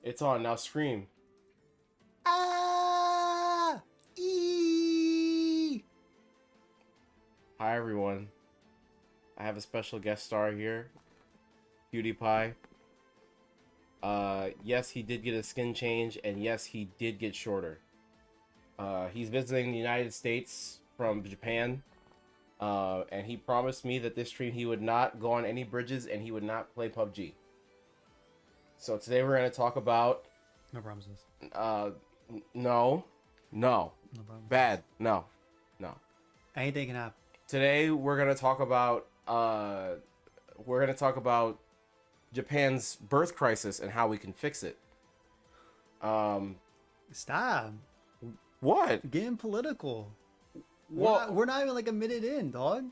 It's on now. Scream. Ah! Hi everyone. I have a special guest star here, PewDiePie. Yes, he did get a skin change, and yes, he did get shorter. He's visiting the United States from Japan, and he promised me that this stream he would not go on any bridges and he would not play PUBG. So today we're going to talk about... No promises. No. No promises. Bad. No. Anything can happen. Today we're going to talk about... Japan's birth crisis and how we can fix it. Stop. What? Getting political. Well, We're not even like a minute in, dog.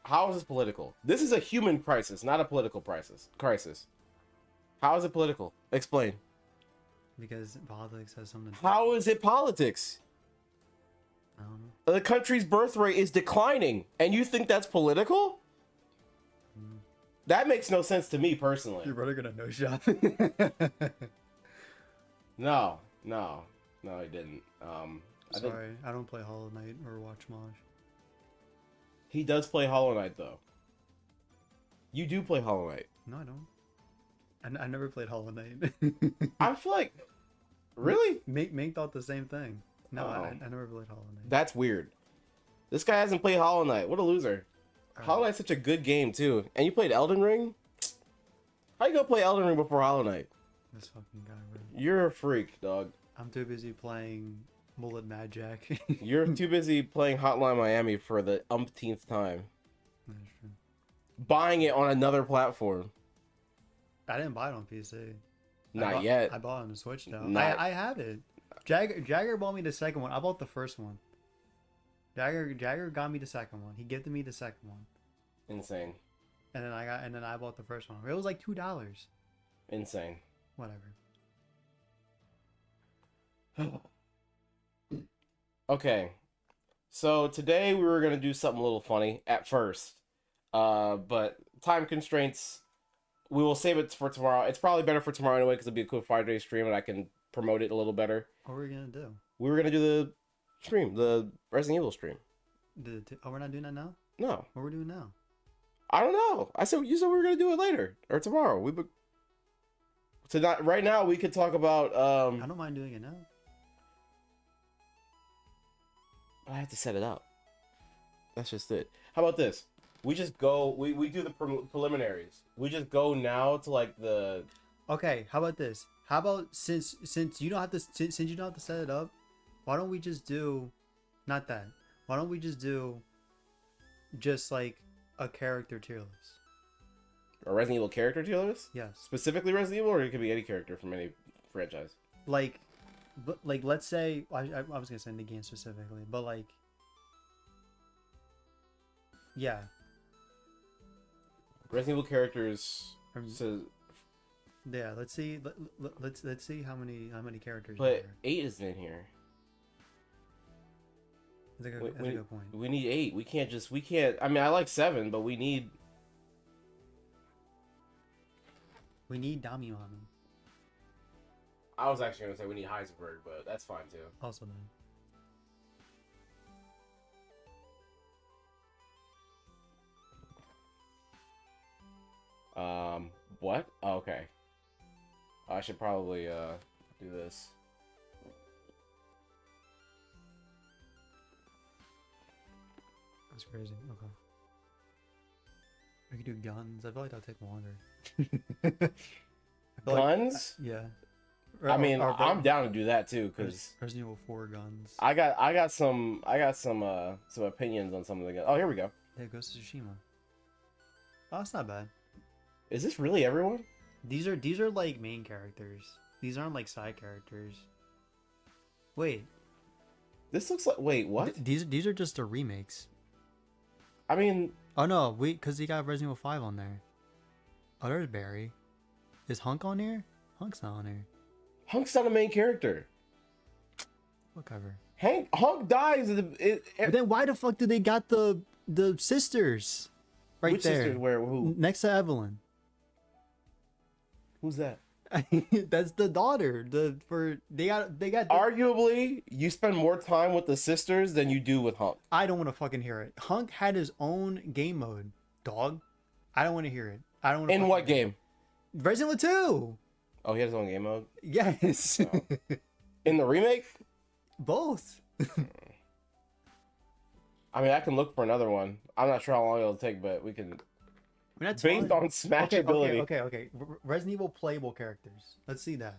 how is this political? This is a human crisis, not a political crisis. How is it political? Explain. Because politics has something to do. How is it politics? I don't know. The country's birth rate is declining, and you think that's political? That makes no sense to me personally. Your brother gonna no shop. No, he didn't. I think Sorry, I don't play Hollow Knight or watch Mosh. he does play Hollow Knight though. You do play Hollow Knight. No, I don't. I never played Hollow Knight. I feel like, really? Mink thought the same thing. No, Oh. I never played Hollow Knight. That's weird. This guy hasn't played Hollow Knight. What a loser. Hollow Knight's such a good game too. And you played Elden Ring? How you gonna play Elden Ring before Hollow Knight? This fucking guy, bro. You're a freak, dog. I'm too busy playing Mullet Mad Jack. You're too busy playing Hotline Miami for the umpteenth time. That's true. Buying it on another platform. I didn't buy it on PC. Not yet. I bought it on the Switch though. Not- I have it. Jagger bought me the second one. I bought the first one. Jagger got me the second one. He gifted me the second one. Insane. And then I bought the first one. It was like $2. Insane. Whatever. Okay. So today we were gonna do something a little funny at first. But time constraints, we will save it for tomorrow. It's probably better for tomorrow anyway because it'll be a cool Friday stream and I can promote it a little better. What were we gonna do? We were gonna do the stream, the Resident Evil stream. Oh, we're not doing that now? No, What we're doing now? I don't know. You said we were gonna do it later or tomorrow. Right now we could talk about I don't mind doing it now. I have to set it up. That's just it. How about this? We just go. We do the preliminaries. We just go now to like the. Okay, how about this? How about since you don't have to since you don't have to set it up, why don't we just do, not that. Why don't we just do, just like a character tier list? A Resident Evil character tier list? Yes. Specifically Resident Evil, or it could be any character from any franchise. Like, but like let's say I was gonna say in the game specifically, but like, yeah. Resident Evil characters. So, Yeah, let's see. Let's see how many characters. but there are. 8 isn't in here. That's a good point. We need 8. We can't. I mean, I like 7, but we need. We need Dami Mami. I was actually gonna say we need Heisenberg, but that's fine too. Also then. What? Oh, okay. I should probably do this. That's crazy. Okay. We could do guns. I feel like that'll take longer. I feel Guns? Like, yeah. I mean, Or- I'm down to do that too, cause Resident Evil 4 guns. I got some opinions on some of the guns. Oh, here we go. Yeah, Ghost of Tsushima. Oh, that's not bad. Is this really everyone? These are like main characters. These aren't like side characters. Wait. This looks like. Wait, what? These are just the remakes. I mean, Oh no, because he got Resident Evil 5 on there. Oh, there's Barry. Is Hunk on here? Hunk's not on here. Hunk's not a main character. Whatever. Hunk dies. But then why the fuck did they got the sisters right Which there sisters? Where? Who? next to Evelyn? Who's that? That's the daughter. They got. Arguably, you spend more time with the sisters than you do with Hunk. I don't want to fucking hear it. Hunk had his own game mode, dog. I don't want to hear it. I don't want. In what game? Resident Evil 2. Oh, he had his own game mode? Yes. Oh. In the remake? Both. I mean, I can look for another one. I'm not sure how long it'll take, but we can. I mean, that's Based fine. on smashability. Okay. Resident Evil playable characters. Let's see that.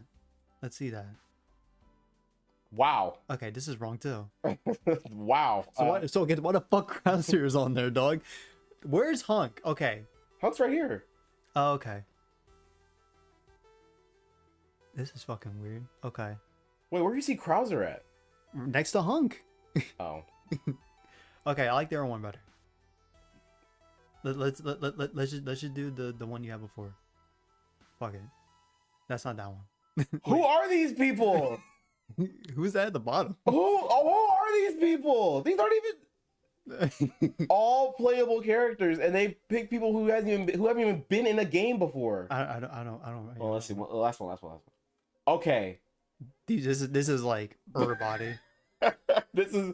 Wow. Okay, this is wrong too. Wow. So what the fuck Krauser is on there, dog? Where's Hunk? Okay. Hunk's right here. Oh, okay. This is fucking weird. Okay. Wait, where do you see Krauser at? Next to Hunk. Oh. Okay, I like the other one better. Let's just do the one you had before. Fuck it. That's not that one. Who are these people? Who's that at the bottom? Who are these people? These aren't even all playable characters, and they pick people who haven't even been in a game before. I don't. Well, let's see. Last one. Okay. This is like everybody. This is.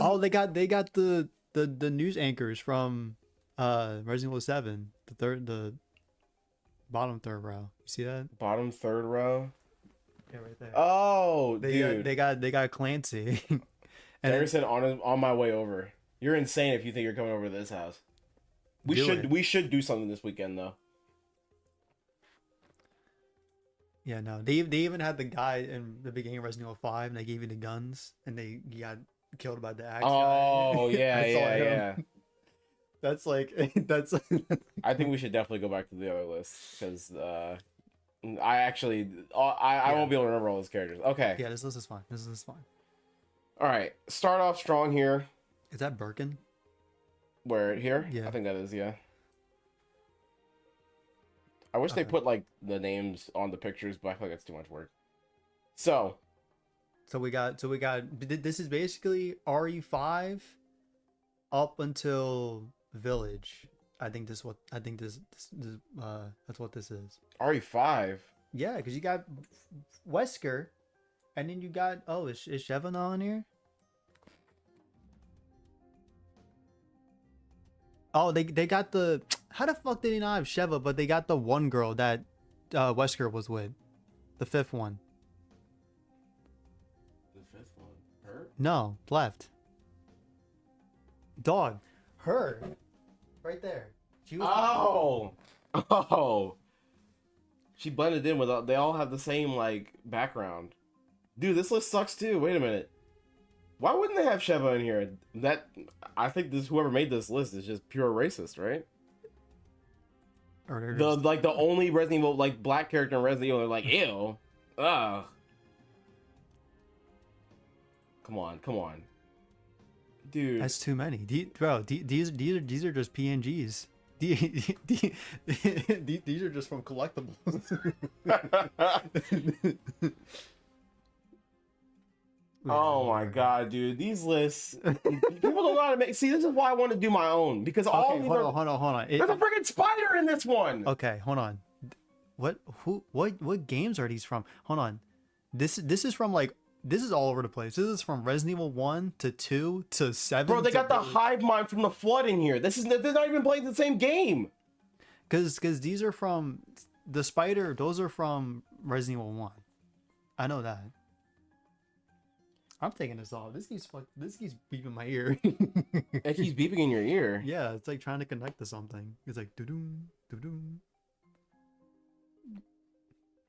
Oh, they got the news anchors from Resident Evil 7. The bottom third row. You see that? Bottom third row. Yeah, right there. Oh, They dude. got Clancy. And Derek said on my way over. You're insane if you think you're coming over to this house. We should do something this weekend though. Yeah, no. They even had the guy in the beginning of Resident Evil 5, and they gave you the guns, and he got killed by the axe. Oh guy. yeah, I saw him. yeah. That's like that's. I think we should definitely go back to the other list because I won't be able to remember all those characters. Okay. Yeah, this list is fine. All right. Start off strong here. Is that Birkin? Where here? Yeah. I think that is, yeah. I wish they Okay. put like the names on the pictures, but I feel like that's too much work. So So we got. This is basically RE5 up until Village. I think this that's what this is. RE5. Yeah, because you got Wesker, and then you got is Sheva on here? Oh, they got the how the fuck did he not have Sheva? But they got the one girl that Wesker was with, the fifth one. The fifth one. Her? No, left. Dog, her, right there. She was. Oh. She blended in with. They all have the same like background. Dude, this list sucks too. Wait a minute. Why wouldn't they have Sheva in here? I think whoever made this list is just pure racist, right? Or they're The only Resident Evil like black character in Resident Evil are like ew, ugh. Come on, dude. that's too many. These are just PNGs. These are just from collectibles. Oh my god, dude! These lists, people don't know how to make. See, this is why I want to do my own because all Okay, these hold on. There's a freaking spider in this one. Okay, hold on. What games are these from? Hold on. This is from like this is all over the place. This is from Resident Evil 1 to 2 to 7. Bro, they got the hive mind from the flood in here. They're not even playing the same game. Because these are from the spider. Those are from Resident Evil 1. I know that. I'm taking this off. This keeps beeping my ear. It keeps beeping in your ear. Yeah, it's like trying to connect to something. It's like doo-doom, doo-doom.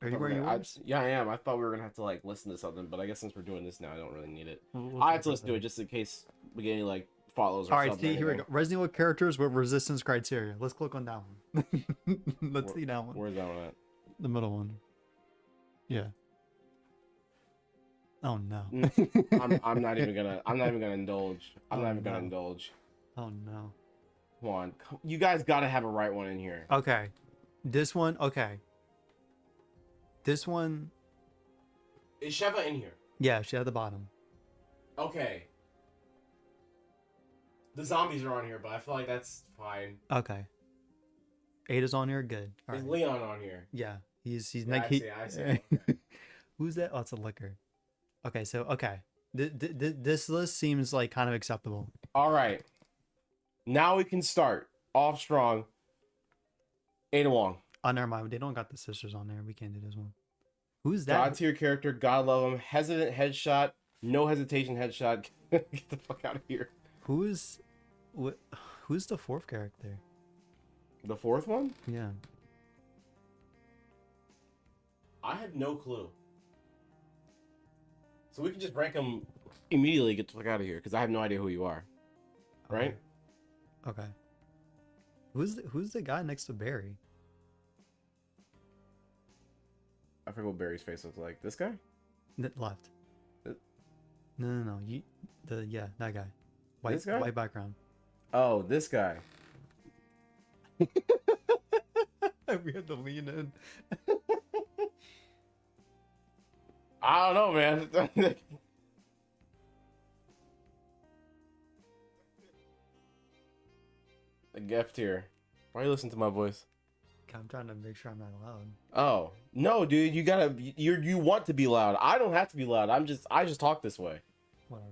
Are you wearing yours? Yeah, I am. I thought we were gonna have to like listen to something, but I guess since we're doing this now, I don't really need it. We'll I have check to listen to it just in case we get any like follows or All right, something. see, here we go. Resident Evil characters with resistance criteria. Let's click on that one. Let's see that one. Where's that one at? The middle one. Yeah. Oh no. I'm not even gonna indulge. I'm not even gonna indulge. Oh no. Come on, you guys gotta have a right one in here. Okay. This one. Okay. This one. Is Sheva in here? Yeah, she at the bottom. Okay. The zombies are on here, but I feel like that's fine. Okay. Ada's on here. Good. All Is right. Leon on here? Yeah. He's Yeah, like I he. see, I see. Okay. Who's that? Oh, it's a liquor. Okay, so okay, this list seems like kind of acceptable. All right. Now we can start off strong. Ada Wong. Oh, never mind. They don't got the sisters on there. We can't do this one. Who's that? God tier character. God love him. Hesitant headshot. No hesitation headshot. Get the fuck out of here. Who's what? Who's the fourth character? The fourth one? Yeah. I have no clue. So we can just rank them immediately. Get the fuck out of here because I have no idea who you are. Right? Okay. Who's the guy next to Barry? I forget what Barry's face looks like. This guy? Left. Uh, No. Yeah, that guy. White, This guy? white background. Oh, this guy. We had to lean in. I don't know, man. The gift here. Why you listen to my voice? I'm trying to make sure I'm not loud. Oh no, dude! You want to be loud. I don't have to be loud. I just talk this way. Whatever.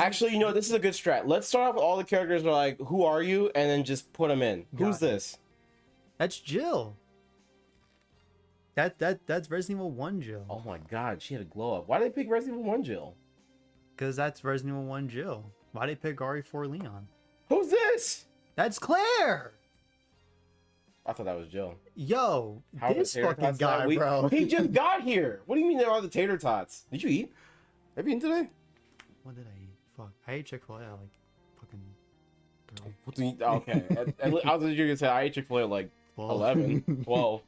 Actually, you know, this is a good strat. Let's start off with all the characters that are like, who are you? And then just put them in. Got Who's it. this? That's Jill. That's Resident Evil 1 Jill. Oh my god, she had a glow up. Why did they pick Resident Evil 1 Jill? Because that's Resident Evil 1 Jill. Why they pick RE4 Leon? Who's this? That's Claire. I thought that was Jill. Yo, How are the this tater fucking tots guy, that week? bro. He just got here. What do you mean there are the tater tots? Did you eat? Have you eaten today? What did I eat? Fuck. I ate Chick-fil-A at like fucking 3. What do you, okay. I was gonna say I ate Chick-fil-A at like 12. 11, 12.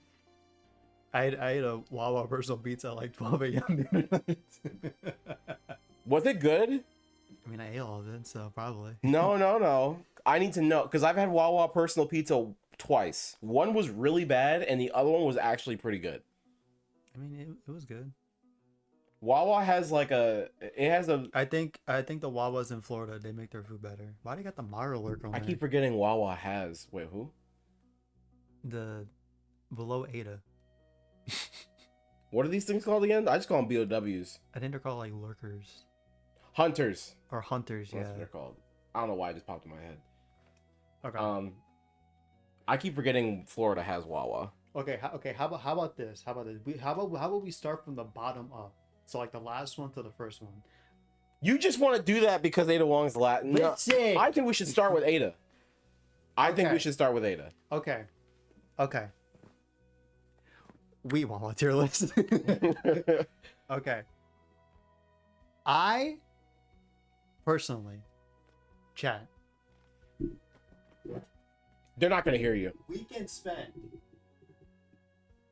I ate a Wawa personal pizza at like 12 a.m. Was it good? I mean, I ate all of it, so probably. No. I need to know because I've had Wawa personal pizza twice. One was really bad, and the other one was actually pretty good. I mean, it was good. Wawa has like a. It has a. I think the Wawas in Florida, they make their food better. Why they got the Mario lurk on I there? keep forgetting Wawa has. Wait, who? The below Ada. What are these things called again? I just call them BOWs. I think they're called like lurkers Hunters. or hunters. That's Yeah. what they're called. I don't know why it just popped in my head. Okay. I keep forgetting Florida has Wawa. Okay. How about this? How about we start from the bottom up? So like the last one to the first one. You just want to do that because Ada Wong's Latin. No, Listen. I think we should start with Ada. I think we Okay. should start with Ada. Okay. We want a tier list. Okay. I personally, chat. They're not gonna hear you. We can spend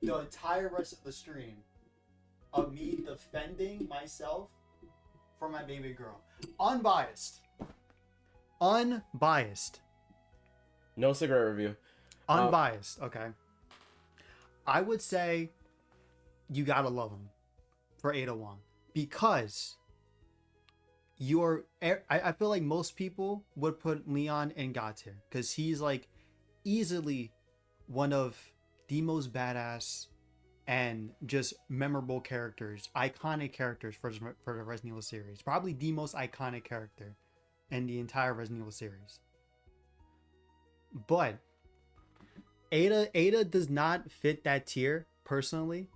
the entire rest of the stream of me defending myself for my baby girl. Unbiased. No cigarette review. Unbiased, okay. I would say you gotta love him for Ada Wong because I feel like most people would put Leon in God tier because he's like easily one of the most badass and just memorable characters, iconic characters for the Resident Evil series. Probably the most iconic character in the entire Resident Evil series. But Ada does not fit that tier personally.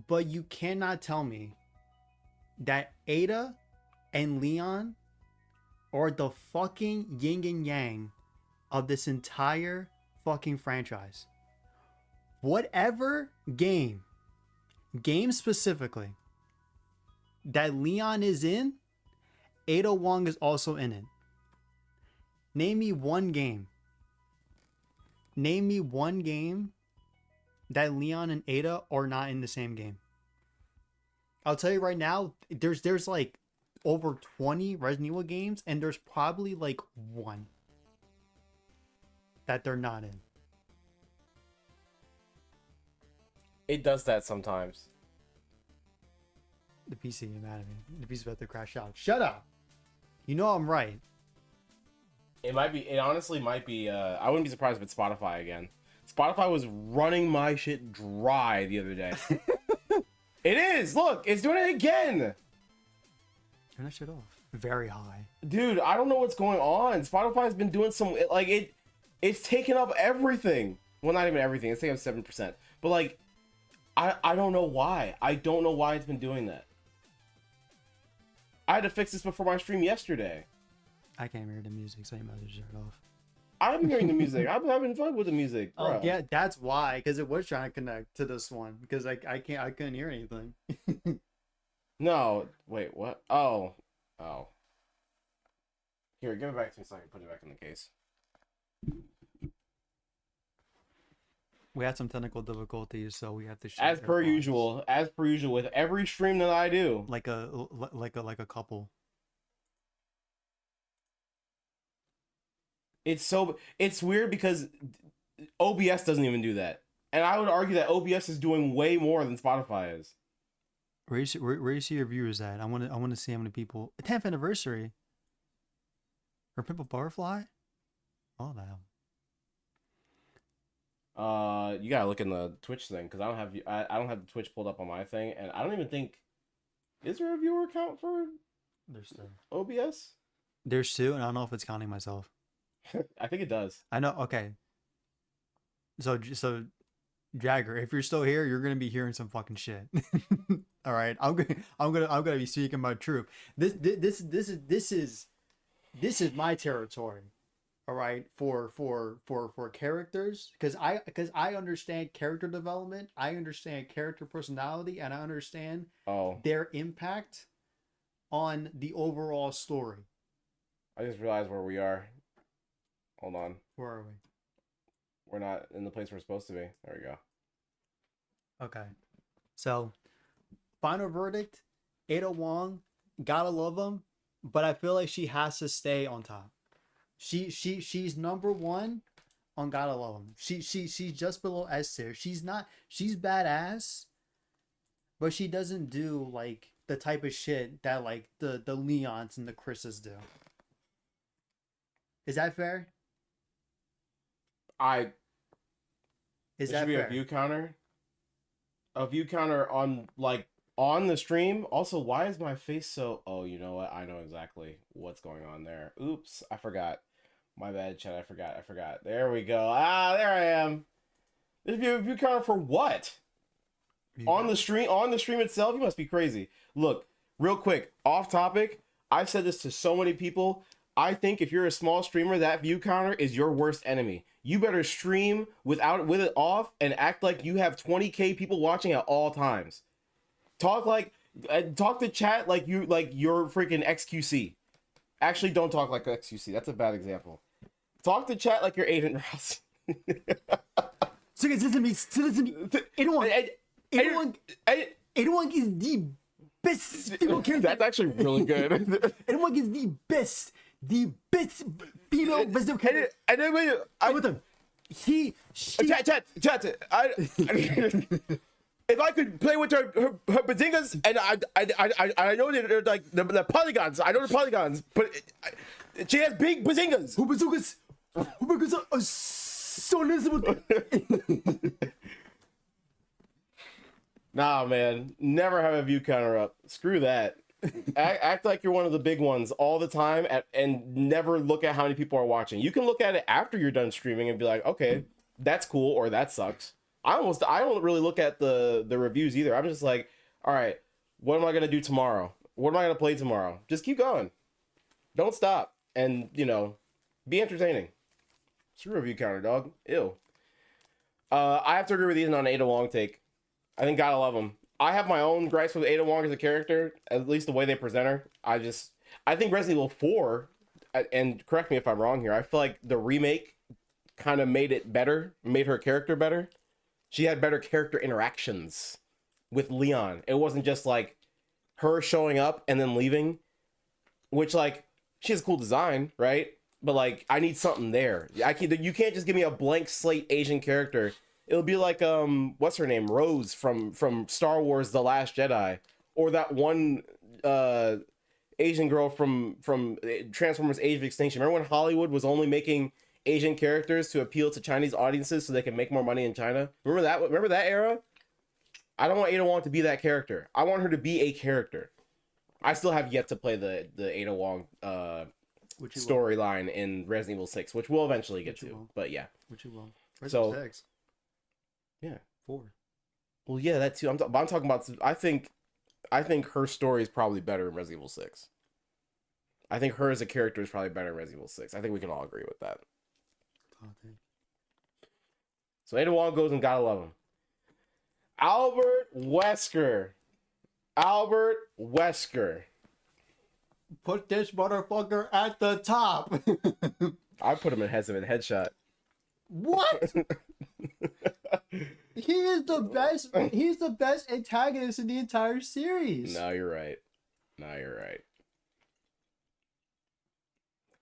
But you cannot tell me that Ada and Leon are the fucking yin and yang of this entire fucking franchise. Whatever game specifically that Leon is in, Ada Wong is also in it. Name me one game that Leon and Ada are not in the same game. I'll tell you right now, there's like over 20 Resident Evil games, and there's probably like one that they're not in. It does that sometimes. The PC is mad at me. The PC is about to crash out. Shut up. You know I'm right. It might be. It honestly might be. I wouldn't be surprised if it's Spotify again. Spotify was running my shit dry the other day. It is. Look, it's doing it again. Turn that shit off. Very high. Dude, I don't know what's going on. Spotify's been doing some it's taken up everything. Well, not even everything. It's taking up 7%. But like, I don't know why. I don't know why it's been doing that. I had to fix this before my stream yesterday. I can't hear the music, so you might as well shut it off. I'm hearing the music. I'm having fun with the music, bro. Oh yeah, that's why. Because it was trying to connect to this one. Because I couldn't hear anything. No, wait, what? Oh. Here, give it back to me so I can put it back in the case. We had some technical difficulties, so we have to. As per usual with every stream that I do. Like a couple. It's weird because OBS doesn't even do that, and I would argue that OBS is doing way more than Spotify is. Where you see your viewers at? I want to see how many people. 10th anniversary. Or Pimple Butterfly. Oh damn. You gotta look in the Twitch thing because I don't have the Twitch pulled up on my thing, and I don't even think is there a viewer count for There's two. OBS. There's two, and I don't know if it's counting myself. I think it does. I know. Okay. So Jagger, if you're still here, you're gonna be hearing some fucking shit. All right, I'm gonna be speaking my truth. This is my territory. All right, for characters, because I understand character development, I understand character personality, and I understand their impact on the overall story. I just realized where we are. Hold on. Where are we? We're not in the place we're supposed to be. There we go. Okay. So, final verdict, Ada Wong, gotta love him, but I feel like she has to stay on top. She's number one on gotta love him. She's just below S tier. She's badass, but she doesn't do like the type of shit that like the Leons and the Chris's do. Is that fair? Is that should be fair? a view counter? A view counter on the stream. Also, why is my face so? Oh, you know what? I know exactly what's going on there. Oops, I forgot. My bad, chat. I forgot. There we go. There I am. This view counter for what? On the stream itself? You must be crazy. Look, real quick, off topic. I've said this to so many people. I think if you're a small streamer, that view counter is your worst enemy. You better stream with it off and act like you have 20K people watching at all times. Talk to chat like you're freaking XQC. Actually, don't talk like XQC. That's a bad example. Talk to chat like you're Aiden Rouse. Anyone is the best female character. That's actually really good. Anyone is the best female character. And then with him. Chat. If I could play with her bazingas, and I know that they're like the polygons. I know the polygons, but she has big bazingas. Who bazookas? So Elizabeth. Nah, man, never have a view counter up. Screw that. Act like you're one of the big ones all the time, and never look at how many people are watching. You can look at it after you're done streaming and be like, okay, that's cool, or that sucks. I don't really look at the reviews either. I'm just like, all right, what am I gonna do tomorrow? What am I gonna play tomorrow? Just keep going. Don't stop, and be entertaining. Screw review counter, dog. Ew. I have to agree with Ethan on Ada Wong take. I think gotta love him. I have my own gripes with Ada Wong as a character, at least the way they present her. I think Resident Evil 4, and correct me if I'm wrong here, I feel like the remake kind of made it better, made her character better. She had better character interactions with Leon. It wasn't just like her showing up and then leaving, which she has a cool design, right? But I need something there. You can't just give me a blank slate Asian character. It'll be like what's her name, Rose from Star Wars: The Last Jedi, or that one Asian girl from Transformers: Age of Extinction. Remember when Hollywood was only making Asian characters to appeal to Chinese audiences so they can make more money in China? Remember that? Remember that era? I don't want Ada Wong to be that character. I want her to be a character. I still have yet to play the Ada Wong storyline in Resident Evil 6, which we'll eventually get to. But yeah. Which you will. So, 6. Yeah. 4. Well, yeah, that too. I'm talking about. I think her story is probably better in Resident Evil 6. I think her as a character is probably better in Resident Evil 6. I think we can all agree with that. Okay. So Ada Wong goes and gotta love him. Albert Wesker. Albert Wesker. Put this motherfucker at the top. I put him in headshot. What? He is the best. He's the best antagonist in the entire series. No, you're right.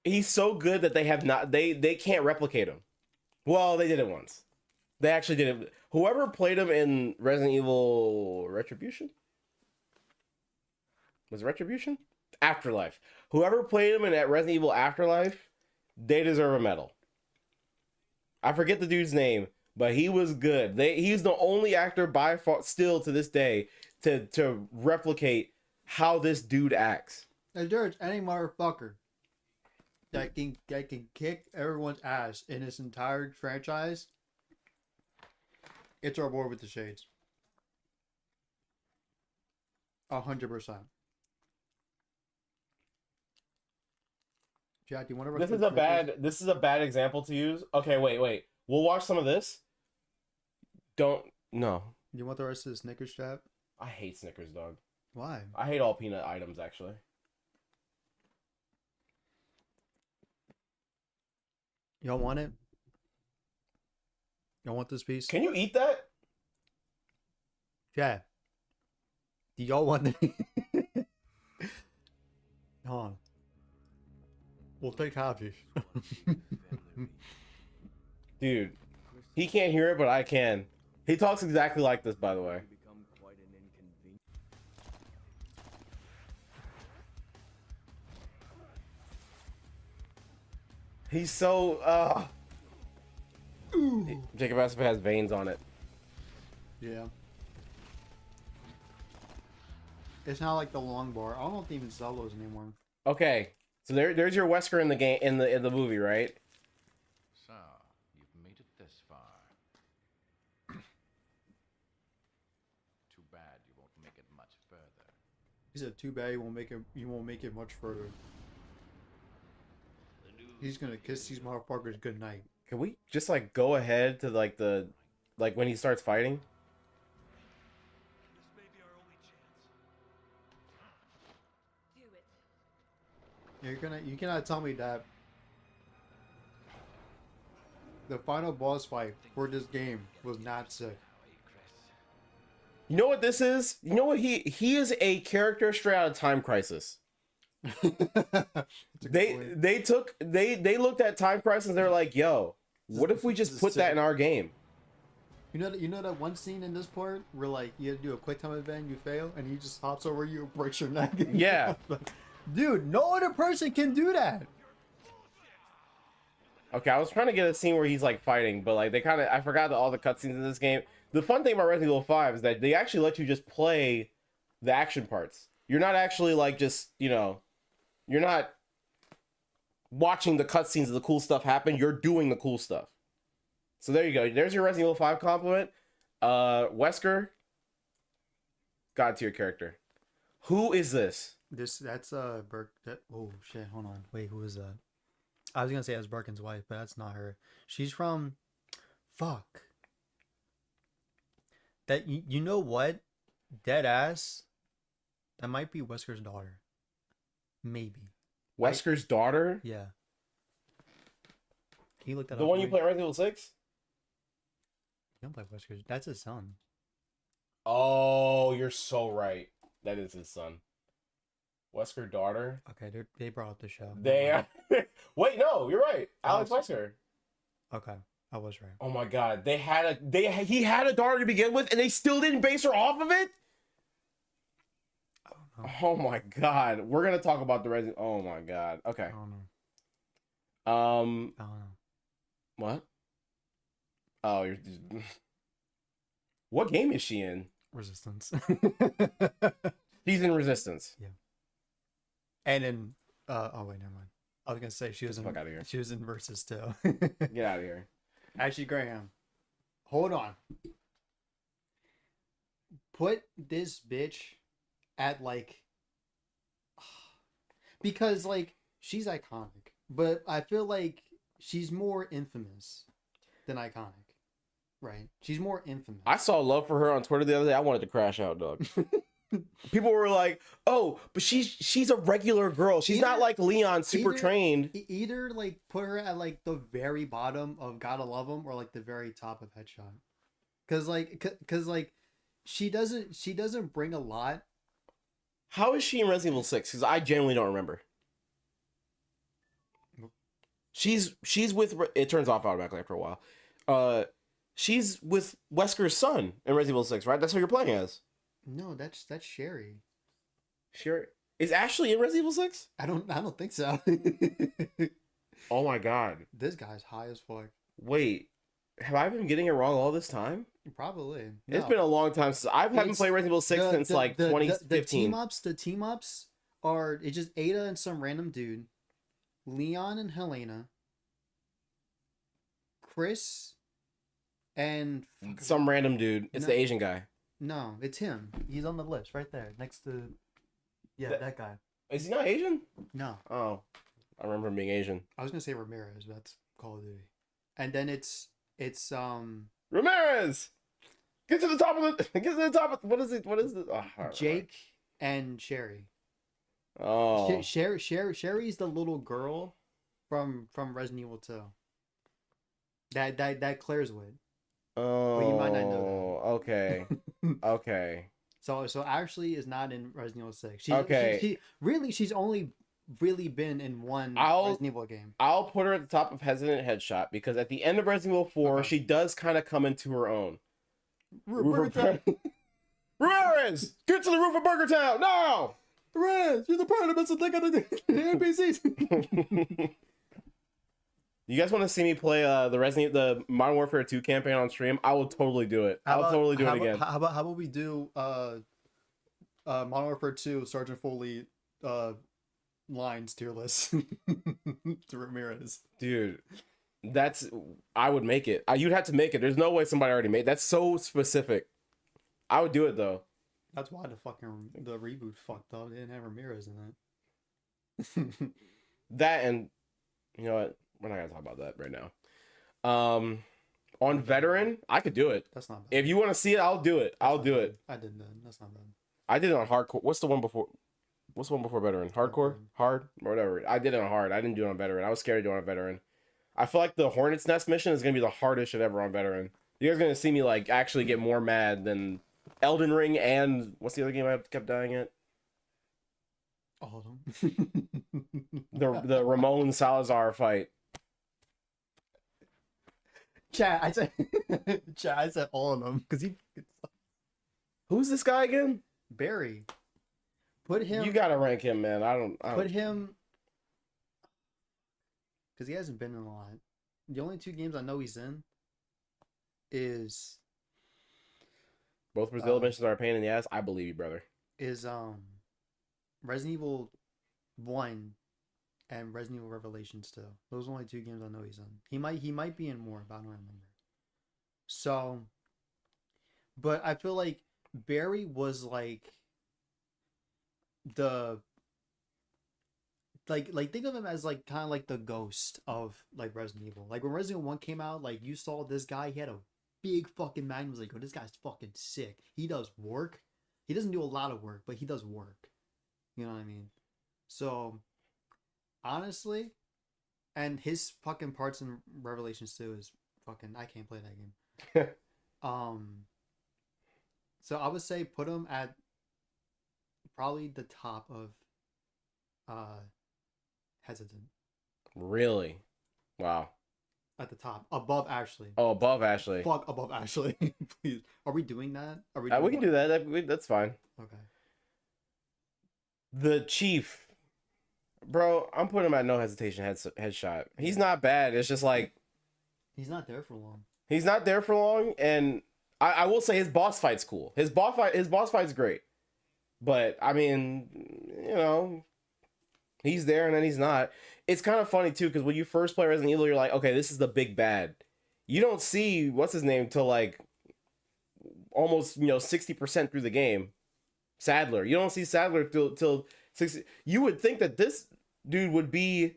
He's so good that they can't replicate him. Well, they did it once. They actually did it. Whoever played him in Resident Evil Retribution? Was it Retribution? Afterlife. Whoever played him in that Resident Evil Afterlife, they deserve a medal. I forget the dude's name, but he was good. He's the only actor by far still to this day to replicate how this dude acts. If there's any motherfucker that can kick everyone's ass in this entire franchise, it's our boy with the shades. 100%. Jack, do you want to? This is a bad example to use. Okay, wait. We'll watch some of this. No. You want the rest of the Snickers strap? I hate Snickers, dog. Why? I hate all peanut items, actually. Y'all want it? Y'all want this piece? Can you eat that? Yeah. Do y'all want it? Hold on. We'll take half each. Dude, he can't hear it, but I can. He talks exactly like this, by the way. He's so, Jacob Asper has veins on it. Yeah. It's not like the long bar. I don't know if they even sell those anymore. Okay, so there's your Wesker in the game in the movie, right? So you've made it this far. Too bad you won't make it much further. He said, "Too bad you won't make it much further." He's gonna kiss these motherfuckers goodnight. Can we just like go ahead to like when he starts fighting? This may be our only chance. Do it. You cannot tell me that the final boss fight for this game was not sick. You know what this is? You know what he is a character straight out of Time Crisis. They looked at Time Crisis and they're like, yo, what if we just put that in our game? You know that one scene in this part where like you have to do a quick time event, you fail, and he just hops over you and breaks your neck. Yeah. Dude, no other person can do that. Okay, I was trying to get a scene where he's like fighting, but like I forgot that all the cutscenes in this game. The fun thing about Resident Evil 5 is that they actually let you just play the action parts. You're not actually like just, you're not watching the cutscenes of the cool stuff happen. You're doing the cool stuff. So there you go. There's your Resident Evil 5 compliment. Wesker, God tier character. Who is this? That's Burke. Oh shit! Hold on. Wait, who is that? I was gonna say that's Birkin's wife, but that's not her. She's from. Fuck. That you know what? Dead ass. That might be Wesker's daughter. Maybe. Wesker's daughter? Yeah. Can you look that the up? The one for you me? play Resident Evil 6? You don't play Wesker's. That's his son. Oh, you're so right. That is his son. Wesker daughter. Okay, they brought up the show. They are. Wait, no, you're right. Alex Wesker. Okay, I was right. Oh my God, he had a daughter to begin with, and they still didn't base her off of it. I don't Oh my god, we're gonna talk about the Resident. Oh my god. I Okay. don't know. I don't know. What? Oh, you're. What game is she in? Resistance. She's in Resistance. And in oh wait, never mind. I was gonna say she was Get the fuck outta here. She was in Versus too. Get out of here. Actually, Graham, hold on. Put this bitch at like, because like she's iconic, but I feel like she's more infamous than iconic, right? She's more infamous. I saw love for her on Twitter the other day. I wanted to crash out, dog. People were like, "Oh, but she's a regular girl. She's not Either- like Leon, super trained." Either like put her at like the very bottom of Gotta Love Him or like the very top of Headshot, because like she doesn't bring a lot. How is she in Resident Evil 6? Because I genuinely don't remember. She's with. It turns off automatically after a while. She's with Wesker's son in Resident Evil 6, right? That's who you're playing as. No, that's Sherry. Sure. Is Ashley in Resident Evil 6? I don't think so. Oh my god. This guy's high as fuck. Wait. Have I been getting it wrong all this time? Probably. It's No. been a long time since I haven't It's- played Resident Evil 6 since like 2015. The team ups are it's just Ada and some random dude, Leon and Helena, Chris, and Some random dude. It's No. the Asian guy. no, it's him. He's on the list right there next to that guy. Is he not Asian? No, Oh. I remember him being Asian. I was gonna say Ramirez, but that's Call of Duty. And then it's Ramirez! Get to the top of the get to the top of what is it? What is it? Oh, Jake and Sherry. Oh. Sherry's the little girl from Resident Evil 2. That Claire's with. Oh. you might not know Okay. Okay. So Ashley is not in Resident Evil 6. Okay. She's only really been in one I'll- Resident Evil game. I'll put her at the top of Hesitant Headshot because at the end of Resident Evil 4, Okay. she does kind of come into her own. Ramirez, Ramirez! Get to the roof of Burger Town now! you're the part of the thing on the NPCs. You guys want to see me play the Modern Warfare 2 campaign on stream? I will totally do it. I'll totally do it again. How about we do Modern Warfare 2 Sergeant Foley lines tier list to Ramirez. Dude, I would make it. You'd have to make it. There's no way somebody already made. That's so specific. I would do it though. That's why the reboot fucked up. They didn't have Ramirez in that. That and you know what? We're not gonna talk about that right now. On veteran, I could do it. That's not bad. If you want to see it, I'll do it. I'll do it. I did that. That's not bad. I did it on hardcore. What's the one before? What's the one before veteran? Hardcore? Hard? Whatever. I did it on hard. I didn't do it on veteran. I was scared to do it on veteran. I feel like the Hornet's Nest mission is gonna be the hardest shit ever on veteran. You guys are gonna see me like actually get more mad than Elden Ring and what's the other game I kept dying at? All of them. The Ramon Salazar fight. Chat, I said all of them because Who's this guy again? Barry. Put him. You gotta rank him, man. I don't Put him. Because he hasn't been in a lot. The only two games I know he's in is Both Brazil missions are a pain in the ass. I believe you, brother. Resident Evil 1 and Resident Evil Revelations 2. Those are the only two games I know he's in. He might be in more, but I don't remember. So, but I feel like Barry was like the like think of him as like kind of like the ghost of like Resident Evil. Like when Resident Evil 1 came out, like you saw this guy, he had a big fucking magnum. Was like, oh, this guy's fucking sick. He does work. He doesn't do a lot of work, but he does work. You know what I mean? So honestly, and his fucking parts in Revelations 2 is fucking, I can't play that game. So I would say put him at probably the top of Hesitant. Really? Wow. At the top. Above Ashley. Oh, above Ashley. Fuck above Ashley. Please. Are we doing that? Are we We can do that. That's fine. Okay. The Chief, bro, I'm putting him at no hesitation headshot. He's not bad. It's just like He's not there for long. he's not there for long, and I will say his boss fight's cool. His boss fight's great, but I mean, you know, he's there and then he's not. It's kind of funny too because when you first play Resident Evil, you're like, okay, this is the big bad. You don't see what's his name till like almost 60% through the game. Sadler, you don't see Sadler till 60. You would think that this dude would be,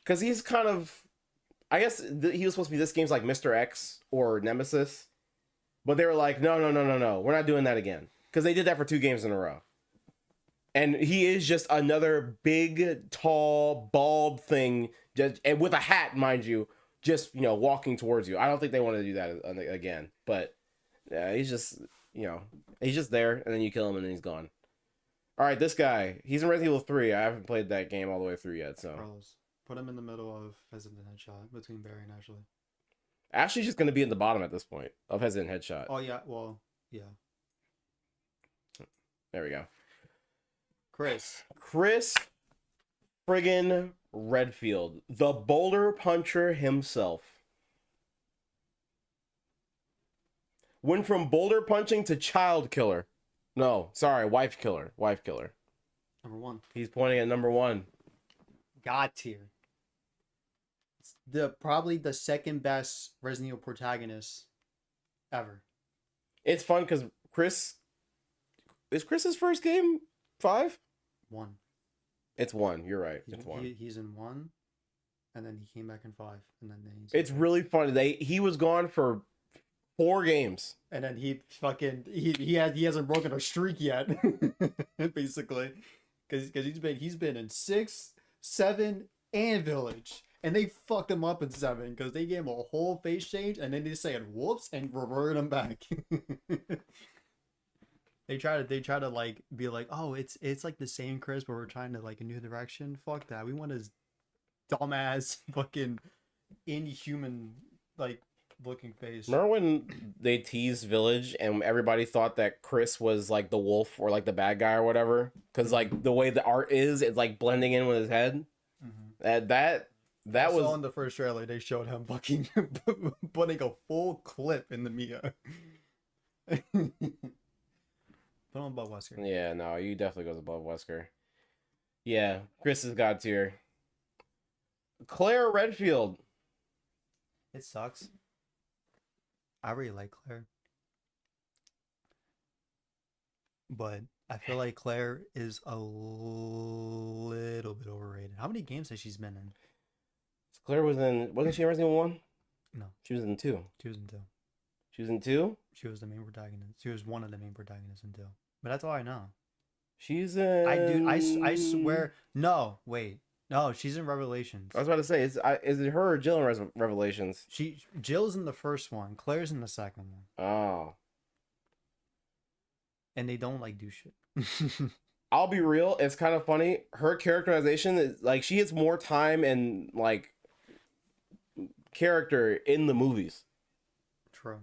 because he's kind of, I guess he was supposed to be this game's like Mr. X or Nemesis, but they were like, no, we're not doing that again, because they did that for 2 games in a row. And he is just another big, tall, bald thing, just, and with a hat, mind you, just walking towards you. I don't think they want to do that again, but yeah, he's just he's just there, and then you kill him, and then he's gone. All right, this guy, he's in Resident Evil 3. I haven't played that game all the way through yet, so. Carlos, put him in the middle of Hesitant Headshot between Barry and Ashley. Ashley's just going to be in the bottom at this point of Hesitant Headshot. Oh, yeah. Well, yeah. There we go. Chris friggin' Redfield, the boulder puncher himself. Went from boulder punching to child killer. No, sorry, wife killer. Number 1. He's pointing at number 1. God tier. It's probably the second best Resident Evil protagonist ever. It's fun because is Chris's first game 5? 1. It's 1. You're right. It's 1. He's in 1, and then he came back in 5, and then he's. It's really funny. He was gone for 4 games, and then he hasn't broken a streak yet, basically, because he's been in 6, 7, and Village, and they fucked him up in 7 because they gave him a whole face change, and then they said whoops and reverted him back. They try to like be like, oh, it's like the same Chris, but we're trying to like a new direction. Fuck that. We want his dumbass fucking inhuman like looking face. Remember when they teased Village and everybody thought that Chris was like the wolf or like the bad guy or whatever? Because like the way the art is, it's like blending in with his head. Mm-hmm. That was in the first trailer. They showed him fucking putting a full clip in the Mia. Put on above Wesker. Yeah, no, he definitely goes above Wesker. Yeah, Chris is God tier. Claire Redfield. It sucks. I really like Claire. But I feel like Claire is a little bit overrated. How many games has she been in? Claire wasn't she in Resident Evil 1? No. She was in 2. She was in 2. She was in 2? She was the main protagonist. She was one of the main protagonists in 2. But that's all I know. She's in... I swear... No, wait. No, she's in Revelations. I was about to say, is it her or Jill in Revelations? Jill's in the first one. Claire's in the second one. Oh. And they don't like do shit. I'll be real, it's kind of funny. Her characterization is like she gets more time and like character in the movies. True.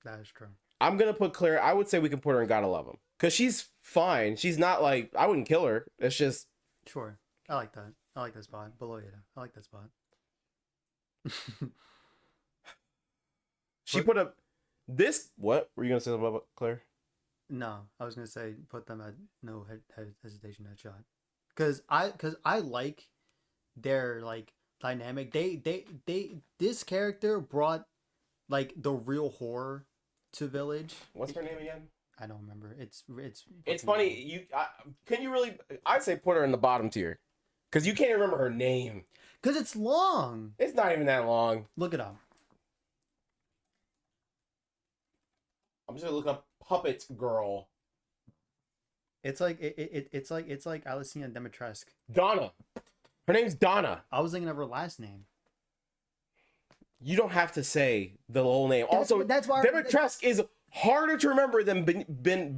That is true. I'm gonna put Claire. I would say we can put her in Gotta Love Him because she's fine. She's not like I wouldn't kill her. It's just sure. I like that. I like that spot. Below Ada. I like that spot. She put up this. What were you gonna say about Claire? No, I was gonna say put them at no hesitation headshot. Cause I like their like dynamic. They this character brought like the real horror to Village. What's her name again? I don't remember. It's funny. Can you really? I'd say put her in the bottom tier, because you can't remember her name. Cause it's long. It's not even that long. Look it up. I'm just gonna look up Puppet Girl. It's like it's like Alicina Dimitrescu. Donna. Her name's Donna. I was thinking of her last name. You don't have to say the whole name. That's why Dimitrescu is harder to remember than Benevenito.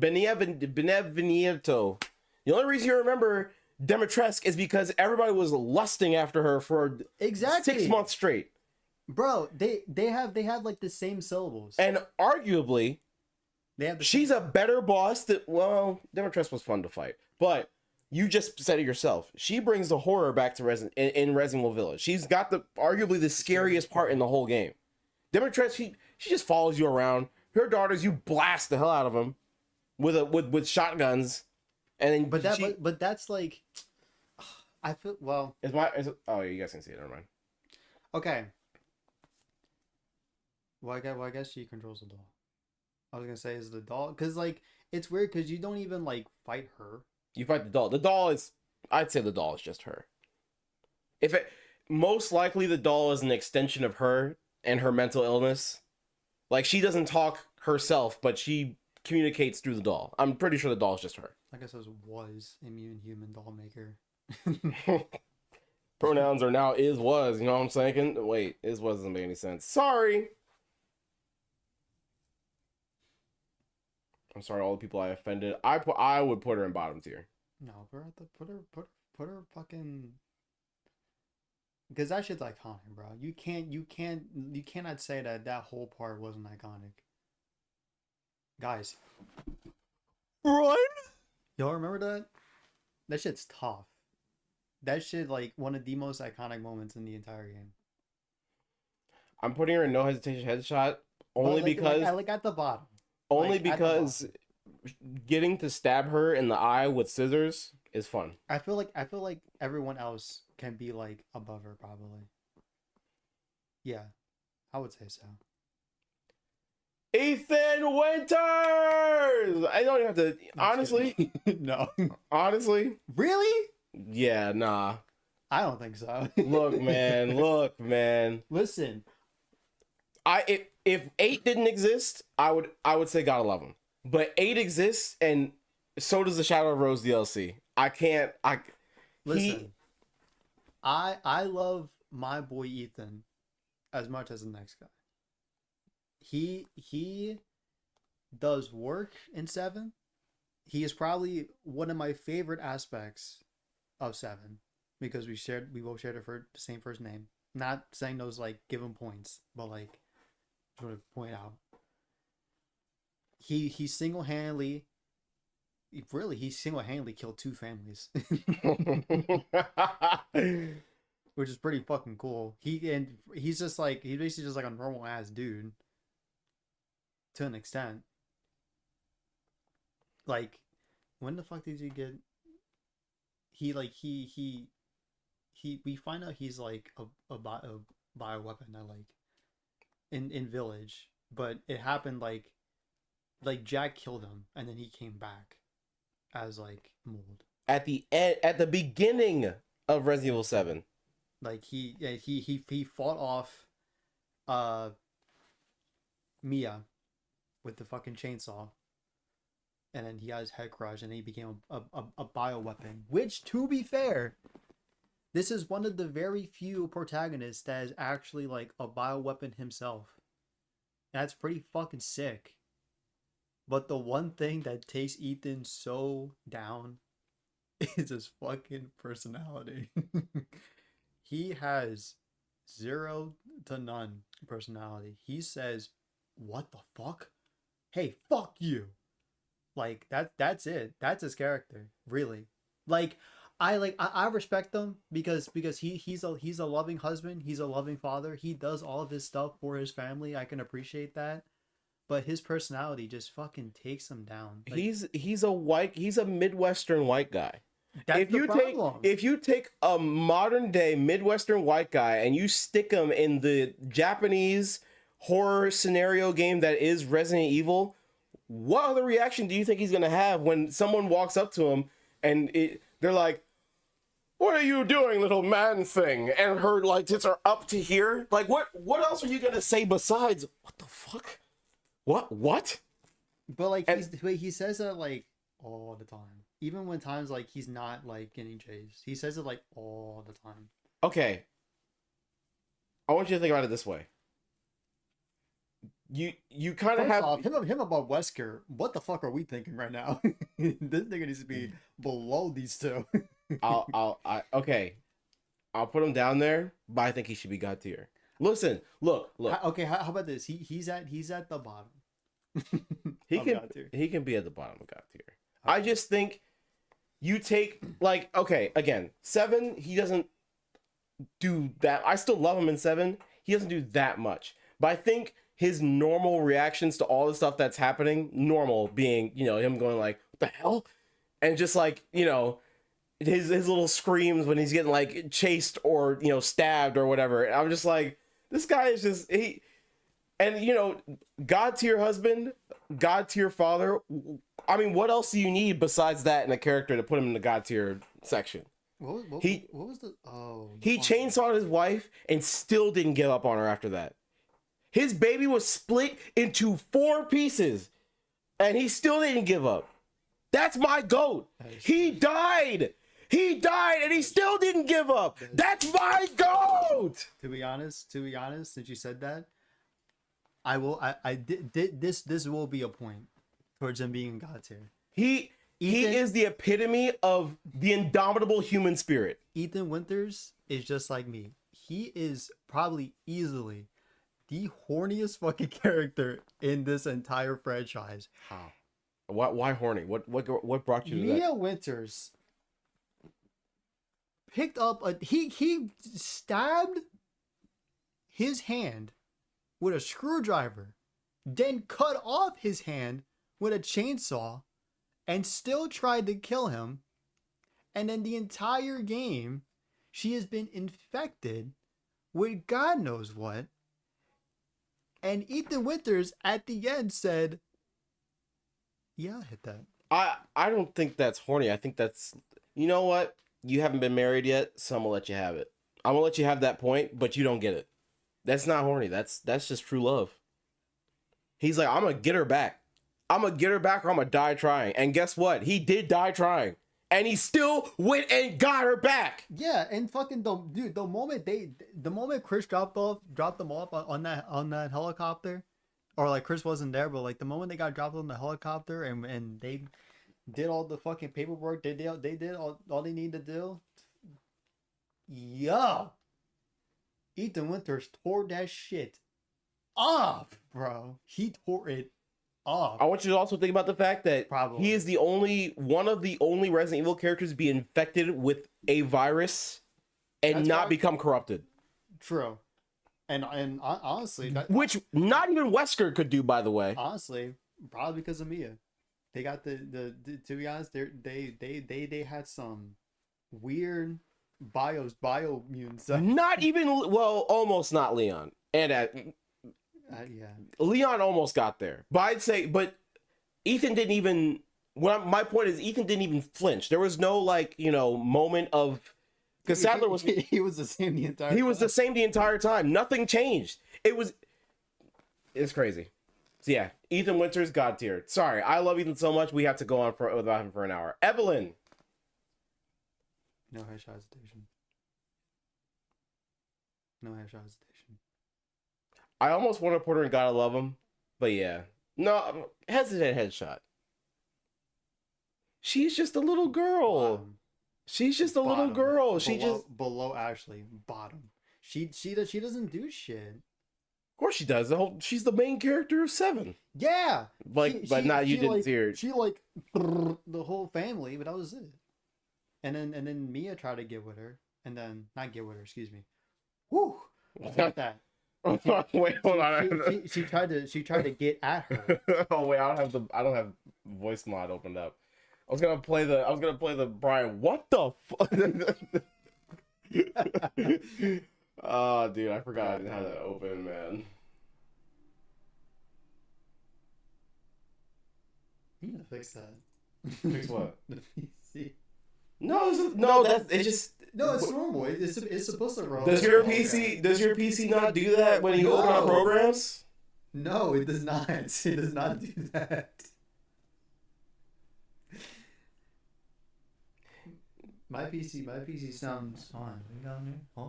The only reason you remember Dimitrescu is because everybody was lusting after her for exactly 6 months straight. Bro, they have like the same syllables. And arguably, she's a better boss. Dimitrescu was fun to fight, but you just said it yourself. She brings the horror back to in Resident Evil Village. She's got the arguably the scariest part in the whole game. Demonstrate she just follows you around. Her daughters, you blast the hell out of them with shotguns, and then but that's like, I feel well. Oh, you guys can see it. Never mind. Okay. Well, I guess she controls the doll. I was gonna say is the doll because like it's weird because you don't even like fight her. You fight the doll. I'd say the doll is just her. Most likely the doll is an extension of her and her mental illness. Like she doesn't talk herself, but she communicates through the doll. I'm pretty sure the doll is just her. I guess it was Immune Human Doll Maker. Pronouns are now is was. You know what I'm saying? Wait, is was doesn't make any sense. Sorry. I'm sorry, all the people I offended. I would put her in bottom tier. No, put her fucking. Because that shit's iconic, bro. You cannot say that whole part wasn't iconic. Guys, Run. y'all remember that? That shit's tough. That shit like one of the most iconic moments in the entire game. I'm putting her in no hesitation headshot only because at the bottom. Only because getting to stab her in the eye with scissors is fun. I feel like everyone else can be like above her probably. Yeah, I would say so. Ethan Winters. I don't even have to. Honestly, no. Honestly, really? Yeah, nah. I don't think so. Look, man. Listen, if 8 didn't exist, I would say gotta love him. But 8 exists, and so does the Shadow of Rose DLC. Listen, I love my boy Ethan as much as the next guy. He does work in 7. He is probably one of my favorite aspects of 7 because we both shared the same first name. Not saying those like give him points, but like sort of point out. He single-handedly killed 2 families. Which is pretty fucking cool. He's basically just like a normal ass dude to an extent. Like, when the fuck did you get we find out he's like a bioweapon that like in Village, but it happened like Jack killed him and then he came back as like mold at the beginning of Resident Evil 7. Like he fought off Mia with the fucking chainsaw, and then he got his head crushed and he became a bioweapon, which, to be fair, this is one of the very few protagonists that is actually like a bioweapon himself. That's pretty fucking sick. But the one thing that takes Ethan so down is his fucking personality. He has 0 to none personality. He says, "What the fuck? Hey, fuck you." Like that's it. That's his character, really. Like I respect him because he's a loving husband, he's a loving father. He does all of his stuff for his family. I can appreciate that. But his personality just fucking takes him down. Like, he's a Midwestern white guy. That's the problem. If you take a modern day Midwestern white guy and you stick him in the Japanese horror scenario game that is Resident Evil, what other reaction do you think he's gonna have when someone walks up to him and they're like, "What are you doing, little man thing?" And her like tits are up to here. Like what else are you gonna say besides "what the fuck"? What? But like he says that like all the time. Even when times like he's not like getting chased. He says it like all the time. Okay. I want you to think about it this way. You kind of have off, him about Wesker. What the fuck are we thinking right now? This nigga needs to be below these two. Okay. I'll put him down there, but I think he should be God tier. Listen, look. Okay, how about this? He's at the bottom. He can be at the bottom of God tier. I just think you take like okay, again, 7, he doesn't do that. I still love him in 7. He doesn't do that much. But I think his normal reactions to all the stuff that's happening, normal being, him going like, "What the hell?" and just like, his little screams when he's getting like chased or, stabbed or whatever. And I'm just like, this guy is just and God tier husband, God tier father. I mean, what else do you need besides that in a character to put him in the God tier section? What He- was the He chainsawed his wife and still didn't give up on her after that. His baby was split into 4 pieces and he still didn't give up. That's my GOAT. He died. He died and he still didn't give up. That's my GOAT. To be honest, since you said that, I did this will be a point towards him being God tier. He is the epitome of the indomitable human spirit. Ethan Winters is just like me. He is probably easily the horniest fucking character in this entire franchise. How? Why horny? What brought you to Mia that? Winters picked up he stabbed his hand with a screwdriver, then cut off his hand with a chainsaw, and still tried to kill him. And then the entire game, she has been infected with God knows what. And Ethan Winters at the end said, "Yeah, I'll hit that." I don't think that's horny. I think that's, you know what? You haven't been married yet, so I'm gonna let you have it. I'm gonna let you have that point, but you don't get it. That's not horny. That's just true love. He's like, I'm gonna get her back. I'm gonna get her back or I'm gonna die trying. And guess what? He did die trying. And he still went and got her back. Yeah, and fucking the moment Chris dropped them off on that helicopter, or like Chris wasn't there, but like the moment they got dropped on the helicopter and they did all the fucking paperwork, they did all they need to do. Yo, Ethan Winters tore that shit up, bro. He tore it up. I want you to also think about the fact that Probably. he is one of the only Resident Evil characters to be infected with a virus and That's not why- become corrupted. True, and honestly, Which not even Wesker could do, by the way. honestly, probably because of Mia. They got the to be honest, they had some weird bio immune stuff. Not even, well, almost not Leon. And Yeah. Leon almost got there. But I'd say, but Ethan didn't even, my point is, Ethan didn't even flinch. There was no, like, moment of, because Sadler was, he was the same the entire he was the time. same the entire time. Nothing changed. It's crazy. So yeah, Ethan Winters, God tier. Sorry, I love Ethan so much, we have to go on without him for an hour. Evelyn. No headshot hesitation. No headshot hesitation. I almost want to put her in Gotta Love Him, but yeah. No, hesitant headshot. She's just a little girl. Bottom. She's just a little Bottom. girl. She Below- just, below Ashley. Bottom. She doesn't do shit. of course she does. She's the main character of 7. Yeah. Like, but not you she, didn't like, see her. She like the whole family, but that was it. And then Mia tried to get with her, and then not get with her. Excuse me. Woo. Like that. Wait, hold on. She tried to get at her. Oh wait, I don't have voice mod opened up. I was gonna play the Brian. What the fuck? Oh, dude, I forgot I didn't have that open, man. You need to fix that. Fix what? The PC. It's just. No, it's normal. It's supposed to roll. Does your PC not do that when you open up programs? No, it does not. It does not do that. My PC sounds fine. You got me? Huh?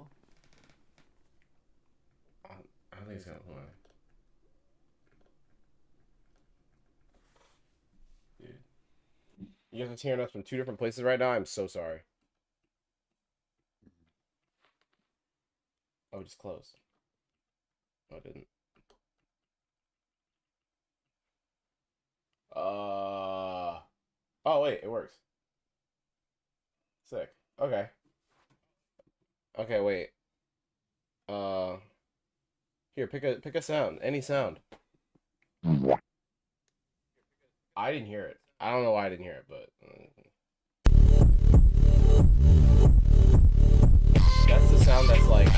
I think it's gonna play. Dude, you guys are tearing us from 2 different places right now. I'm so sorry. Oh, it just closed. Oh, it didn't. Oh wait, it works. Sick. Okay. Okay, wait. Here, pick a sound, any sound. I didn't hear it. I don't know why I didn't hear it, but that's the sound that's like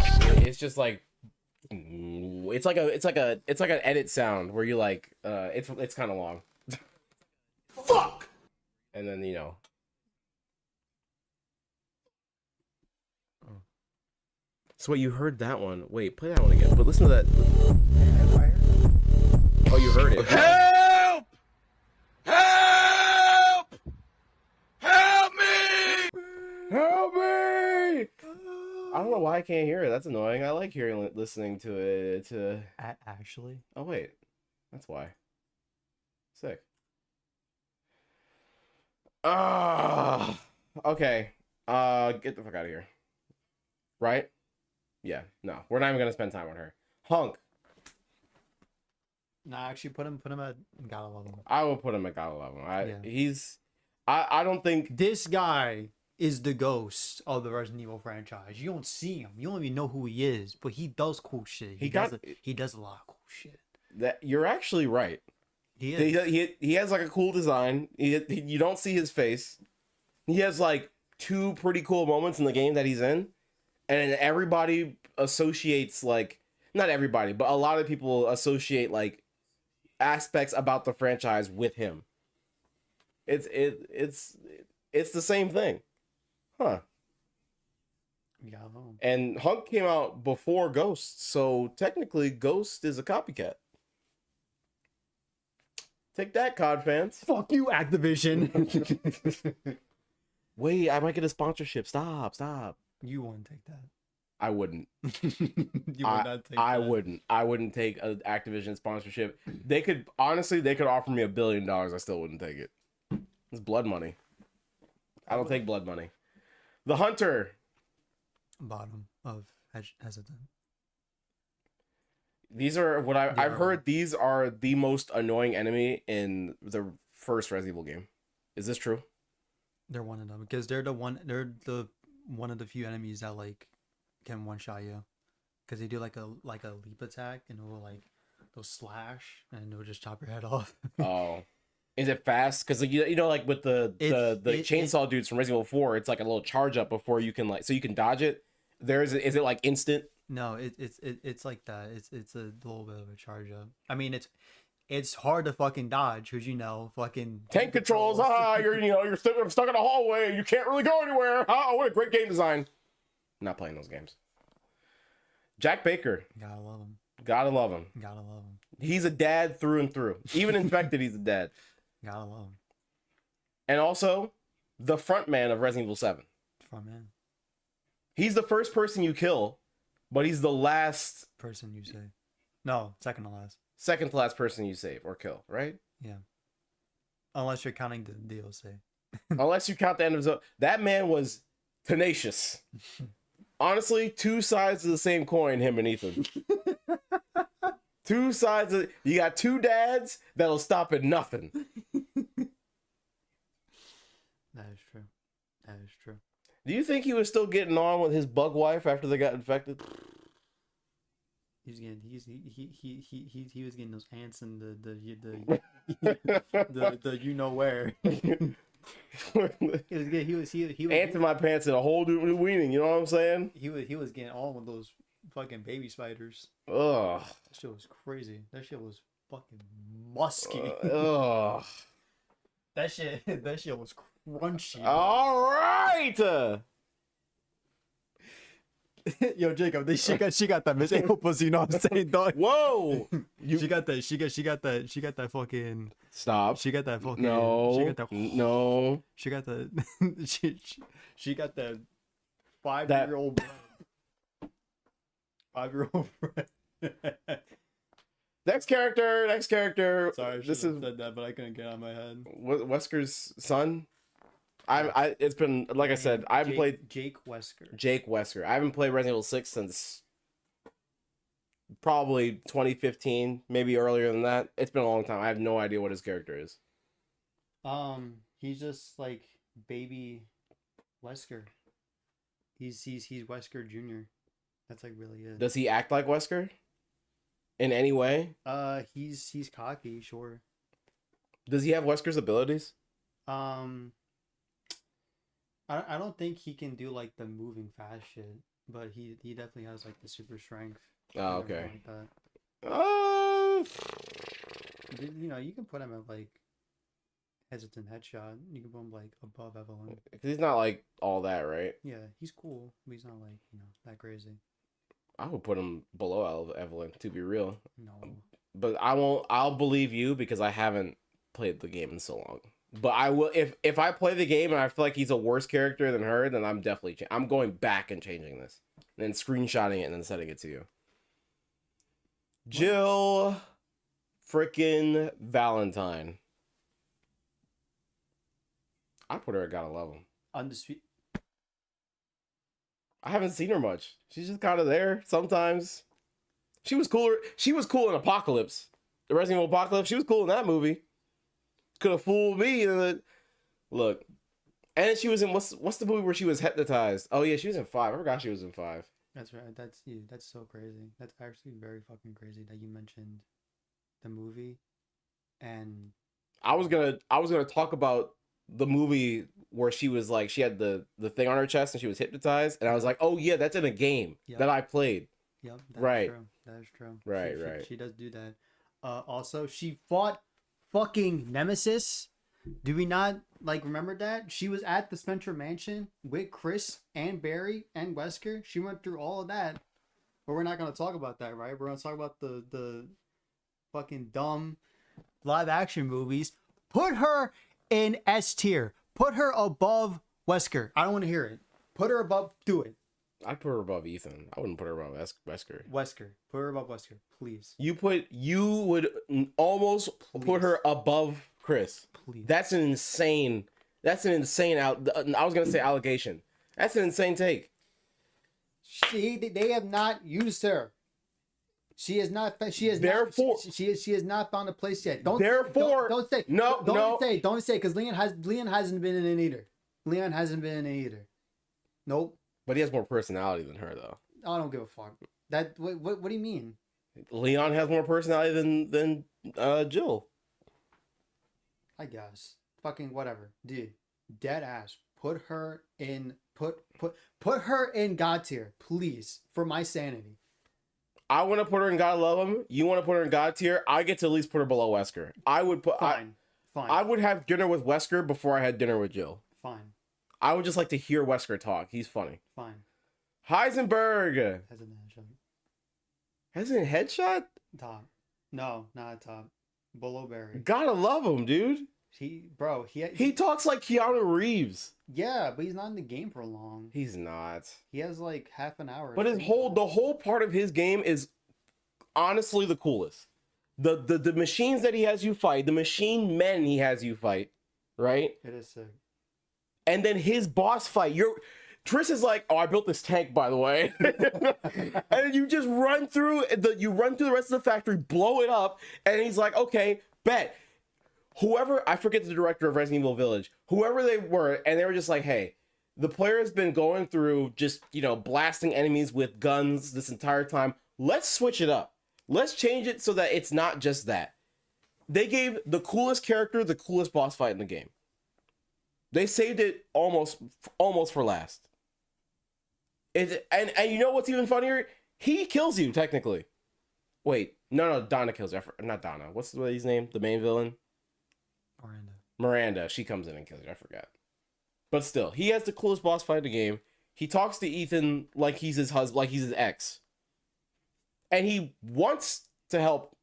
it's just like it's like an edit sound where you like it's kind of long. Fuck. And then So wait, you heard that one? Wait, play that one again. But listen to that. Oh, you heard it. Help! Help! Help me! Help me! I don't know why I can't hear it. That's annoying. I like listening to it. Actually, Oh wait, that's why. Sick. Ah. Okay. Get the fuck out of here. Right? Yeah. No, we're not even gonna spend time on her. Hunk. nah. Actually, put him at gotta love him. I will put him at God 11. Yeah. I don't think This guy is the ghost of the Resident Evil franchise. You don't see him. You don't even know who he is, but he does cool shit. He does a lot of cool shit. that you're actually right. He is. He has like a cool design. You don't see his face. He has like two pretty cool moments in the game that he's in, and everybody associates like not everybody, but a lot of people associate like aspects about the franchise with him. It's the same thing, huh? Yeah, I know. And Hunk came out before Ghost, so technically Ghost is a copycat. Take that, COD fans. Fuck you, Activision. Wait, I might get a sponsorship. Stop. You wouldn't take that. I wouldn't. You would not take I that. wouldn't. I wouldn't take an Activision sponsorship. They could offer me $1 billion. I still wouldn't take it. It's blood money. I don't take blood money. The Hunter. Bottom of hesitant. These are what I've Yeah. heard. These are the most annoying enemy in the first Resident Evil game. Is this true? They're one of them because they're the one of the few enemies that like can one shot you because they do like a leap attack and they'll slash and it'll just chop your head off. Oh, is it fast? Because like with the chainsaw dudes from Resident Evil 4, it's like a little charge up before you can so you can dodge it. Is it like instant? No, it's like that. It's a little bit of a charge up. I mean, it's hard to fucking dodge because fucking Tank controls. You're stuck in a hallway. You can't really go anywhere. Oh, what a great game design. Not playing those games. Jack Baker. Gotta love him. Gotta love him. Gotta love him. He's a dad through and through. Even Infected, he's a dad. Gotta love him. And also, the front man of Resident Evil 7. Front man. He's the first person you kill, but he's the last, Person you say. No, second to last. second to last person you save or kill, right? Yeah. Unless you're counting the DLC. Unless you count the end of the... That man was tenacious. Honestly, two sides of the same coin, him and Ethan. Two sides of... You got two dads that'll stop at nothing. That is true. That is true. Do you think he was still getting on with his bug wife after they got infected? He was getting those ants and the you know where. He was Ants in my pants and a whole new weaning, you know what I'm saying? He was getting all of those fucking baby spiders. Ugh. That shit was crazy. That shit was fucking musky. Ugh. That shit was crunchy. All right. Yo, Jacob, she got that Miss Apple pussy, you know what I'm saying, dog? Whoa. She got that fucking Stop. she got that fucking No. she got that No. she got the she got that 5-year-old bread. 5-year-old bread. Next character. Sorry, I This should is have said that, but I couldn't get it out of my head. Wesker's son. It's been, like I said, I haven't played Jake Wesker. Jake Wesker. I haven't played Resident Evil 6 since probably 2015, maybe earlier than that. It's been a long time. I have no idea what his character is. He's just like baby Wesker. He's Wesker Jr. That's like really it. Does he act like Wesker in any way? He's cocky, sure. Does he have Wesker's abilities? I don't think he can do like the moving fast shit, but he definitely has like the super strength. Oh, and everything okay. Like that. Uh, You know, you can put him at like hesitant headshot. You can put him like above Evelyn. 'cause he's not like all that, right? Yeah, he's cool, but he's not like that crazy. I would put him below Evelyn, to be real. No, But I won't. I'll believe you because I haven't played the game in so long. But I will if I play the game and I feel like he's a worse character than her, then I'm definitely I'm going back and changing this, and then screenshotting it and then sending it to you. Jill, frickin' Valentine. I put her at Gotta Love Him. undisputed. I haven't seen her much. She's just kind of there sometimes. She was cooler. She was cool in Apocalypse, the Resident Evil Apocalypse. She was cool in that movie. Could have fooled me. Look, and she was in what's the movie where she was hypnotized? Oh yeah, she was in 5. I forgot she was in 5. That's right. That's so crazy. That's actually very fucking crazy that you mentioned the movie, and I was gonna talk about the movie where she was like she had the thing on her chest and she was hypnotized, and I was like, oh yeah, that's in a game Yep. that I played. yep, that's Right. true. That is true. Right, She- right. She does do that. Also, she fought fucking Nemesis. Do we not like remember that? She was at the Spencer Mansion with Chris and Barry and Wesker. She went through all of that. But we're not gonna talk about that, right? We're gonna talk about the fucking dumb live action movies. Put her in S tier. Put her above Wesker. I don't want to hear it. Put her above. Do it. I'd put her above Ethan. I wouldn't put her above Wesker. Wesker. Put her above Wesker, please. You would almost put Please. her above Chris. Please. That's an insane out. I was gonna say allegation. That's an insane take. They have not used her. She has not. She has Therefore- not. She has not found a place yet. Don't. Therefore- Don't say. No, Don't no. say. Don't say because Leon hasn't been in it either. Leon hasn't been in it either. Nope. But he has more personality than her, though. I don't give a fuck. What do you mean? Leon has more personality than Jill. I guess. Fucking whatever, dude. Dead ass. Put her in. Put her in God tier, please, for my sanity. I want to put her in God Love Him. You want to put her in God tier. I get to at least put her below Wesker. I would put. Fine. I would have dinner with Wesker before I had dinner with Jill. Fine. I would just like to hear Wesker talk. He's funny. Fine. Heisenberg. Has a headshot. Has a headshot? Top. No, not top. Below Barry. Gotta love him, dude. He talks like Keanu Reeves. yeah, but he's not in the game for long. He's not. He has like half an hour. But the whole part of his game is honestly the coolest. The machines that he has you fight, the machine men he has you fight, right? It is sick. And then his boss fight. Triss is like, oh, I built this tank, by the way. And you just run through the rest of the factory, blow it up, and he's like, okay, bet. Whoever, I forget the director of Resident Evil Village, whoever they were, and they were just like, hey, the player has been going through just, blasting enemies with guns this entire time. Let's switch it up. Let's change it so that it's not just that. They gave the coolest character the coolest boss fight in the game. They saved it almost for last. And you know what's even funnier? He kills you, technically. Wait, no, Donna kills you. Not Donna. What's the lady's name? The main villain? Miranda. She comes in and kills you. I forgot. But still, he has the coolest boss fight in the game. He talks to Ethan like he's his husband, like he's his ex. And he wants to help,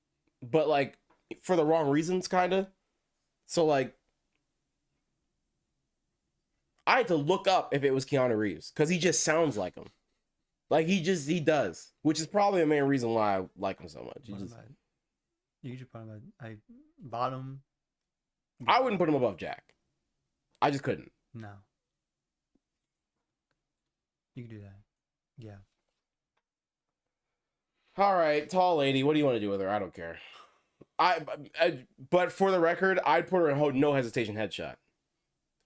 but like for the wrong reasons, kind of. So like, I had to look up if it was Keanu Reeves because he just sounds like him. Like he does, which is probably the main reason why I like him so much. You should put him at bottom. I wouldn't put him above Jack. I just couldn't. No. You can do that. Yeah. All right, tall lady. What do you want to do with her? I don't care. But for the record, I'd put her in no hesitation headshot.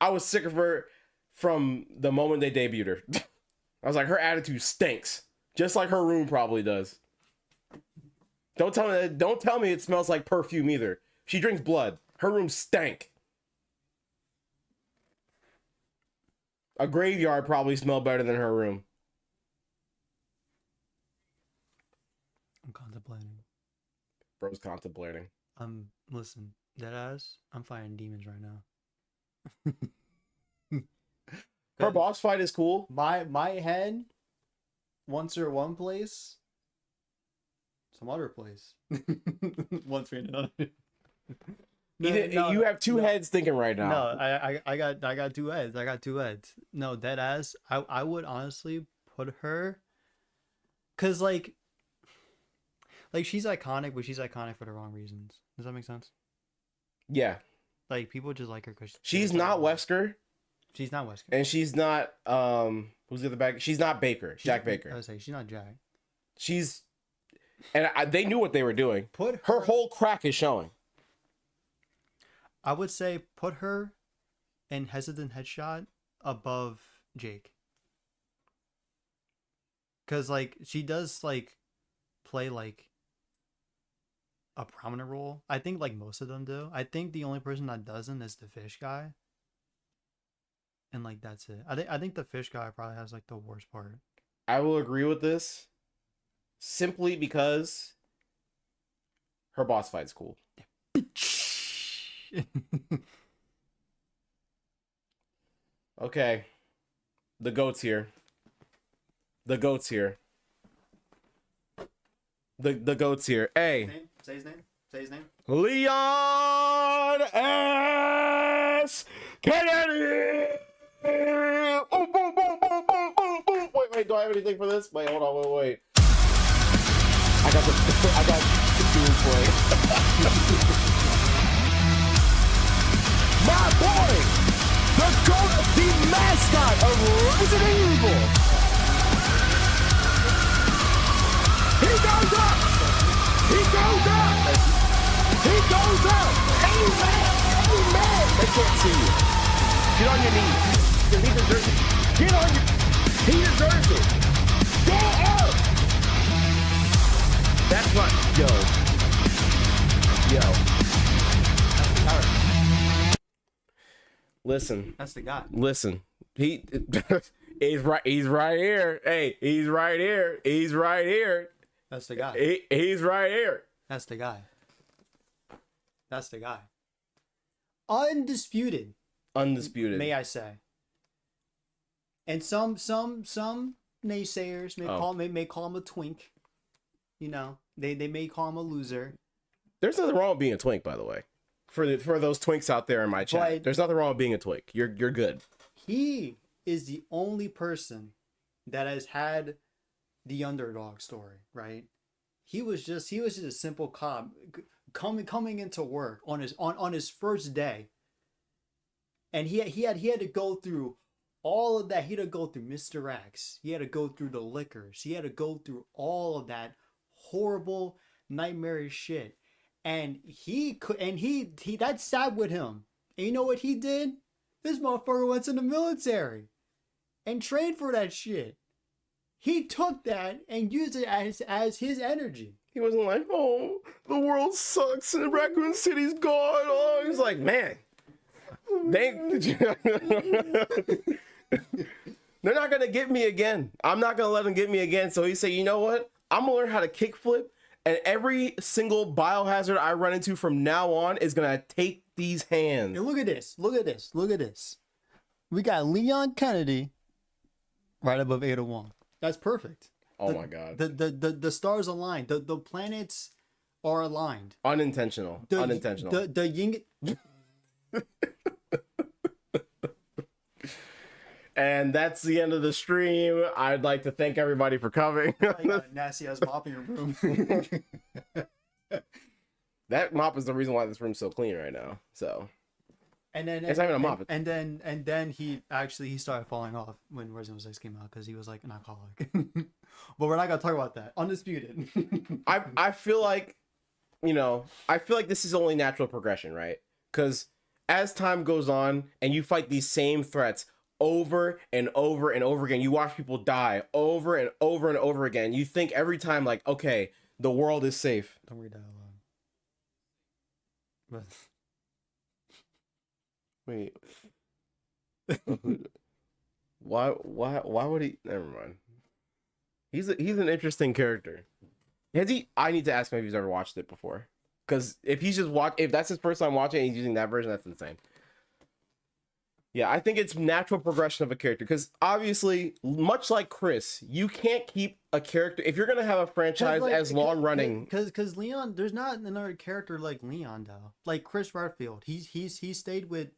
I was sick of her from the moment they debuted her. I was like, her attitude stinks, just like her room probably does. Don't tell me it smells like perfume either. She drinks blood. Her room stank. A graveyard probably smelled better than her room. I'm contemplating. Bro's contemplating. Listen, deadass, I'm fighting demons right now. Her boss fight is cool. My head, once you're one place, some other place. Once we're in another. You have two heads thinking right now. No, I got two heads. I got two heads. No, dead ass. I would honestly put her, cause like she's iconic, but she's iconic for the wrong reasons. Does that make sense? Yeah. Like people just like her because She's not Wesker. She's not Wesker. And she's not who's the other back? She's not Baker. Jack Baker. I would say she's not Jack. She's they knew what they were doing. Put Her whole crack is showing. I would say put her in Hesitant Headshot above Jake. Cause like she does like play like a prominent role. I think like most of them do. I think the only person that doesn't is the fish guy. And like that's it. I think the fish guy probably has like the worst part. I will agree with this simply because her boss fight's cool. Okay. The goat's here. The goat's here. The goat's here. Hey. Say his name. Say his name. Leon S. Kennedy. Oh, boom, boom, boom, boom, boom, boom. Wait, do I have anything for this? Wait, hold on, wait. I got the tune for it. My boy, the GOAT, the mascot of Resident Evil. He goes up. He goes up. He goes up. Amen. Amen. They can't see you. Get on your knees. Because he deserves it. Get on your... He deserves it. Go up. That's right. Yo. Listen. That's the guy. Listen. He's right here. Hey, he's right here. He's right here. That's the guy. He's right here. That's the guy. That's the guy. Undisputed. Undisputed. May I say. And some naysayers may call him a twink. You know, they may call him a loser. There's nothing wrong with being a twink, by the way. For those twinks out there in my chat, But there's nothing wrong with being a twink. You're good. He is the only person that has had the underdog story, right? He was just a simple cop coming into work on his first day. And he had to go through all of that. He had to go through Mr. X. He had to go through the liquors. He had to go through all of that horrible, nightmarish shit. And he that sat with him. And you know what he did? This motherfucker went to the military and trained for that shit. He took that and used it as his energy. He wasn't like, oh, the world sucks and Raccoon City's gone. Oh, he's like, man, they're not gonna get me again. I'm not gonna let them get me again. So he said, you know what? I'm gonna learn how to kickflip, and every single biohazard I run into from now on is gonna take these hands. And look at this. Look at this. Look at this. We got Leon Kennedy right above 801. That's perfect. Oh my god. The stars aligned. The planets are aligned. Unintentional. Unintentional. The yin. And that's the end of the stream. I'd like to thank everybody for coming. You got a nasty ass mop in your room. That mop is the reason why this room's so clean right now. So. And then it's not even a mop. And then he started falling off when Resident Evil 6 came out because he was like an alcoholic. But we're not gonna talk about that. Undisputed. I feel like, this is only natural progression, right? Because as time goes on and you fight these same threats over and over and over again. You watch people die over and over and over again. You think every time, like, okay, the world is safe. Don't read that aloud. But Wait. Why would he? Never mind. He's an interesting character. Has he? I need to ask him if he's ever watched it before. Because if he's just if that's his first time watching and he's using that version, that's insane. Yeah, I think it's natural progression of a character. Because obviously, much like Chris, you can't keep a character if you're gonna have a franchise as long running. Because Leon, there's not another character like Leon though. Like Chris Redfield, he stayed with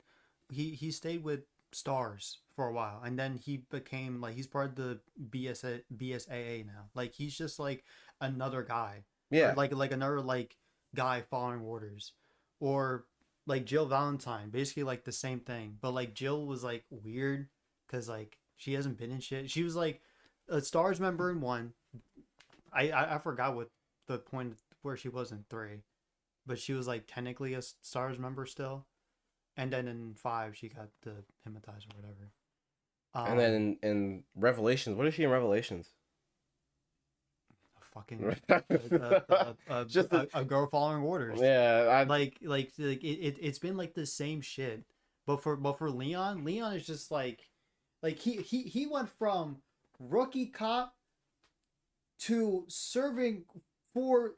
Stars for a while, and then he became like he's part of the BSAA now. Like he's just like another guy. Yeah, or like another like guy following orders, or like Jill Valentine, basically like the same thing. But like Jill was like weird because like she hasn't been in shit. She was like a Stars member in 1. I forgot what the point where she was in 3, but she was like technically a Stars member still. And then in 5, she got the hypnotized or whatever. And then in Revelations, what is she in Revelations? Fucking Just a girl following orders. Yeah, it's been like the same shit. But for Leon is just like he went from rookie cop to serving for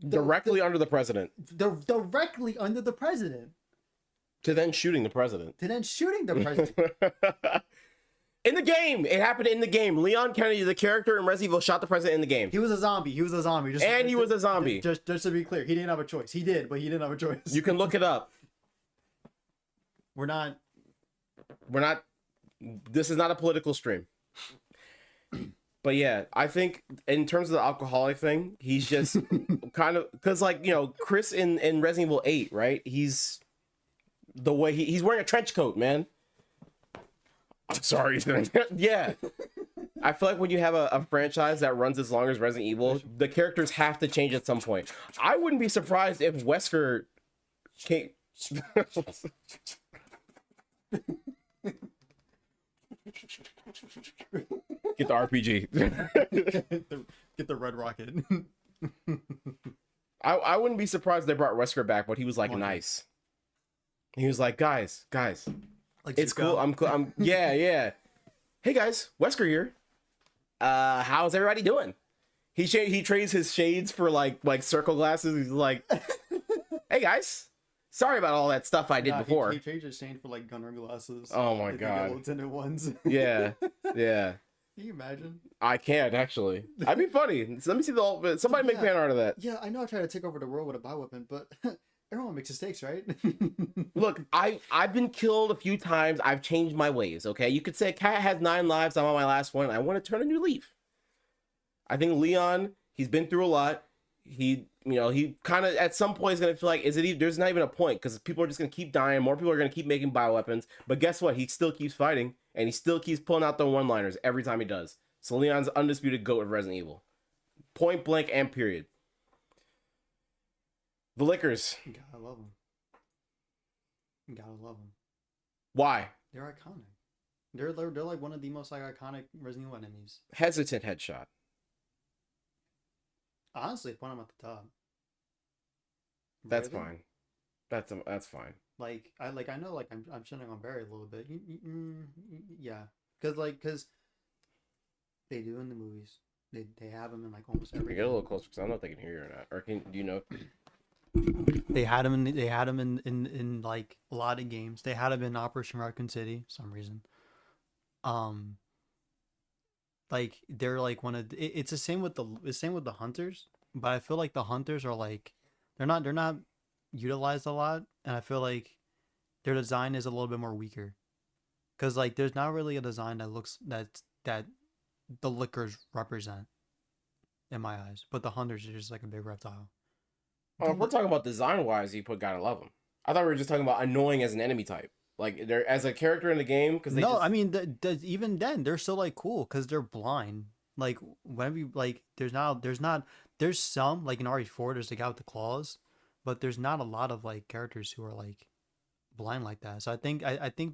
directly under the president. Directly under the president. To then shooting the president. In the game, it happened in the game. Leon Kennedy, the character in Resident Evil, shot the president in the game. He was a zombie. He was a zombie. Just to be clear, he didn't have a choice. He did, but he didn't have a choice. You can look it up. We're not. This is not a political stream. But yeah, I think in terms of the alcoholic thing, he's just kind of because like Chris in Resident Evil 8, right? He's the way he's wearing a trench coat, man. I'm sorry. Yeah. I feel like when you have a franchise that runs as long as Resident Evil, the characters have to change at some point. I wouldn't be surprised if Wesker came. Get the RPG. Get the red rocket. I wouldn't be surprised they brought Wesker back, but he was like nice. He was like, guys, like it's cool. I'm cool. Yeah. Hey guys, Wesker here. How's everybody doing? He trades his shades for like circle glasses. He's like, hey guys, sorry about all that stuff I did before. He traded his shade for like gunner glasses. Oh my god, lieutenant ones. Yeah. Can you imagine? I can't actually. That'd be funny. Let me see the somebody make fan art of that. Yeah, I know I tried to take over the world with a bioweapon, but everyone makes mistakes, right? Look, I've been killed a few times. I've changed my ways. Okay, you could say a cat has 9 lives. I'm on my last one. I want to turn a new leaf. I think Leon, he's been through a lot. He kind of at some point is gonna feel like, there's not even a point because people are just gonna keep dying. More people are gonna keep making bioweapons. But guess what? He still keeps fighting and he still keeps pulling out the one-liners every time he does. So Leon's undisputed GOAT of Resident Evil, point blank and period. The Lickers. Gotta love them. Why? They're iconic. They're like one of the most iconic Resident Evil enemies. Hesitant headshot. Honestly, put them at the top. That's fine. That's fine. Like I know I'm shitting on Barry a little bit. Yeah, because they do in the movies. They have him in like almost every. Get a little closer because I don't know if they can hear you or not. Or do you know? They had him in like a lot of games. They had him in Operation Raccoon City for some reason. Like they're like it's the same with the hunters, but I feel like the hunters are like they're not utilized a lot, and I feel like their design is a little bit more weaker. Cause like there's not really a design that looks that the Lickers represent in my eyes, but the hunters are just like a big reptile. Oh, if we're talking about design wise, you put Gotta Love them. I thought we were just talking about annoying as an enemy type, like they're as a character in the game. Because I mean, even then they're still like cool because they're blind. Like whenever you like, there's some like in RE4 there's the guy with the claws, but there's not a lot of like characters who are like blind like that. So I think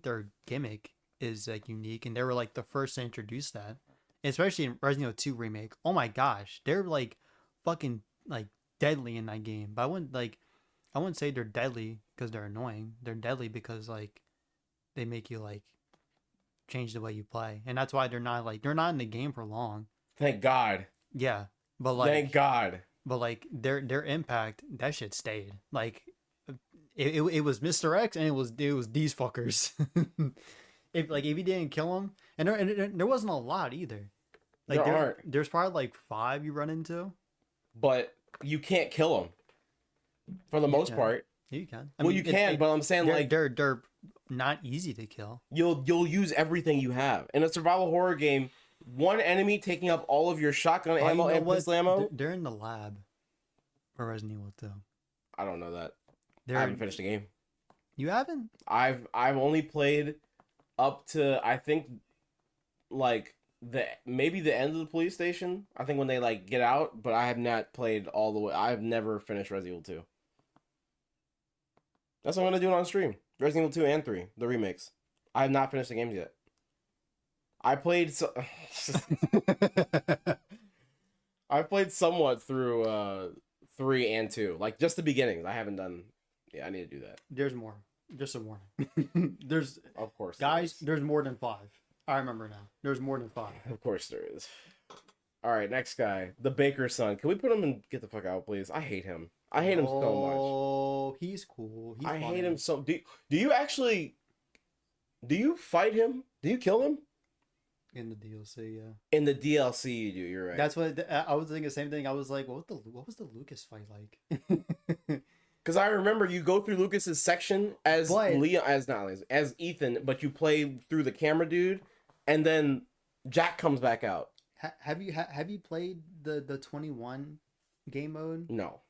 their gimmick is like unique, and they were like the first to introduce that, especially in Resident Evil 2 remake. Oh my gosh, they're like fucking like deadly in that game. But I wouldn't say they're deadly because they're annoying. They're deadly because like they make you like change the way you play, and that's why they're not in the game for long. Thank God. Yeah, but Thank God. but like their impact, that shit stayed. Like it was Mr. X and it was these fuckers. If you didn't kill him, and there wasn't a lot either. Like There aren't. there's probably like 5 you run into. But you can't kill them for the most can. part. You can. Well, you can, but I'm saying like they're not easy to kill. you'll use everything you have in a survival horror game. One enemy taking up all of your shotgun Oh, ammo you know and what? pistol ammo. They're in the lab for Resident Evil 2. I don't know that. They're, I haven't finished the game. You haven't? I've only played up to I think like maybe the end of the police station. I think when they like get out, but I have not played all the way. I've never finished Resident Evil 2. That's what I'm gonna do it on stream. Resident Evil 2 and 3, the remakes. I have not finished the games yet. I played I played somewhat through 3 and 2, like just the beginnings. I haven't done. Yeah, I need to do that. There's more. Just a warning. There's Of course, there guys. is. There's more than 5. I remember now. There's more than 5. Of course there is. All right, next guy, the baker's son. Can we put him and get the fuck out, please? I hate him. I hate him so Oh, he's cool. He's much. I hate funny. him so. Do you actually? Do you fight him? Do you kill him? In the DLC, yeah. In the DLC, you do. You're right. That's what I was thinking. The same thing. I was like, what was the Lucas fight like? Because I remember you go through Lucas's section as But- Leon, as Ethan, but you play through the camera dude, and then Jack comes back out. Have you played the 21 game mode? No.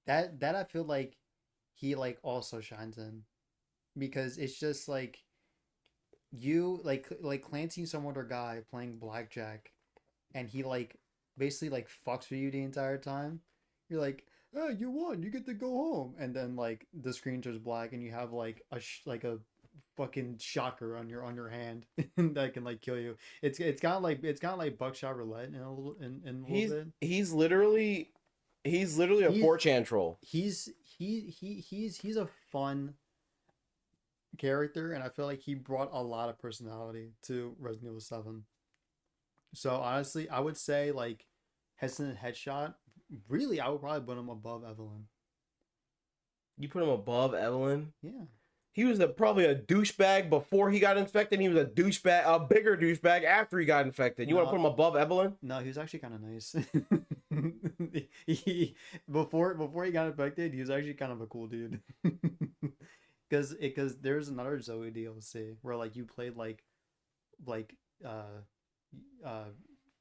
That I feel like he like also shines in, because it's just like you like Clancy some other guy playing blackjack, and he like basically like fucks with you the entire time. You're like, oh, you won, you get to go home, and then like the screen turns black and you have like a fucking shocker on your hand that can like kill you. It's kind of like buckshot roulette in a little bit. He's literally a 4chan troll. He's a fun character, and I feel like he brought a lot of personality to Resident Evil 7. So honestly, I would say like Hesitant Headshot, really I would probably put him above Evelyn. You put him above Evelyn. Yeah. He was probably a douchebag before he got infected. He was a bigger douchebag after he got infected. You want to put him above Evelyn? No, he was actually kind of nice. Before he got infected, he was actually kind of a cool dude. Because there's another Zoe DLC where like you played like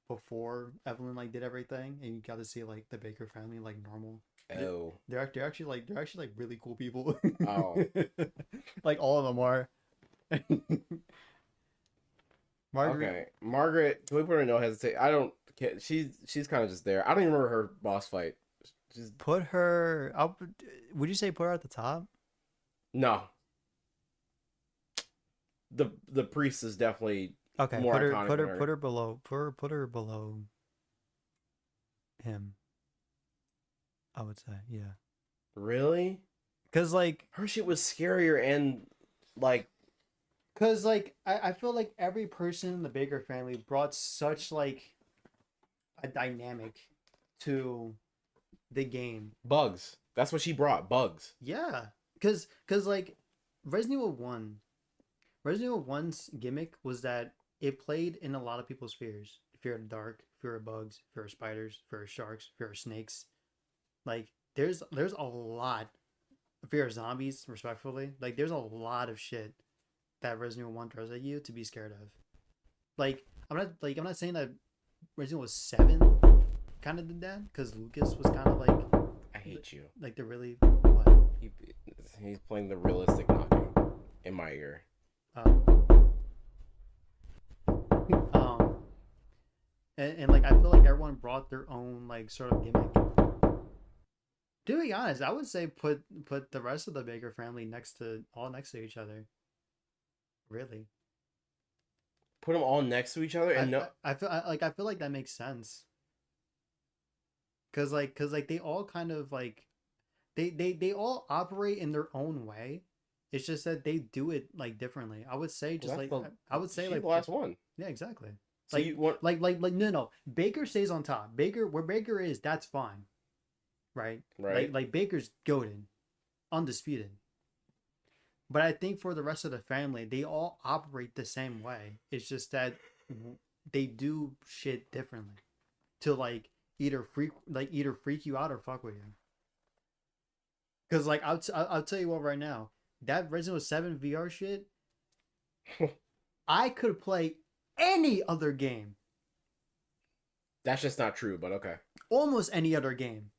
before Evelyn like did everything, and you got to see like the Baker family like normal. Oh. They're actually like really cool people. Oh. Like all of them are. Margaret. Okay. Margaret, can we put her in no hesitate? I don't. She's kind of just there. I don't even remember her boss fight. She's Put her up. Would you say put her at the top? no. The priest is definitely Okay, more iconic put than her below him. I would say, yeah. really. Cause like Her shit was scarier and like I feel like every person in the Baker family brought such like a dynamic to the game. bugs. That's what she brought. Bugs. Yeah. Cause like Resident Evil 1's gimmick was that it played in a lot of people's fears. Fear of the dark, fear of bugs, fear of spiders, fear of sharks, fear of snakes. Like there's a lot of fear of zombies, respectfully. Like there's a lot of shit that Resident Evil 1 throws at you to be scared of. Like I'm not saying that Resident Evil 7 kind of did that, because Lucas was kind of like I hate you. like the really what? He's playing the realistic knocking in my ear. And like I feel like everyone brought their own like sort of gimmick. To be honest, I would say put the rest of the Baker family next to each other. Really? Put them all next to each other and no. I feel like that makes sense. Cause like they all kind of like they all operate in their own way. It's just that they do it like differently. I would say just That's like the- I would say she's like the last one. yeah, exactly. So Like you want like no. Baker stays on top. Baker where Baker is, that's fine. Right? right? Like Baker's goated, undisputed. But I think for the rest of the family, they all operate the same way. It's just that they do shit differently to like either freak you out or fuck with you. Cause like I'll tell you what right now, that Resident Evil 7 VR shit, I could play any other game, That's just not true, but okay. almost any other game,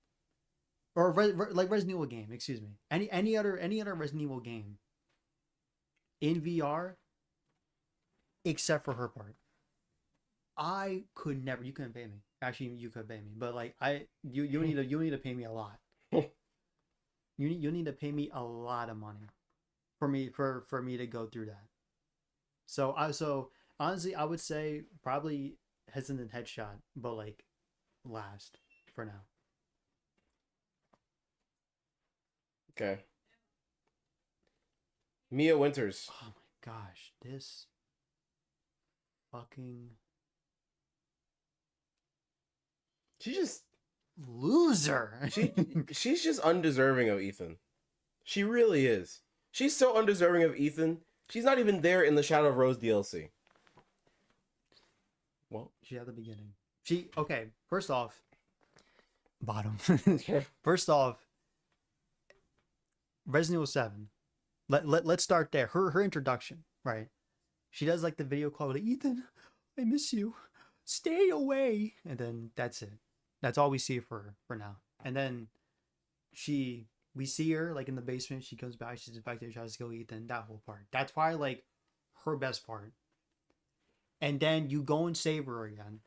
or like Resident Evil game, excuse me, any other Resident Evil game in VR, except for her part. I could never. You couldn't pay me. Actually, you could pay me, but like you need to pay me a lot. You need to pay me a lot of money for me to go through that. So honestly, I would say probably Hesitant Headshot, but like last for now. Okay. Mia Winters. Oh my gosh, this fucking She just loser. she's just undeserving of Ethan. She really is. She's so undeserving of Ethan. She's not even there in the Shadow of Rose DLC. Well, She at the beginning. She okay. First off, bottom. First off, Resident Evil 7. Let's start there. Her introduction, right? She does like the video call like, Ethan, I miss you. Stay away. And then that's it. That's all we see for now. And then we see her like in the basement. She comes back. She's infected. Tries to kill Ethan. That whole part. That's probably like her best part. And then you go and save her again.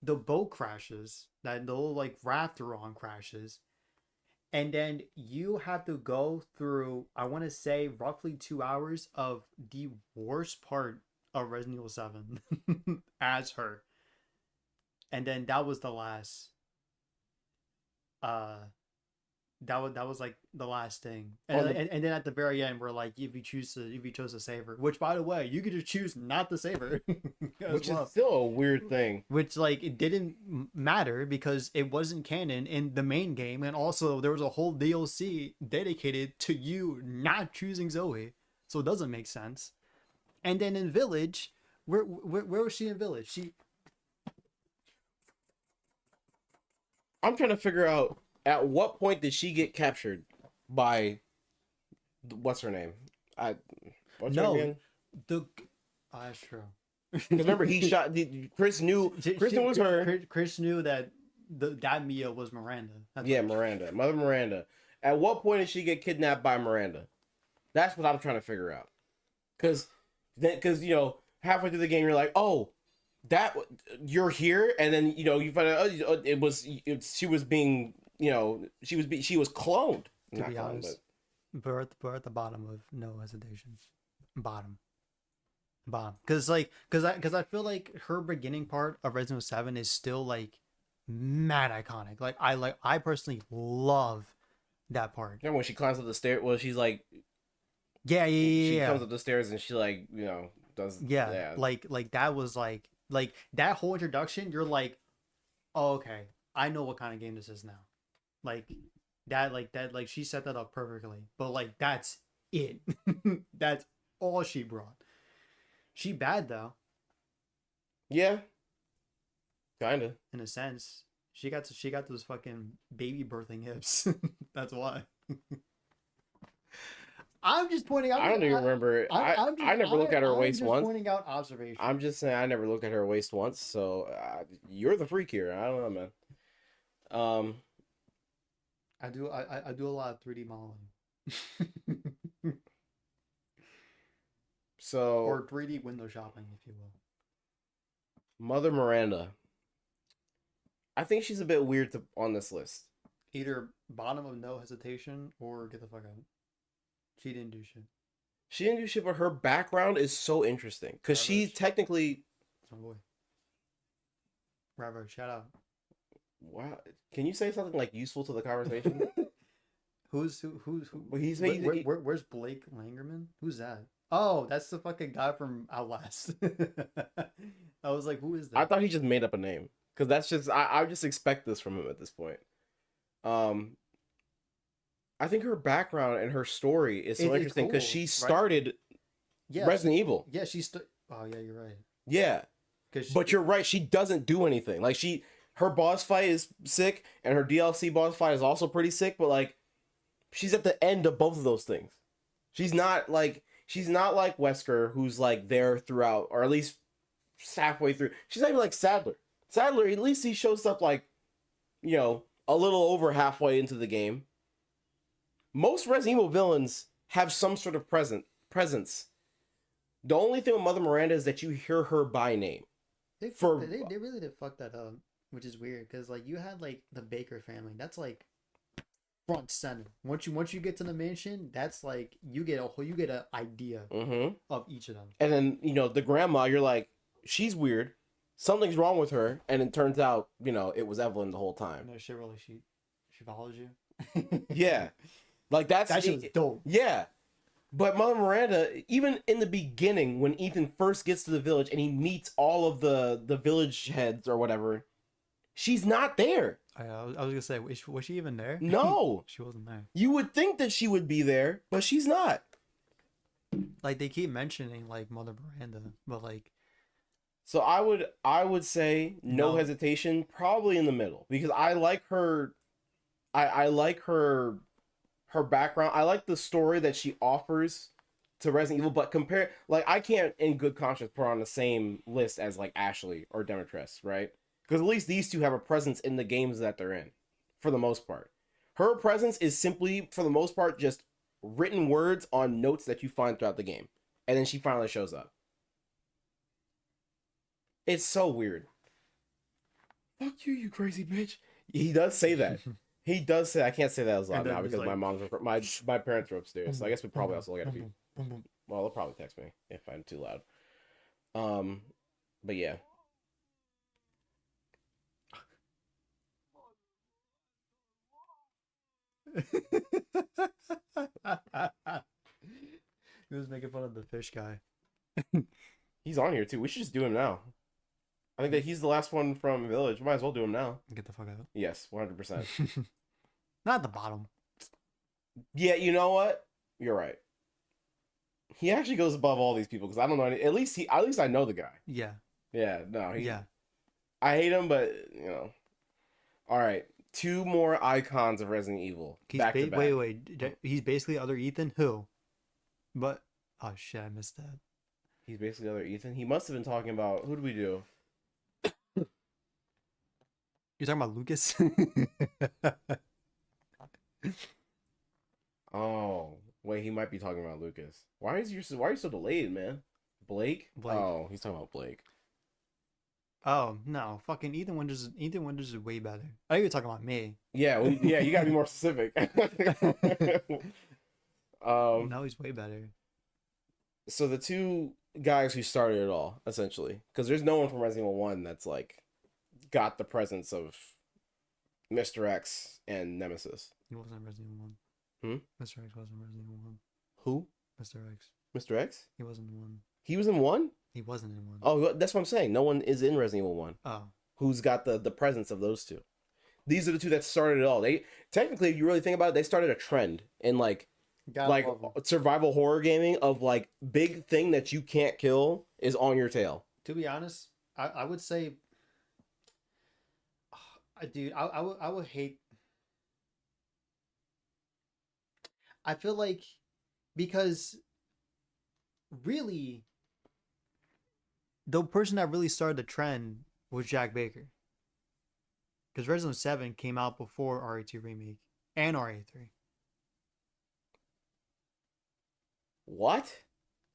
The boat crashes. That the little like raft they're on crashes. And then you have to go through, I want to say, roughly 2 hours of the worst part of Resident Evil 7 as her. And then that was the last. That was like the last thing, and then at the very end, we're like, if you chose to save her, which by the way, you could just choose not to save her, which is still a weird thing. Which like it didn't matter because it wasn't canon in the main game, and also there was a whole DLC dedicated to you not choosing Zoe, so it doesn't make sense. And then in Village, where was she in Village? I'm trying to figure out at what point did she get captured by what's her name? What's her name again? That's true. Remember he shot Chris knew it was her. Chris knew that that Mia was Miranda. Miranda, Mother Miranda. At what point did she get kidnapped by Miranda? That's what I'm trying to figure out. Because you know, halfway through the game you're like, oh, that you're here, and then you know you find out she was being, you know, she was cloned. To be honest, we're at the bottom of no hesitation. Bottom. Because I feel like her beginning part of Resident Evil 7 is still like mad iconic. I personally love that part. Remember when she climbs up the stair? Well, she's like, she comes up the stairs and she like, you know, does like that was like that whole introduction. You're like, oh, okay, I know what kind of game this is now. Like she set that up perfectly. But like that's it. That's all she brought. She bad though. Yeah. Kinda. In a sense. She got those fucking baby birthing hips. That's why. I'm just pointing out. I don't even remember. I never looked at her waist once. Pointing out observation. I'm just saying I never looked at her waist once. So you're the freak here. I don't know, man. I do a lot of 3D modeling. So or 3D window shopping, if you will. Mother Miranda. I think she's a bit weird on this list. Either bottom of no hesitation or get the fuck out. She didn't do shit. She didn't do shit, but her background is so interesting because she Average. technically. That's my boy. Robert, shout out. Wow, can you say something like useful to the conversation? Who's who? Well, he's Where's Blake Langerman? Who's that? Oh, that's the fucking guy from Outlast. I was like, who is that? I thought he just made up a name because that's just I just expect this from him at this point. I think her background and her story is so It's interesting because cool, she right? started Yeah, Resident Evil. yeah, oh yeah, you're right. Yeah, but you're right. She doesn't do anything. Like her boss fight is sick, and her DLC boss fight is also pretty sick. But like, she's at the end of both of those things. She's not like Wesker, who's like there throughout, or at least halfway through. She's not even like Sadler. Sadler, at least he shows up like, a little over halfway into the game. Most Resident Evil villains have some sort of presence. The only thing with Mother Miranda is that you hear her by name. They really did fuck that up, which is weird because like you had like the Baker family. That's like front center. Once you get to the mansion, that's like you get an idea of each of them. And then the grandma, you're like, she's weird. Something's wrong with her, and it turns out it was Evelyn the whole time. No shit, really, she follows you. Yeah, like that shit was dope. Yeah, but Mother Miranda, even in the beginning when Ethan first gets to the village and he meets all of the village heads or whatever, she's not there. I was gonna say, was she even there? No, she wasn't there. You would think that she would be there, but she's not. Like they keep mentioning like Mother Miranda, but like. So I would say no hesitation, probably in the middle, because I like her. I like her background. I like the story that she offers to Resident Evil, but I can't in good conscience put her on the same list as like Ashley or Demetress, right? Because at least these two have a presence in the games that they're in, for the most part. Her presence is simply, for the most part, just written words on notes that you find throughout the game. And then she finally shows up. It's so weird. Fuck you, you crazy bitch. He does say that. He does say, I can't say that as loud now because my parents are upstairs. So I guess we probably also gotta be. Well, they'll probably text me if I'm too loud. But yeah. He was making fun of the fish guy. He's on here too. We should just do him now. I think that he's the last one from Village. We might as well do him now. Get the fuck out. Yes, 100%. Not at the bottom. Yeah, you know what? You're right. He actually goes above all these people because I don't know. At least I know the guy. Yeah. Yeah. No. Yeah. I hate him, but All right. 2 more icons of Resident Evil. Back to back. Wait. He's basically other Ethan. Who? But oh shit, I missed that. He's basically other Ethan. He must have been talking about, who do we do? You're talking about Lucas? Oh, wait, he might be talking about Lucas. Why are you so delayed, man? Blake? Oh, he's talking about Blake. Oh no, fucking Ethan Winters is way better. I think you're talking about me. Yeah, you gotta be more specific. No, he's way better. So the 2 guys who started it all, essentially, because there's no one from Resident Evil 1 that's like got the presence of Mr. X and Nemesis. He wasn't in Resident Evil 1. Mr. X wasn't in Resident Evil 1. Who? Mr. X. Mr. X? He wasn't in 1. He was in 1? He wasn't in 1. Oh, that's what I'm saying. No one is in Resident Evil 1. Oh. Who's got the presence of those 2. These are the 2 that started it all. They technically, if you really think about it, they started a trend in like survival horror gaming of like big thing that you can't kill is on your tail. To be honest, I would say, dude, I would hate. I feel like because really the person that really started the trend was Jack Baker. Because Resident Evil 7 came out before RE2 Remake and RE3. What?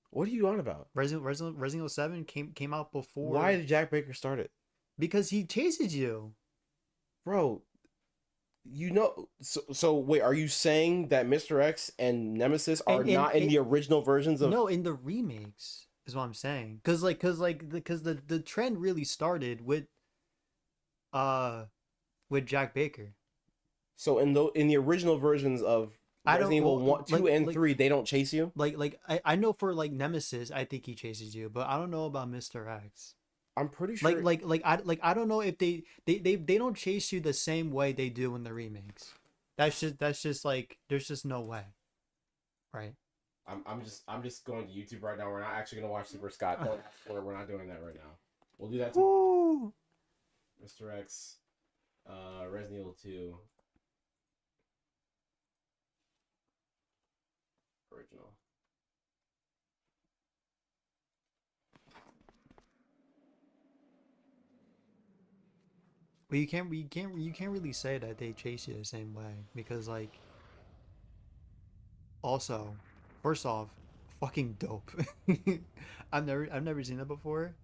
What are you on about? Resident Evil 7 came out before. Why did Jack Baker start it? Because he chases you. Bro, So wait, are you saying that Mr. X and Nemesis are not in the original versions of? No, in the remakes is what I'm saying. Because the trend really started uh with Jack Baker. So in the original versions of I Resident don't Evil well, 1, 2, and like 3, they don't chase you. I know for like Nemesis, I think he chases you, but I don't know about Mr. X. I'm pretty sure. I don't know if they don't chase you the same way they do in the remakes. That's just like there's just no way, right? I'm just going to YouTube right now. We're not actually gonna watch Super Scott. We're not doing that right now. We'll do that tomorrow. Woo! Mr. X, Resident Evil 2 original. But you can't really say that they chase you the same way because like also, first off, fucking dope. I've never seen that before.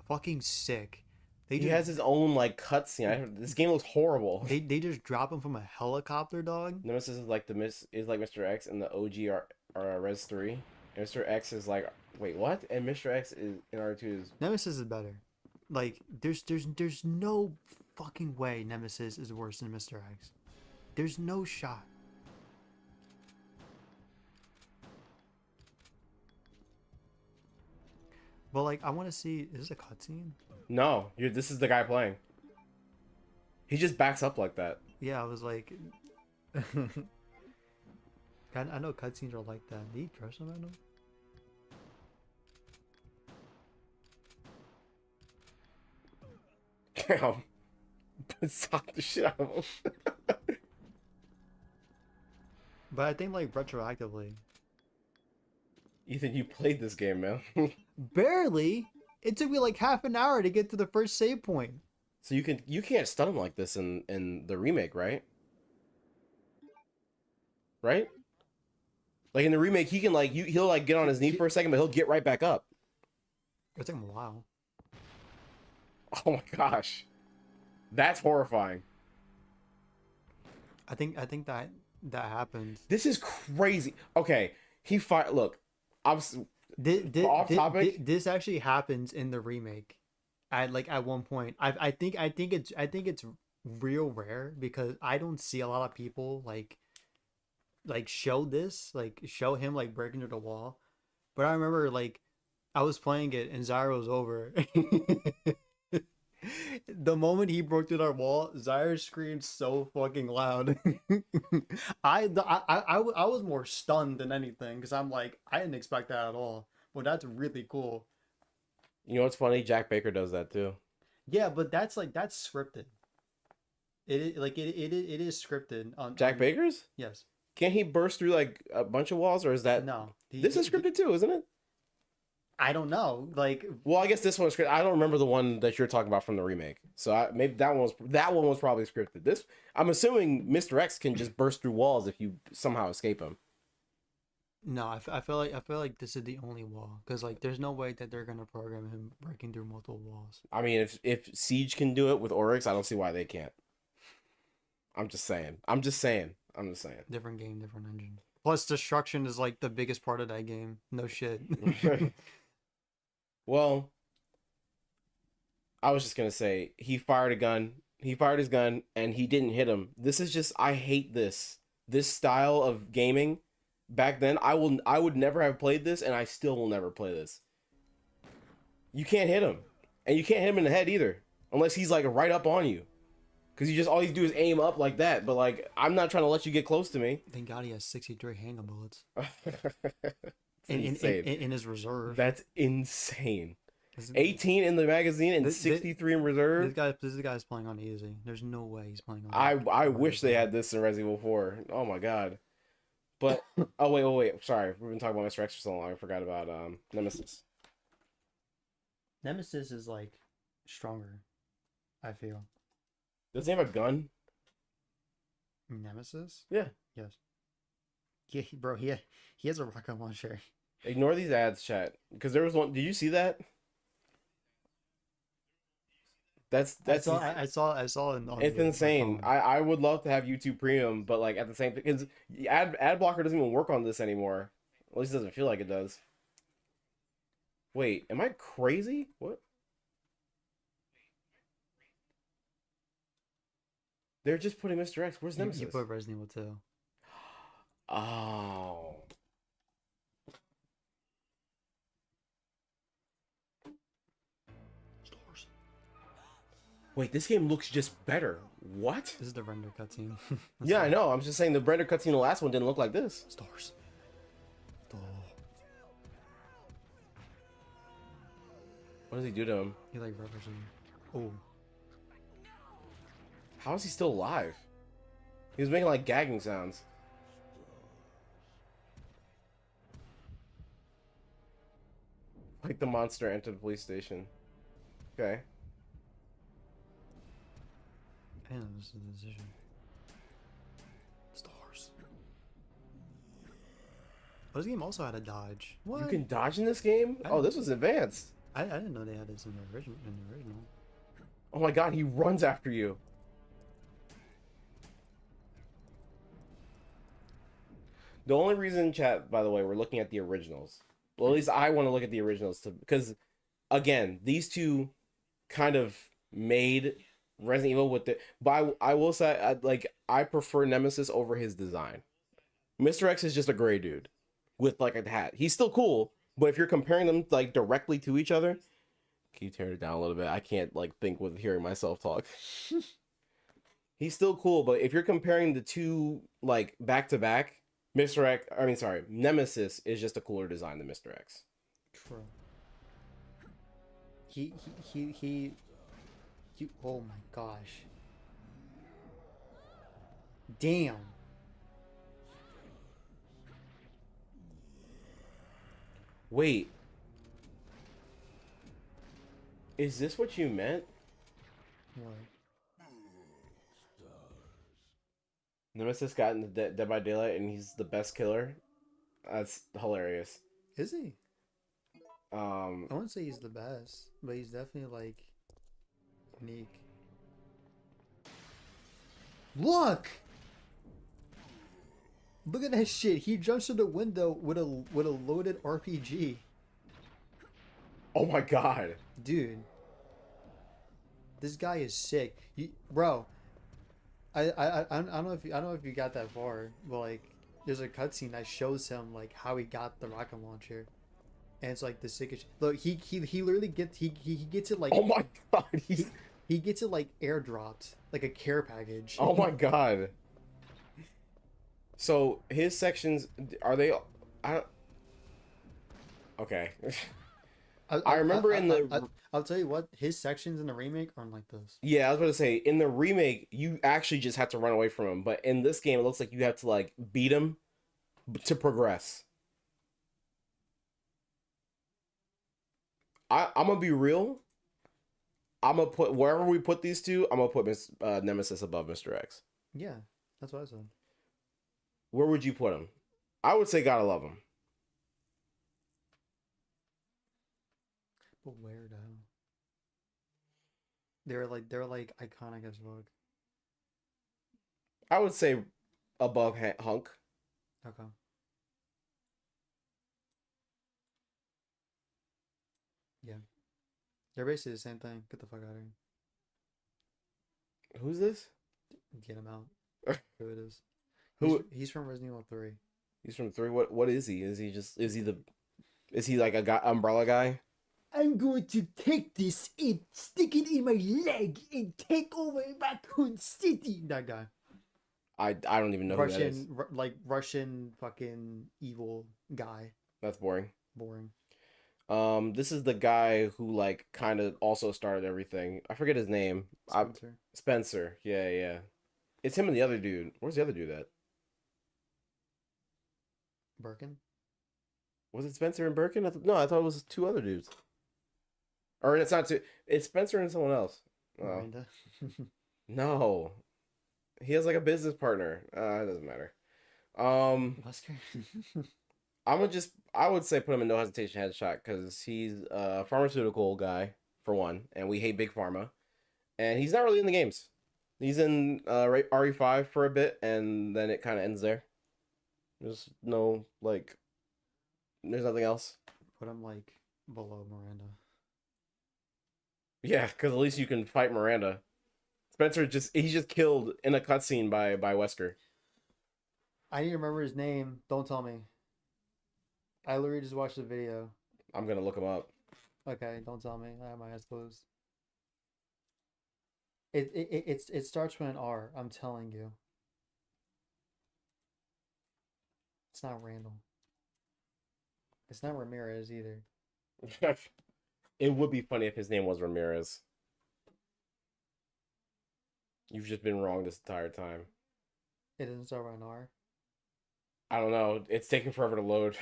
Fucking sick. They He just has his own like cutscene. This game looks horrible. they just drop him from a helicopter, dog. Nemesis is like Mr. X, and the OG are Res 3. And Mr. X is like, wait, what? And Mr. X is in R2 is Nemesis is better. Like there's no fucking way Nemesis is worse than Mr. X. There's no shot. But like I want to see, is this a cutscene? no. This is the guy playing. He just backs up like that. Yeah, I was like, I know cutscenes are like that. Did he crush him right now? Damn. Sock the shit out of him. But I think like retroactively, Ethan, you played this game, man. barely. It took me like half an hour to get to the first save point. So you can't stun him like this in the remake, right? Right? Like in the remake, he can like he'll like get on his knee for a second, but he'll get right back up. It took him a while. Oh my gosh, that's horrifying. I think that happened. This is crazy. Okay, he fight. Look, I'm off topic. This actually happens in the remake. At one point, I think it's real rare because I don't see a lot of people show him like breaking through the wall. But I remember like I was playing it and Zyra was over. The moment he broke through that wall, Zyra screamed so fucking loud. I was more stunned than anything because I'm like I didn't expect that at all. Well, that's really cool. You know what's funny? Jack Baker does that too. Yeah, but that's scripted. It is scripted on Jack Baker's? Yes. Can't he burst through like a bunch of walls, or is that No. this is scripted too, isn't it? I don't know. Like Well, I guess this one's scripted. I don't remember the one that you're talking about from the remake, so maybe that one was probably scripted. This, I'm assuming, Mr. X can just burst through walls if you somehow escape him. no, I feel like this is the only wall because like there's no way that they're gonna program him breaking through multiple walls. I mean, if Siege can do it with Oryx, I don't see why they can't. I'm just saying. Different game, different engine. Plus, destruction is like the biggest part of that game. No shit. Well, I was just gonna say he fired a gun. He fired his gun and he didn't hit him. This is just, I hate this style of gaming. Back then, I would never have played this, and I still will never play this. You can't hit him, and you can't hit him in the head either, unless he's like right up on you. Because you just all you do is aim up like that. But like, I'm not trying to let you get close to me. Thank God he has 63 handgun bullets Insane. in his reserve. That's insane. 18 in the magazine and 63 in reserve. This guy's playing on easy. There's no way he's playing on. I wish they had this in Resident Evil 4. Oh my god. But oh wait. Sorry, we've been talking about Mr. X for so long. I forgot about Nemesis. Nemesis is like stronger, I feel. Does he have a gun? Nemesis? Yeah. Yes. Yeah, bro. He has a rocket launcher. Ignore these ads, chat. Because there was one. Did you see that? That's I saw it on it's your insane. phone. I would love to have YouTube Premium, but like at the same because ad blocker doesn't even work on this anymore. At least it doesn't feel like it does. Wait, am I crazy? What? They're just putting Mr. X. Where's You Nemesis? put Resident Evil 2. Oh. Wait, this game looks just better. What? This is the render cutscene. Yeah, I know. I'm just saying the render cutscene in the last one didn't look like this. Stars. What does he do to him? He like represent. Oh, How is he still alive? He was making like gagging sounds. Like the monster entered the police station. Okay. I didn't know this is the decision. Stars. But this game also had a dodge. What? You can dodge in this game? Oh, this was advanced. I didn't know they had this in the original. Oh my god, he runs after you. The only reason, chat, by the way, we're looking at the originals. Well, at least I want to look at the originals because, again, these two kind of made Resident Evil with the. But I will say, I prefer Nemesis over his design. Mr. X is just a gray dude with like a hat. He's still cool, but if you're comparing them like directly to each other, can you tear it down a little bit? I can't like think with hearing myself talk. He's still cool, but if you're comparing the two like back to back, Mr. X, I mean, sorry, Nemesis is just a cooler design than Mr. X. True. He. Oh my gosh. Damn. Wait. Is this what you meant? What? Nemesis got in the Dead by Daylight and he's the best killer? That's hilarious. Is he? I I wouldn't say he's the best, but he's definitely like unique. Look! Look at that shit. He jumps through the window with a loaded RPG. Oh my god. Dude. This guy is sick. Bro. I don't know if you got that far, but like there's a cutscene that shows him like how he got the rocket launcher. And it's like the sickest. Look, he literally gets he gets it like Oh my god. he gets it like airdropped, like a care package. Oh my god. So his sections are they? I don't. Okay. I remember in the. I'll tell you what, his sections in the remake aren't like this. Yeah, I was going to say in the remake you actually just have to run away from him, but in this game it looks like you have to like beat him to progress. I'm gonna be real. I'm gonna put wherever we put these two. I'm gonna put Nemesis above Mr. X. Yeah, that's what I said. Where would you put him? I would say gotta love him. But where though? They're like iconic as fuck. I would say above Hunk. Okay. Yeah. They're basically the same thing. Get the fuck out of here. Who's this? Get him out. Who it is. He's from Resident Evil 3. He's from 3. What is he? Is he like a guy, umbrella guy? I'm going to take this and stick it in my leg and take over Raccoon City. That guy. I don't even know who that is. Russian fucking evil guy. That's boring. Boring. This is the guy who like kind of also started everything. I forget his name. Spencer. Spencer. Yeah. It's him and the other dude. Where's the other dude at? Birkin? Was it Spencer and Birkin? No, I thought it was 2 other dudes. Or it's not 2. It's Spencer and someone else. Oh. Miranda? No. He has like a business partner. It doesn't matter. Wesker? I would say put him in no hesitation headshot because he's a pharmaceutical guy for one, and we hate big pharma. and he's not really in the games. He's in RE5 for a bit, and then it kind of ends there. There's no like, there's nothing else. Put him like below Miranda. Yeah, because at least you can fight Miranda. Spencer he's just killed in a cutscene by Wesker. I need to remember his name. Don't tell me. I literally just watched the video. I'm gonna look him up. Okay, don't tell me. I have my eyes closed. It starts with an R. I'm telling you. It's not Randall. It's not Ramirez either. It would be funny if his name was Ramirez. You've just been wrong this entire time. It doesn't start with an R. I don't know. It's taking forever to load.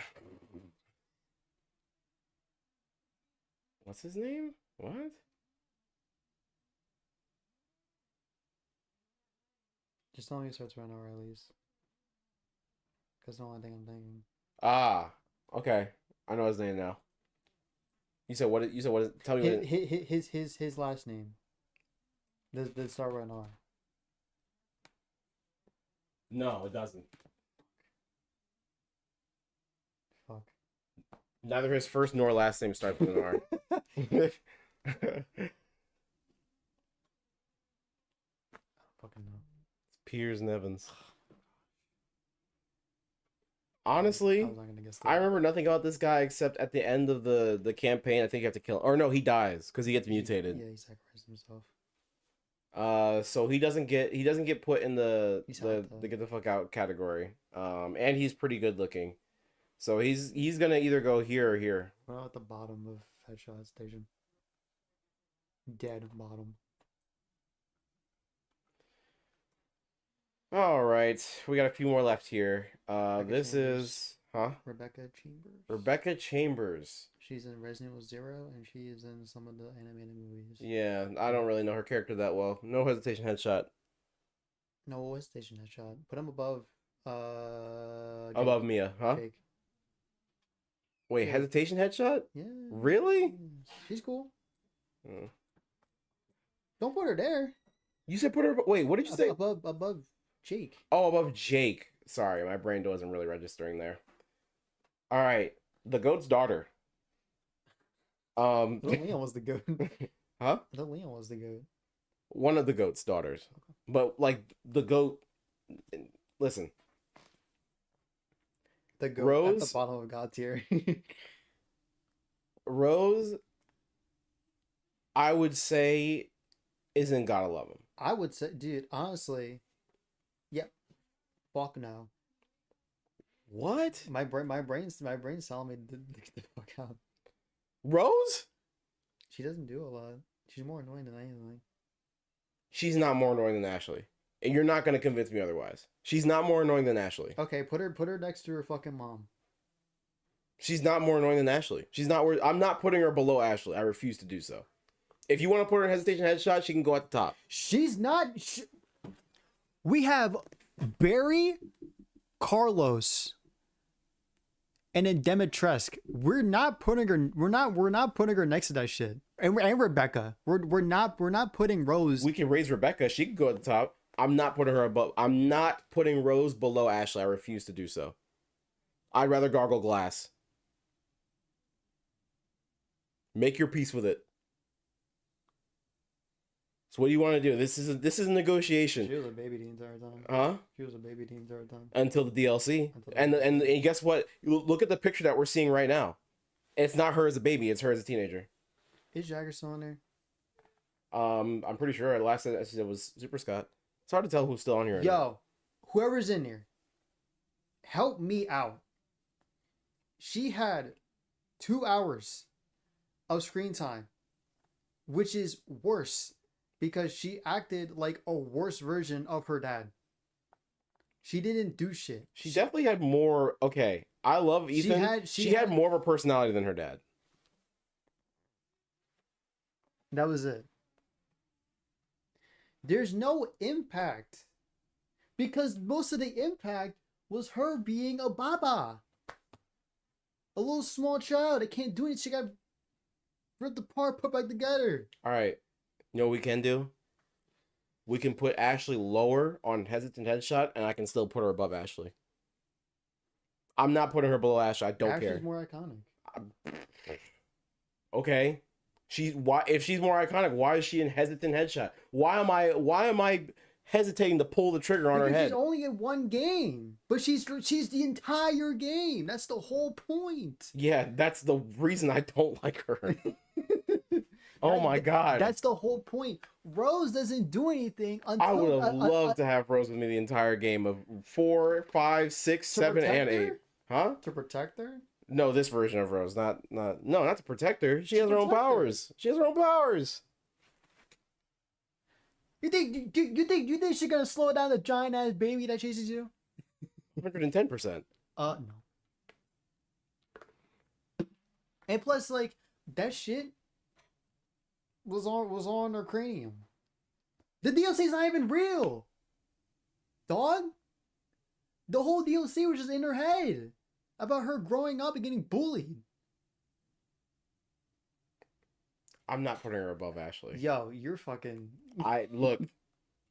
What's his name? What? Just tell me it starts with an R at least. Because the only thing I'm thinking. Ah, okay. I know his name now. You said what? You said what? Tell me what. His last name. Does it start with an R? No, it doesn't. Fuck. Neither his first nor last name starts with an R. Fucking no. Piers Nevins. Honestly, I was not gonna guess that. I remember nothing about this guy except at the end of the campaign. I think you have to kill him. Or no, he dies because he gets mutated. Yeah, he sacrificed himself. So he doesn't get put in the He's hot, though. get the fuck out category. And he's pretty good looking. So he's gonna either go here or here. What about the bottom of Headshot Station? Dead bottom. All right, we got a few more left here. Rebecca This Chambers. is Rebecca Chambers. Rebecca Chambers. She's in Resident Evil 0 and she is in some of the animated movies. Yeah, I don't really know her character that well. No hesitation, headshot. No, what was Station Headshot? Put him above Above Mia, huh? Jake. Wait, Jake. hesitation, headshot? Yeah. Really? She's cool. Mm. Don't put her there. You said put her. Wait, what did you say? Above Jake. Oh, above Jake. Sorry, my brain wasn't really registering there. All right, the goat's daughter. I thought Leon was the goat. Huh? I thought Leon was the goat. One of the goat's daughters, but like the goat. Listen, The goat at Rose? the bottom of God tier. Rose. I would say, isn't gotta love him. I would say, dude, honestly, yep. Fuck no. What? My brain's telling me to get the fuck out. Rose? She doesn't do a lot. She's more annoying than anything. She's not more annoying than Ashley. And you're not gonna convince me otherwise. She's not more annoying than Ashley. Okay, put her next to her fucking mom. She's not more annoying than Ashley. She's not. I'm not putting her below Ashley. I refuse to do so. If you want to put her in hesitation headshot, she can go at the top. She's not. We have Barry, Carlos, and then Demetresk. We're not putting her. We're not putting her next to that shit. And Rebecca. We're not putting Rose. We can raise Rebecca. She can go at the top. I'm not putting her above. I'm not putting Rose below Ashley. I refuse to do so. I'd rather gargle glass. Make your peace with it. So what do you want to do? This is a negotiation. She was a baby the entire time. Huh? She was a baby the entire time. Until the DLC. Until the And guess what? You look at the picture that we're seeing right now. It's not her as a baby. It's her as a teenager. Is Jagger still in there? I'm pretty sure. Last I said was Super Scott. It's hard to tell who's still on here. Yo, whoever's in there, help me out. She had 2 hours of screen time, which is worse because she acted like a worse version of her dad. She didn't do shit. She definitely had more. Okay, I love Ethan. She had more of a personality than her dad. That was it. There's no impact because most of the impact was her being a baba. A little small child that can't do anything. She got ripped apart, put back together. All right, you know what we can do? we can put Ashley lower on hesitant headshot, and I can still put her above Ashley. I'm not putting her below Ashley. I don't Ashley's care. more iconic. Okay, if she's more iconic, why is she in hesitant headshot? Why am I hesitating to pull the trigger on her Because head? she's only in one game, but she's the entire game. That's the whole point. Yeah, that's the reason I don't like her. Oh my god. That's the whole point. Rose doesn't do anything until I would have loved to have Rose with me the entire game of 4, 5, 6, 7, and 8. Huh? To protect her? No, this version of Rose, not to protect her. She has her own protect her. powers. She has her own powers. You think she's gonna slow down the giant ass baby that chases you? 110%. No. And plus, like, that shit was on her cranium. The DLC's not even real. Dog. The whole DLC was just in her head about her growing up and getting bullied. I'm not putting her above Ashley. Yo, you're fucking. Look,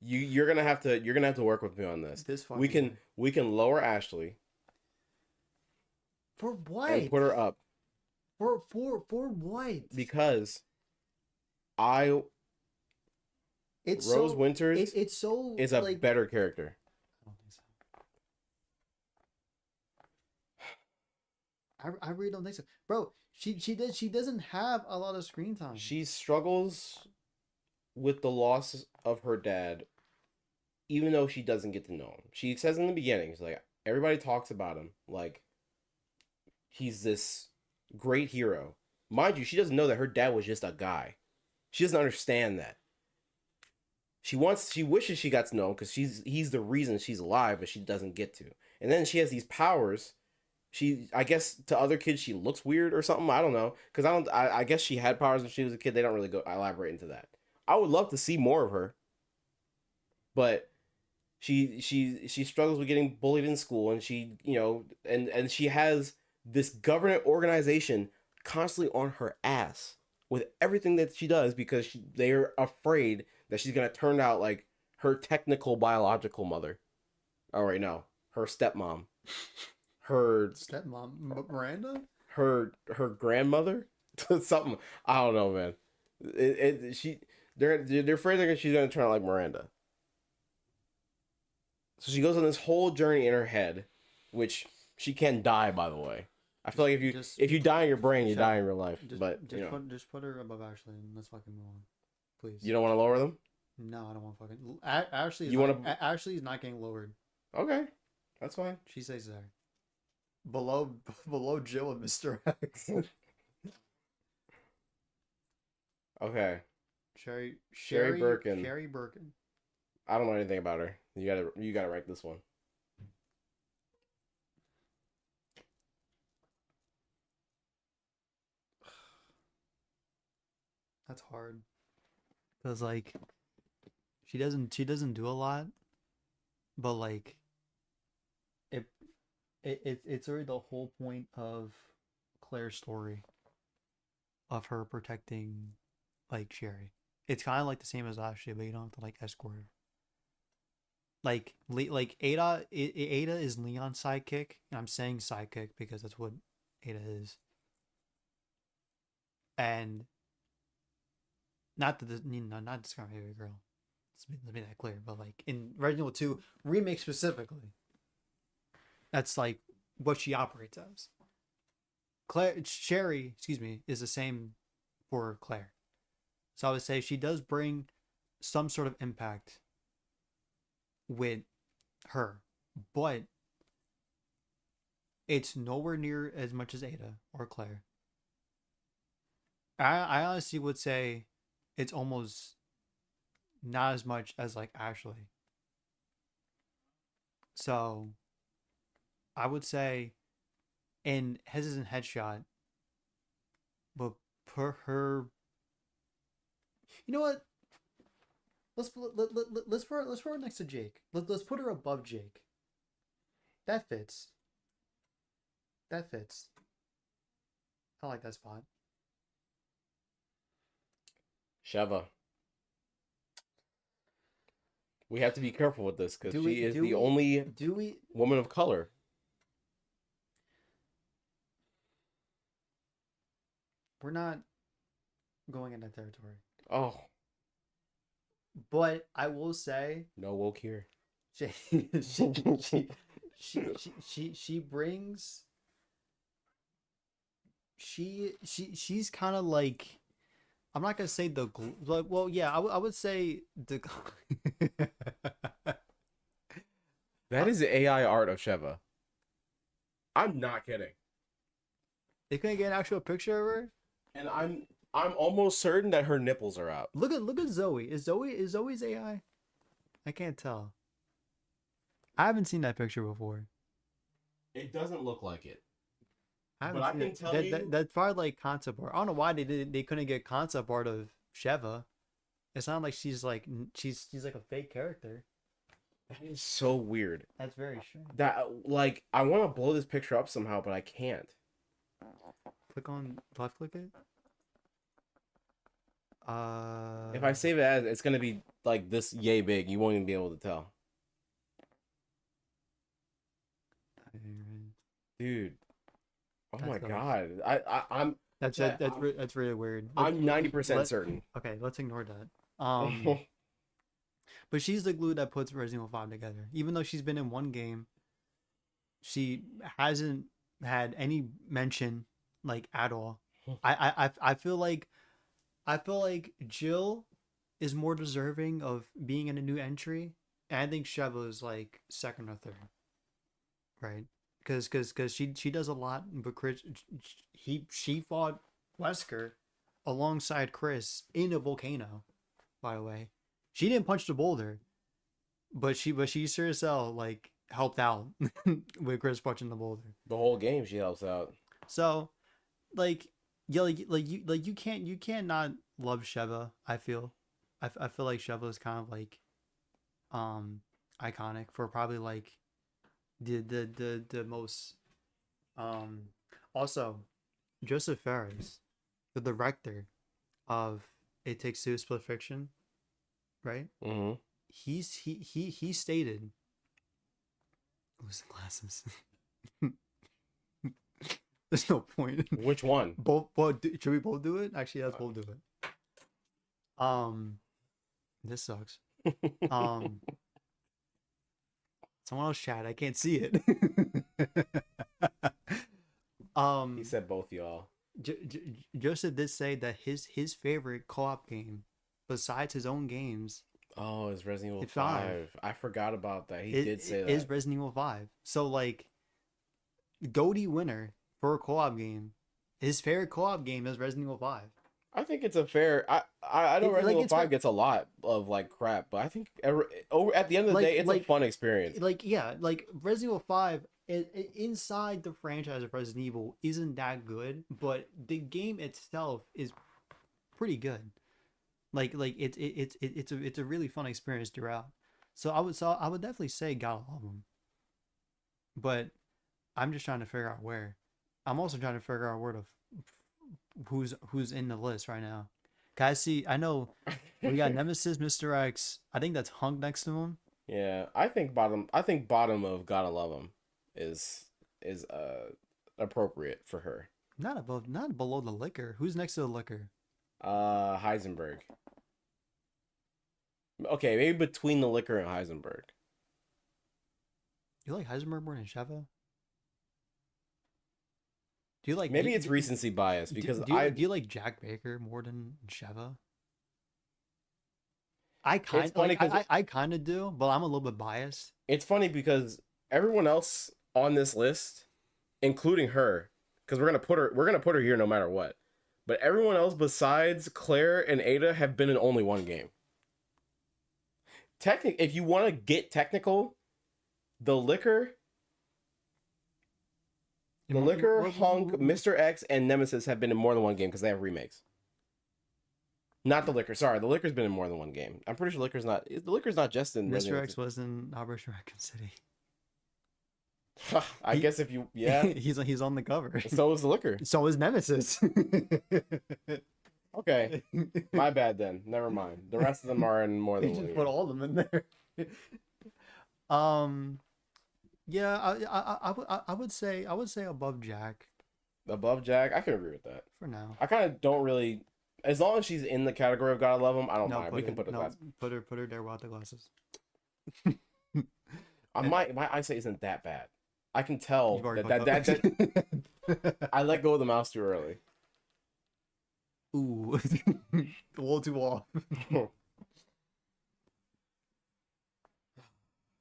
you're gonna have to work with me on this. We can lower Ashley for what? and put her up For what? because It's Rose so, Winters it's so is a like, better character. I don't think so. I really don't think so, bro. She doesn't have a lot of screen time. She struggles with the loss of her dad, even though she doesn't get to know him. She says in the beginning, she's like, everybody talks about him like he's this great hero. Mind you, she doesn't know that her dad was just a guy. She doesn't understand that. She wishes she got to know him because he's the reason she's alive, but she doesn't get to. And then she has these powers. I guess to other kids she looks weird or something. I don't know, because I guess she had powers when she was a kid. They don't really go elaborate into that. I would love to see more of her, but she struggles with getting bullied in school, and she and she has this government organization constantly on her ass with everything that she does because they're afraid that she's gonna turn out like her technical biological mother. Oh wait, no, her stepmom. Her stepmom, Miranda. Her grandmother, something. I don't know, man. They're afraid that she's gonna turn out like Miranda. So she goes on this whole journey in her head, which she can die. By the way, I feel like if you die in your brain, you die in real life. Just put her above Ashley and let's fucking move on, please. You don't want to lower them? No, I don't want fucking. Ashley. Ashley's not getting lowered. Okay, that's fine. She stays there. Below Jill and Mr. X. Okay. Sherry Birkin. Sherry Birkin. I don't know anything about her. You gotta rank this one. That's hard. Cause like she doesn't do a lot, but like it's already the whole point of Claire's story of her protecting like Sherry. It's kind of like the same as Ashley, but you don't have to like escort her. Like Ada is Leon's sidekick, and I'm saying sidekick because that's what Ada is. And not that not discovering baby girl. Let's make that clear. But like in Resident Evil 2 remake specifically, that's like what she operates as. Sherry, is the same for Claire. So I would say she does bring some sort of impact with her, but it's nowhere near as much as Ada or Claire. I honestly would say it's almost not as much as like Ashley. So I would say in Hesitant Headshot, but put her. You know what? Let's put her next to Jake. Let's put her above Jake. That fits. I like that spot. Sheva. We have to be careful with this because Do she we- is do the we- only Do we? woman of color. We're not going in that territory. Oh, But I will say, no woke here. she she brings. She's kind of like, I'm not gonna say the like, well, yeah, I would say the That is the AI art of Sheva. I'm not kidding. they couldn't get an actual picture of her. And I'm almost certain that her nipples are out. Look at Zoe. Is Zoe's AI? I can't tell. I haven't seen that picture before. It doesn't look like it. Haven't But I seen can it. tell That- you- that's probably like concept art. I don't know why they couldn't get concept art of Sheva. It's not like she's like she's like a fake character. That is so weird. That's very strange. That like I want to blow this picture up somehow, but I can't. Click on left click it. If I save it as, it's gonna be like this yay big. You won't even be able to tell, dude. Oh That's my the- god. I'm That's Yeah, that's really weird. I'm 90% let- certain. Okay, let's ignore that. But she's the glue that puts Resident Evil 5 together. Even though she's been in one game, she hasn't had any mention like at all. I feel like Jill is more deserving of being in a new entry, and I think Sheva is like second or third, right? Because she does a lot, but Chris she fought Wesker alongside Chris in a volcano. By the way, she didn't punch the boulder, but she sure as hell like helped out with Chris punching the boulder. The whole game she helps out. So, like, yeah, you can't not love Sheva. I feel like Sheva is kind of like, iconic for probably like, the most, also, Joseph Fares, the director of It Takes Two, Split Fiction, right? Mm-hmm. He stated, who's the glasses? There's no point. Which one? Both should we both do it? Actually, let's both do it. This sucks. Someone else chat. I can't see it. He said both y'all. Joseph did say that his favorite co-op game, besides his own games, Oh, it's Resident Evil It's 5. 5. I forgot about that. He did say that. is Resident Evil 5. So like, GOTY winner for a co-op game. His favorite co-op game is Resident Evil 5. I think it's a fair. I know Like, Resident Evil it's 5 fair- gets a lot of like crap, but I think over at the end of the Like- day, it's a like- fun experience. Like, yeah, like Resident Evil 5 inside the franchise of Resident Evil isn't that good, but the game itself is pretty good. Like it's a really fun experience throughout. So I would definitely say gotta love them. But I'm just trying to figure out where. I'm also trying to figure out where to who's in the list right now. I know we got Nemesis, Mr. X. I think that's Hunk next to him. Yeah, I think bottom of Gotta Love Him is appropriate for her. Not below the liquor. Who's next to the liquor? Heisenberg. Okay, maybe between the liquor and Heisenberg. You like Heisenberg more than Sheva? Do you like Maybe do- it's recency bias because do you like Jack Baker more than Sheva? I It's funny 'cause I kind of do, but I'm a little bit biased. it's funny because everyone else on this list, including her, because we're gonna put her here no matter what. But everyone else besides Claire and Ada have been in only one game. If you want to get technical, the liquor, Hunk, Mr. X, and Nemesis have been in more than one game because they have remakes. Not the liquor. Sorry, the liquor's been in more than one game. I'm pretty sure the liquor's not just in Mr. X was in Operation Raccoon City. I guess if you he's on the cover. so is the liquor. So is Nemesis. Okay, my bad then. Never mind. The rest of them are in more He than just one. put game. all of them in there. um, yeah, I would say above Jack Above Jack, I can agree with that. for now. I kind of don't really, as long as she's in the category of gotta love him, I don't No, mind. We can put her no, class. put her there without the glasses. My eyesight isn't that bad. I can You've tell already that fucked up. I let go of the mouse too early. Ooh, a little too off. Is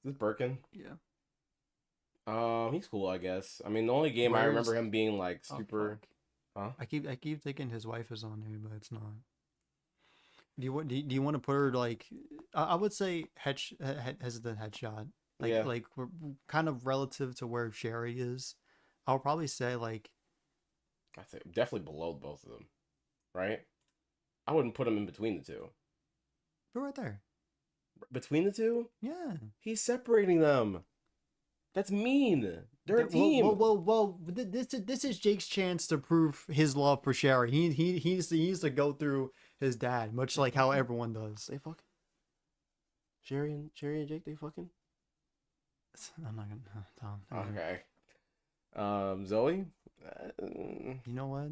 this Birkin? Yeah. He's cool, I guess. I mean, the only game I remember him being like Oh, super. fuck. Huh? I keep thinking his wife is on here, but it's not. Do you want to put her like? I would say hesitant headshot. Like Yeah. like we're kind of relative to where Sherry is. I'll probably say like I think definitely below both of them, right? I wouldn't put him in between the two. we're right there. Between the two, Yeah. he's separating them. That's mean. They're a Well, team. this is Jake's chance to prove his love for Sherry. He needs to go through his dad, much like how everyone does. They fucking. Sherry and Jake, they fucking. I'm not gonna. Tom, I'm gonna- Okay. Zoe. You know what?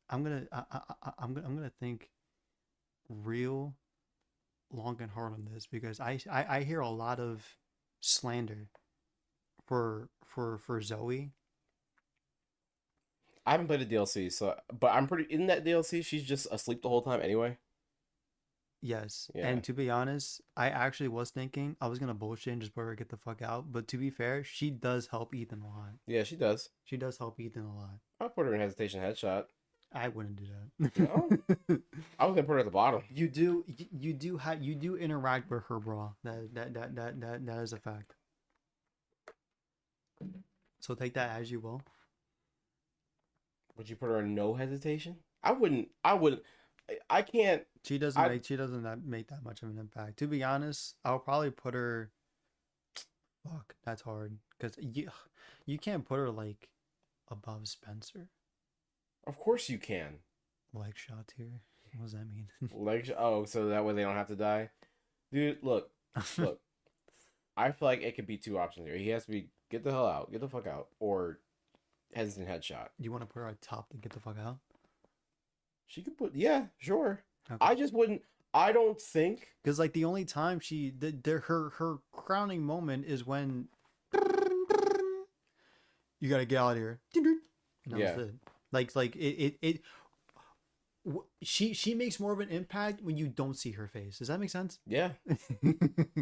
I'm gonna think real long and hard on this because I hear a lot of slander for Zoe. I haven't played the DLC, so but I'm pretty in that DLC. She's just asleep the whole time anyway. Yes. Yeah. And to be honest, I actually was thinking I was gonna bullshit and just put her get the fuck out. But to be fair, she does help Ethan a lot. Yeah, she does. She does help Ethan a lot. I'll put her in hesitation headshot. I wouldn't do that. No? I was gonna put her at the bottom. You do interact with her, bro. That is a fact. So take that as you will. Would you put her in no hesitation? I wouldn't. I wouldn't. I can't. She doesn't make that much of an impact. To be honest, I'll probably put her. Fuck, that's hard because you can't put her like above Spencer. Of course you can. Leg shot here. What does that mean? Like, oh, so that way they don't have to die, dude. Look. I feel like it could be two options here. He has to be get the hell out, get the fuck out, or hesitant headshot. You want to put her at top to get the fuck out? She could put, yeah, sure. Okay. I just wouldn't. I don't think. Because like the only time her crowning moment is when you gotta get out of here. And that Yeah. was it. Like she makes more of an impact when you don't see her face. Does that make sense? Yeah,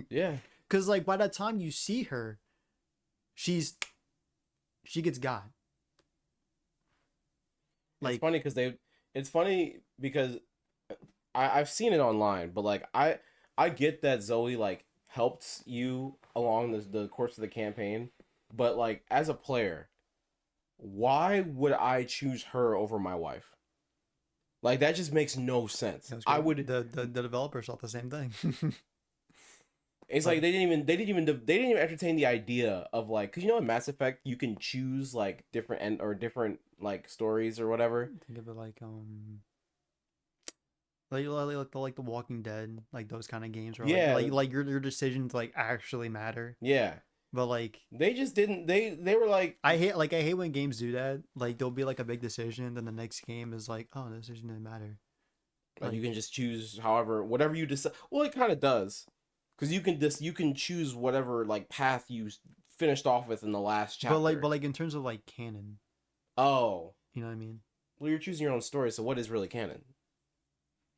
yeah. Because like by the time you see her, she gets God. It's funny because It's funny because I've seen it online, but like I get that Zoe like helped you along the course of the campaign, but like as a player, why would I choose her over my wife? Like that just makes no sense. I would. The developers thought the same thing. It's like they didn't even entertain the idea of like, cause you know in Mass Effect you can choose like different different like stories or whatever. Think of it like the Walking Dead, like those kind of games where Yeah. like your decisions like actually matter. Yeah, But like they just didn't. They were like, I hate when games do that. Like there'll be like a big decision, then the next game is like, oh, the decision didn't matter. like you can just choose whatever you decide. Well, it kind of does, because you can choose whatever like path you finished off with in the last chapter. But like in terms of like canon, oh, you know what I mean? well, you're choosing your own story. So what is really canon?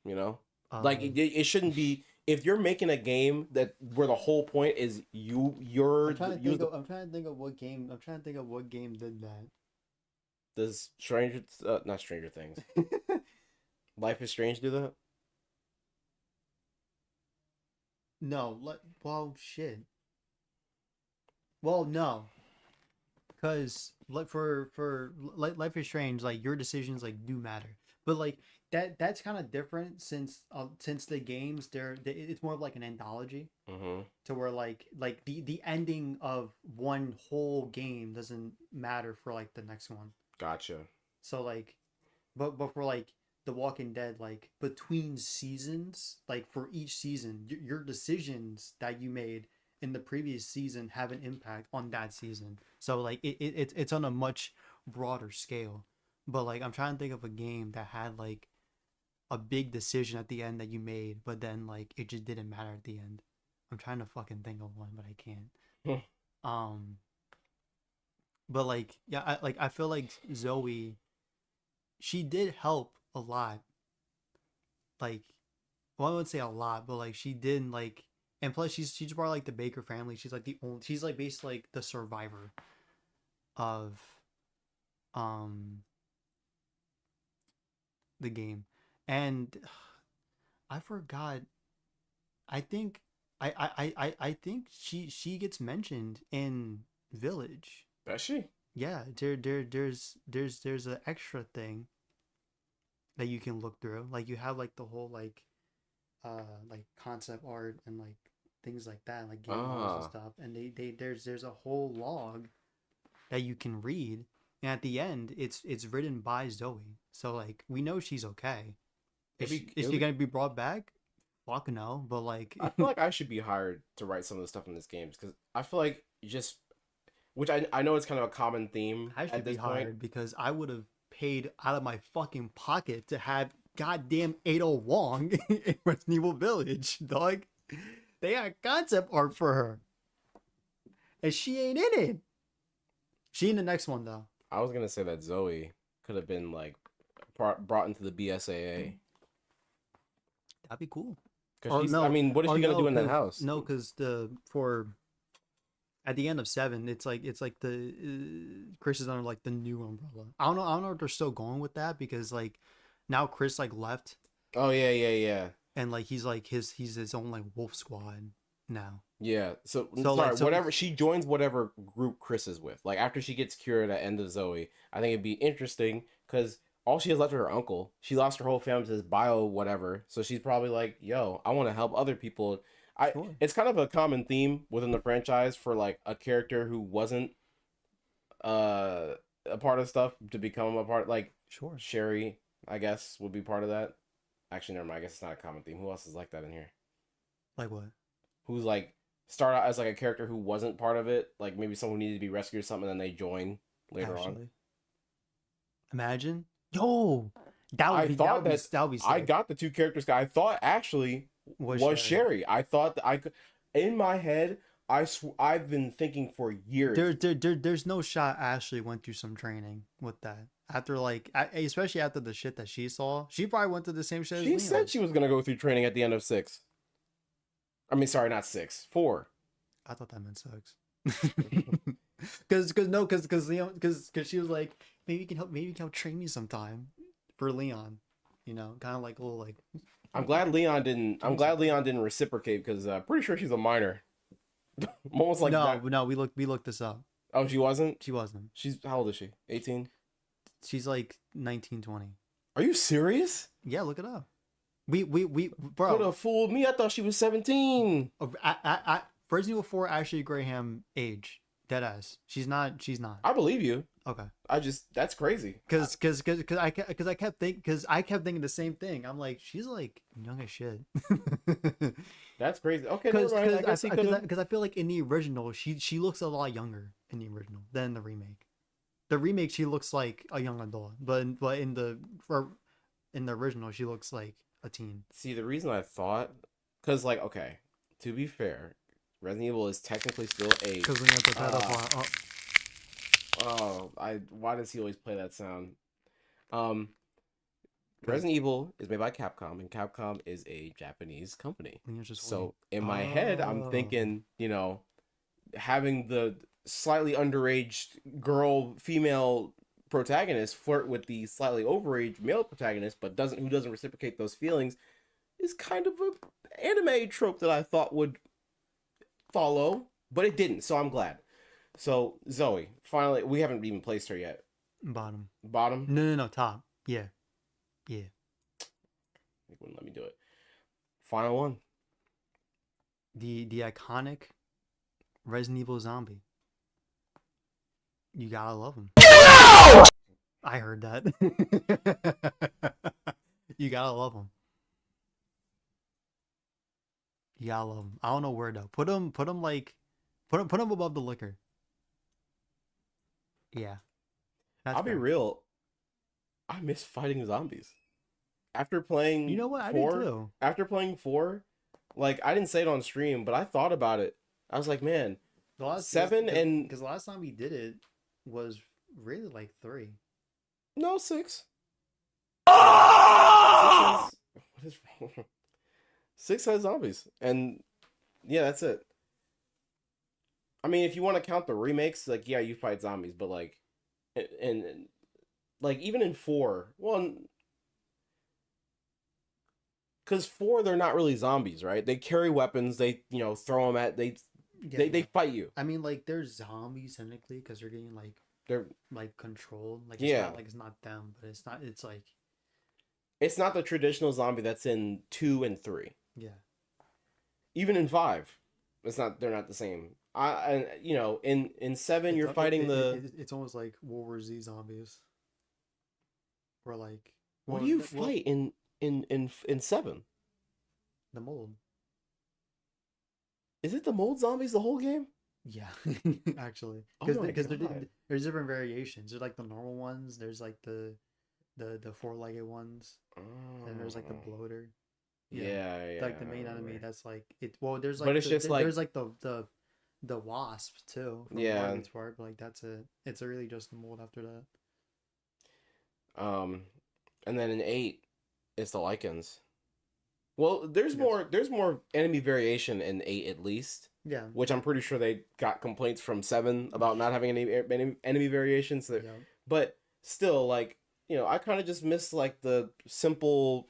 You know, like Um, it shouldn't be. If you're making a game where the whole point is you're I'm trying to think of what game. I'm trying to think of what game did that. does not Stranger Things. Life is Strange do that? No, well, shit. Well, no, because like for Life is Strange, like your decisions like do matter, but like that's kind of different since the games it's more of like an anthology Mm-hmm. to where like the ending of one whole game doesn't matter for like the next one. Gotcha. So like, but for like The Walking Dead, like between seasons, like for each season, your decisions that you made in the previous season have an impact on that season. So like it's on a much broader scale. But like I'm trying to think of a game that had like a big decision at the end that you made, but then like it just didn't matter at the end. I'm trying to fucking think of one, but I can't. But like yeah, I feel like Zoe, she did help a lot. Like, well, I wouldn't say a lot, but like she did like, and plus she's part of like the Baker family. She's like the only, she's like basically like the survivor of um the game. And I forgot. I think I think she gets mentioned in Village. Does she? Yeah, there's an extra thing that you can look through. Like you have like the whole like concept art and like things like that, like game models and stuff. And there's a whole log that you can read. And at the end, it's written by Zoe. So like we know she's okay. Is she gonna be brought back? Fuck no. But like I feel like I should be hired to write some of the stuff in this game because I feel like just, which I know it's kind of a common theme I should at be this hired point. because I would have paid out of my fucking pocket to have goddamn Ada Wong in Resident Evil Village, dog. They got concept art for her. And she ain't in it. She in the next one though. I was gonna say that Zoe could have been like brought into the BSAA. That'd be cool. Because I mean, what is she gonna do in that house? No, because at the end of 7, it's like the Chris is under like the new umbrella. I don't know if they're still going with that because like now Chris like left. Oh yeah. And like he's his own like wolf squad now. Yeah. So So, sorry, like, so- whatever she joins, whatever group Chris is with. Like after she gets cured at end of Zoe, I think it'd be interesting because all she has left is her uncle. She lost her whole family to this bio whatever. So she's probably like, yo, I want to help other people. Sure. It's kind of a common theme within the franchise for like a character who wasn't a part of stuff to become a part. Like Sure. Sherry, I guess, would be part of that. Actually, never mind. I guess it's not a common theme. Who else is like that in here? Like what? Who's like start out as like a character who wasn't part of it, like maybe someone who needed to be rescued or something, and then they join later on. Imagine. Yo, that would be sick. I got the two characters. I thought actually was Sherry. I thought that I could. In my head, I've been thinking for years. There's no shot Ashley went through some training with that. After like, especially after the shit that she saw, she probably went through the same shit. She as said Leon. she was gonna go through training at the end of 6. I mean, sorry, not 6, 4. I thought that meant sex. Because Leon, because she was like, maybe you can help train me sometime for Leon, you know, kind of like a little like. I'm glad Leon didn't reciprocate because pretty sure she's a minor. I'm almost like no, we looked this up. Oh, she wasn't. She wasn't. She's how old is she? 18. She's like 19, 20. Are you serious? Yeah, look it up. We bro. Could have fooled me. I thought she was 17. Resident Evil 4 Ashley Graham age. Deadass. She's not. I believe you. Okay. That's crazy. Because I kept thinking the same thing. I'm like, she's like young as shit. That's crazy. Okay, never mind. I guess Because I feel like in the original, she looks a lot younger in the original than the remake. The remake, she looks like a young adult, but in the original, she looks like a teen. See, the reason I thought, because like, okay, to be fair, Resident Evil is technically still age. Because we have to pedophile. Why does he always play that sound? Resident Evil is made by Capcom, and Capcom is a Japanese company. So in my head, I'm thinking, you know, having the slightly underage female protagonist flirt with the slightly overage male protagonist, but who doesn't reciprocate those feelings, is kind of a anime trope that I thought would follow, but it didn't. So I'm glad. So Zoe, finally, we haven't even placed her yet. Bottom. No, top. Yeah. They wouldn't let me do it. Final one. The iconic Resident Evil zombie. You gotta love him. No! I heard that. You gotta love him. Yeah, I love him. I don't know where though. Put him like, put him above the liquor. Yeah, that's I'll be fair. real. I miss fighting zombies. After You playing know what? I do four, too. after playing four, like I didn't say it on stream, but I thought about it. I was like, man, The last seven and because the last time we did it was really like 3. no six. Six has, what is wrong? Six has zombies, and yeah, that's it. I mean, if you want to count the remakes, like yeah, you fight zombies, but like, and like even in four, well, because four they're not really zombies, right? They carry weapons. They throw them at Yeah, they fight you. I mean, like they're zombies technically because they're getting They're like controlled. Like Yeah. it's not them, but it's not. It's like It's not the traditional zombie that's in 2 and 3. yeah, Even in 5, it's not. They're not the same. And in 7 you're fighting It's almost like World War Z zombies, or like What do you fight in 7? the mold. Is it the mold zombies the whole game? Yeah, actually, Oh because my God. there's different variations. There's like the normal ones. There's like the four-legged ones, and there's like the Oh. bloater. Yeah. Like the main enemy. That's like it. Well, there's like But it's just like- there's like the wasp too. From Yeah. Margaret's part, but like that's it. It's really just the mold after that. And then in 8, it's the lichens. Well, there's Yes. more enemy variation in 8 at least, Yeah. which I'm pretty sure they got complaints from 7 about not having any enemy variations. So Yeah. but still, like, I kind of just miss like the simple,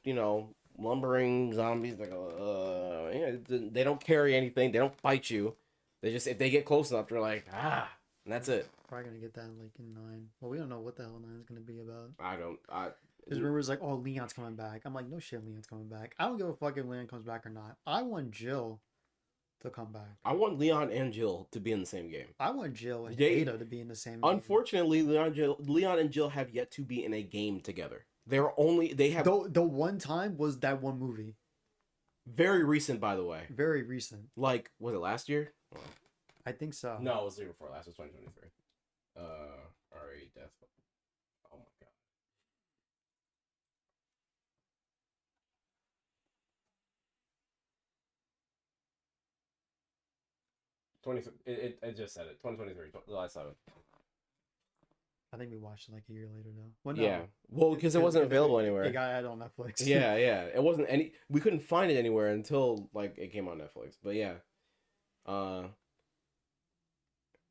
lumbering zombies. Like, they don't carry anything. They don't fight you. They just, if they get close enough, they're like, and that's it. Probably gonna get that like in 9. Well, we don't know what the hell 9 is gonna be about. I There's rumors like, oh, Leon's coming back. I'm like, no shit, Leon's coming back. I don't give a fuck if Leon comes back or not. I want Jill to come back. I want Leon and Jill to be in the same game. I want Jill and They- Ada to be in the same. Unfortunately, Leon and Jill have yet to be in a game together. They have Game. The one time was that one movie. very recent, by the way. Very recent. Like, was it last year? I think so. No, it was the year before last. It was 2023. RE Death. Oh my god. It just said it. 2023, July 7th. I think we watched it like a year later though. Well, no. Yeah. Well, because it wasn't available anywhere. It got added on Netflix. Yeah. It wasn't any. We couldn't find it anywhere until like it came on Netflix. But yeah.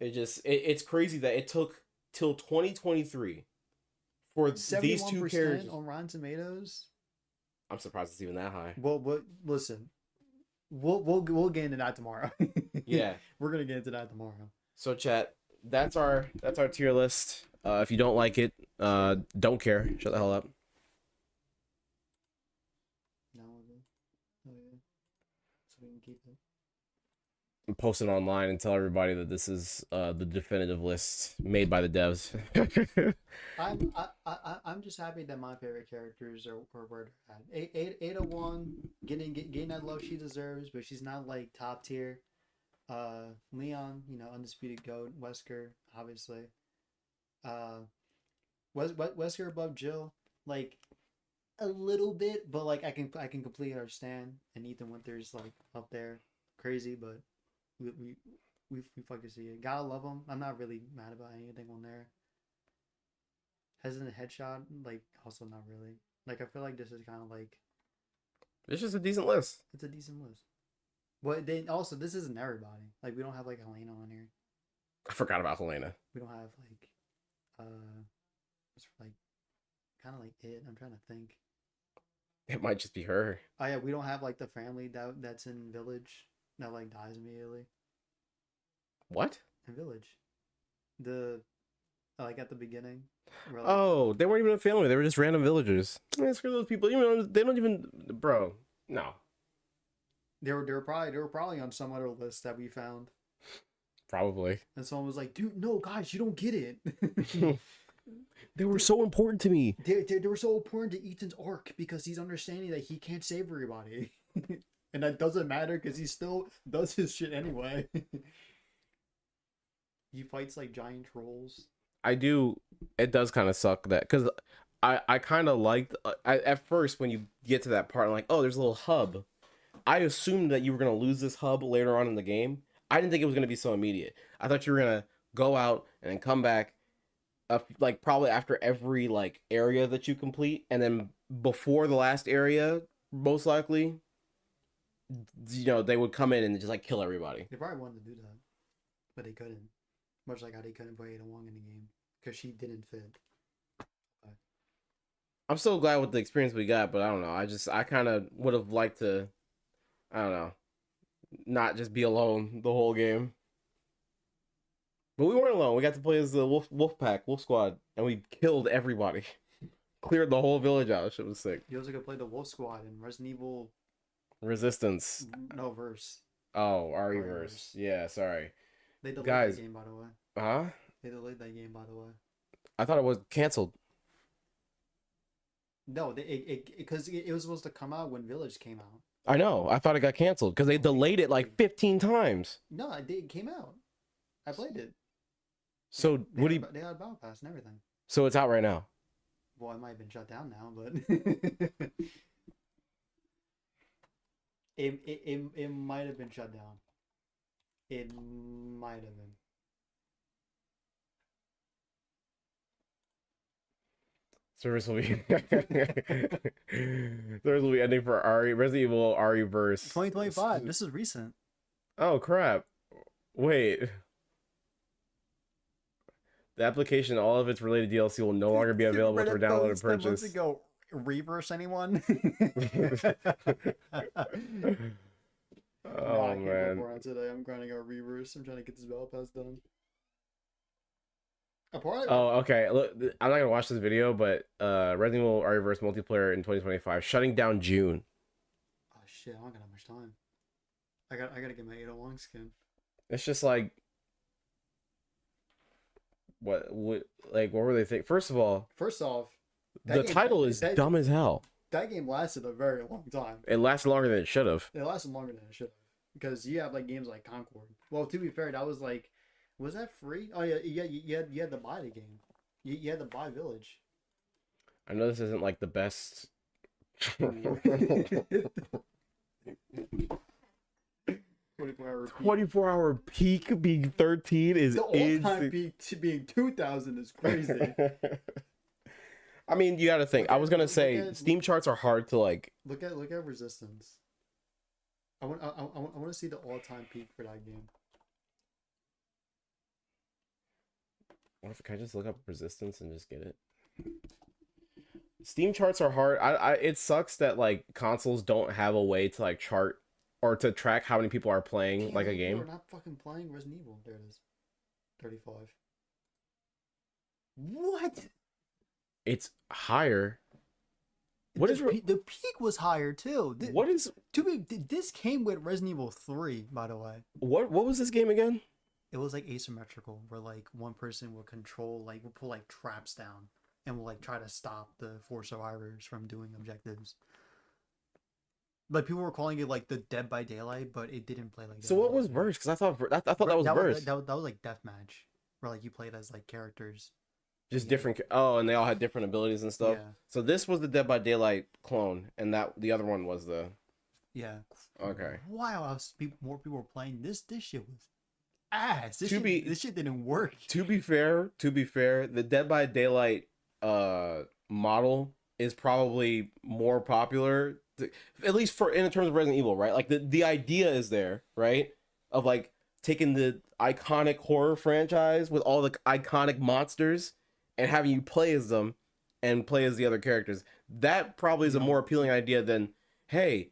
It's crazy that it took till 2023 for these two 71% characters. on Rotten Tomatoes. I'm surprised it's even that high. Well, listen. We'll get into that tomorrow. Yeah. We're gonna get into that tomorrow. So chat, that's our tier list. If you don't like it, don't care. Shut the hell up. No, oh, yeah. So we can keep it. And post it online and tell everybody that this is the definitive list made by the devs. I'm just happy that my favorite characters are where they're at. Ada Wong getting that love she deserves, but she's not like top tier. Leon, undisputed GOAT. Wesker, obviously. Wesker above Jill, like a little bit, but like I can completely understand. And Ethan Winters like up there, crazy, but we fucking see it. Gotta love him. I'm not really mad about anything on there. Hesitant Headshot, like also not really. Like I feel like this is kind of like It's just a decent list. it's a decent list. But then also this isn't everybody. Like we don't have like Helena on here. I forgot about Helena. We don't have like it's like kind of like it. I'm trying to think. It might just be her. Oh yeah, we don't have like the family that's in Village that like dies immediately. What? In Village, the like at the beginning. Where, like, Oh, they weren't even a family. They were just random villagers. Man, screw those people. They don't even. Bro, no. they were probably on some other list that we found, Probably. and someone was like, "Dude, no, guys, you don't get it." They were so important to me. they were so important to Ethan's arc because he's understanding that he can't save everybody. and that doesn't matter because he still does his shit anyway. He fights like giant trolls. I do. It does kind of suck that because I kind of liked at first when you get to that part, I'm like, oh, there's a little hub. I assumed that you were gonna lose this hub later on in the game. I didn't think it was gonna be so immediate. I thought you were gonna go out and then come back, like probably after every like area that you complete, and then before the last area, most likely, they would come in and just like kill everybody. They probably wanted to do that, but they couldn't. Much like how they couldn't play Ada Wong in the game because she didn't fit. I'm so glad with the experience we got, but I don't know. I kind of would have liked to, I don't know, not just be alone the whole game. But we weren't alone. We got to play as the wolf pack, wolf squad, and we killed everybody. Cleared the whole village out. That shit was sick. You also could play the Wolf Squad in Resident Evil. Resistance. No verse. Oh, RE-verse. Yeah, sorry. They delayed Guys. that game, by the way. Huh? They delayed that game, by the way. I thought it was canceled. No, because it was supposed to come out when Village came out. I know. I thought it got canceled because they delayed it like 15 times. No, it came out. I played it. So They had a battle pass and everything. So it's out right now. Well, it might have been shut down now, but it might have been shut down. It might have been. Service will be service will be ending for Resident Evil RE-verse 2025. This is recent. Oh crap! Wait. The application, all of its related DLC will no longer be available for download and purchase. Ago, reverse anyone? Oh man. Today I'm grinding out reverse. I'm trying to get this battle pass done. Oh, okay. Look, I'm not gonna watch this video, but Resident Evil RE-verse multiplayer in 2025 shutting down June. Oh shit! I don't got that much time. I gotta get my Ada Wong skin. It's just like, what were they think? First off, the title is dumb as hell. That game lasted a very long time. It lasted longer than it should have. It lasted longer than it should have because you have like games like Concord. Well, to be fair, that was like. Was that free? Oh yeah, you had to buy the game. You had to buy Village. I know this isn't like the best. 24-hour peak being 13 is the all-time peak being 2,000 is crazy. I mean, you got to think. I was gonna say Steam charts are hard to like. Look at Resistance. I want to see the all-time peak for that game. Can I just look up Resistance and just get it? Steam charts are hard. It sucks that like consoles don't have a way to like chart or to track how many people are playing like a game. We're not fucking playing Resident Evil. There it is. 35. What? It's higher. What is the peak was higher too. What is this came with Resident Evil 3, by the way. What was this game again? It was like asymmetrical, where like one person would control, like would pull like traps down, and will like try to stop the 4 survivors from doing objectives. Like people were calling it like the Dead by Daylight, but it didn't play like that. So what was Verse? Because I thought that was Verse. That was like deathmatch, where like you played as like characters. Just different. Oh, and they all had different abilities and stuff. Yeah. So this was the Dead by Daylight clone, and the other one was the. Yeah. Okay. Wow, more people were playing this. This shit was ass. This shit didn't work. To be fair, the Dead by Daylight model is probably more popular, at least in terms of Resident Evil, right? Like the idea is there, right? Of like taking the iconic horror franchise with all the iconic monsters and having you play as them and play as the other characters. That probably is a more appealing idea than, hey,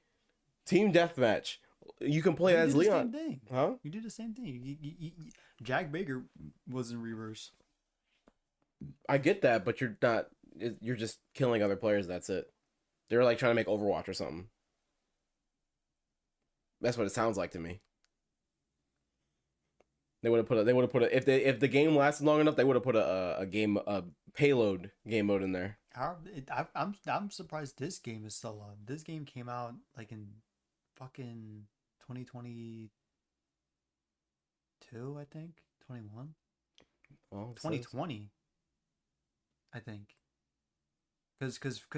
team deathmatch. You can play as Leon. Same thing. Huh? You did the same thing. Jack Baker was in reverse. I get that, but you're not. You're just killing other players. That's it. They're like trying to make Overwatch or something. That's what it sounds like to me. They would have put if the game lasted long enough, they would have put a payload game mode in there. I'm surprised this game is still on. This game came out like in fucking 2022, I think. 21? Well, it says- 2020, I think.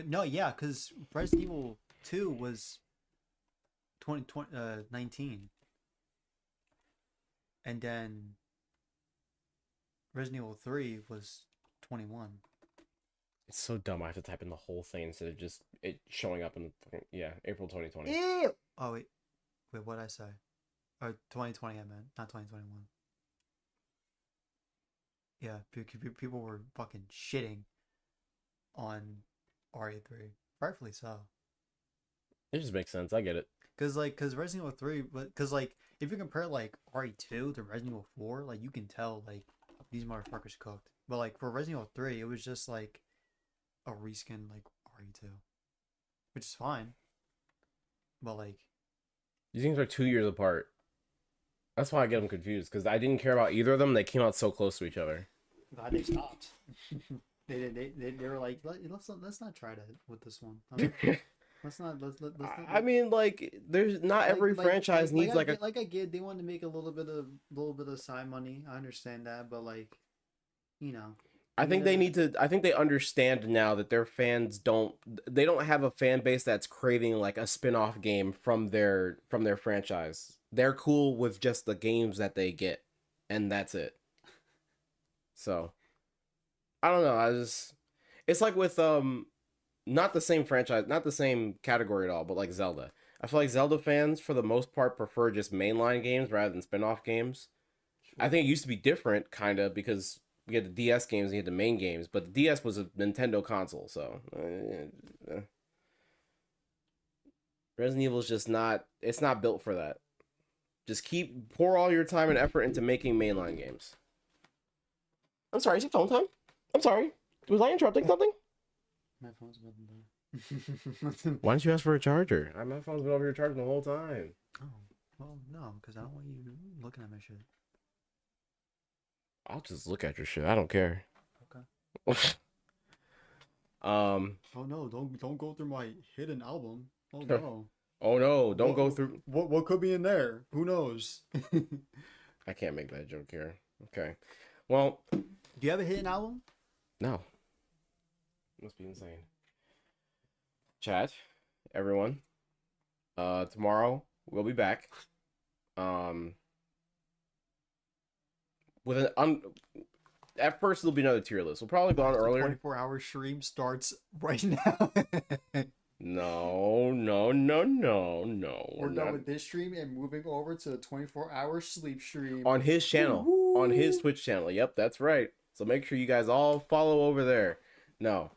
No, yeah, because Resident Evil 2 was 19. And then Resident Evil 3 was 21. It's so dumb. I have to type in the whole thing instead of just it showing up in April 2020. Ew! Oh, wait. Wait, what did I say? Or 2020, I meant, not 2021. Yeah, people were fucking shitting on RE3. Rightfully so. It just makes sense. I get it. Cause Resident Evil 3, but cause like if you compare like RE2 to Resident Evil 4, like you can tell like these motherfuckers cooked. But like for Resident Evil 3, it was just like a reskin like RE2, which is fine. But like These things are 2 years apart. That's why I get them confused because I didn't care about either of them. They came out so close to each other. glad they stopped. they were like let's not try that with this one. Let's not. I mean, like, there's not every franchise needs like a. I get they want to make a little bit of side money. I understand that, but like, you know. I think they need to. I think they understand now that their fans don't. They don't have a fan base that's craving like a spin-off game from their franchise. They're cool with just the games that they get, and that's it. So, I don't know. It's like with not the same franchise, not the same category at all, but like Zelda. I feel like Zelda fans, for the most part, prefer just mainline games rather than spin-off games. I think it used to be different, kind of, because we had the DS games and you had the main games, but the DS was a Nintendo console, so... Resident Evil is just not... It's not built for that. Just pour all your time and effort into making mainline games. I'm sorry, is it phone time? I'm sorry. Was I interrupting something? My phone's been Why didn't you ask for a charger? My phone's been over here charging the whole time. Oh, well, no, because I don't want you looking at my shit. I'll just look at your shit. I don't care. Okay. Oh no, don't go through my hidden album. Oh no. Oh no, don't go through. What could be in there? Who knows? I can't make that joke here. Okay. Well, do you have a hidden album? No. Must be insane. Chat, everyone. Tomorrow we'll be back. With at first there'll be another tier list. We'll probably go on earlier. 24-hour stream starts right now. No. We're done with this stream and moving over to the 24-hour sleep stream on his channel. Woo-hoo! On his Twitch channel. Yep, that's right. So make sure you guys all follow over there. No.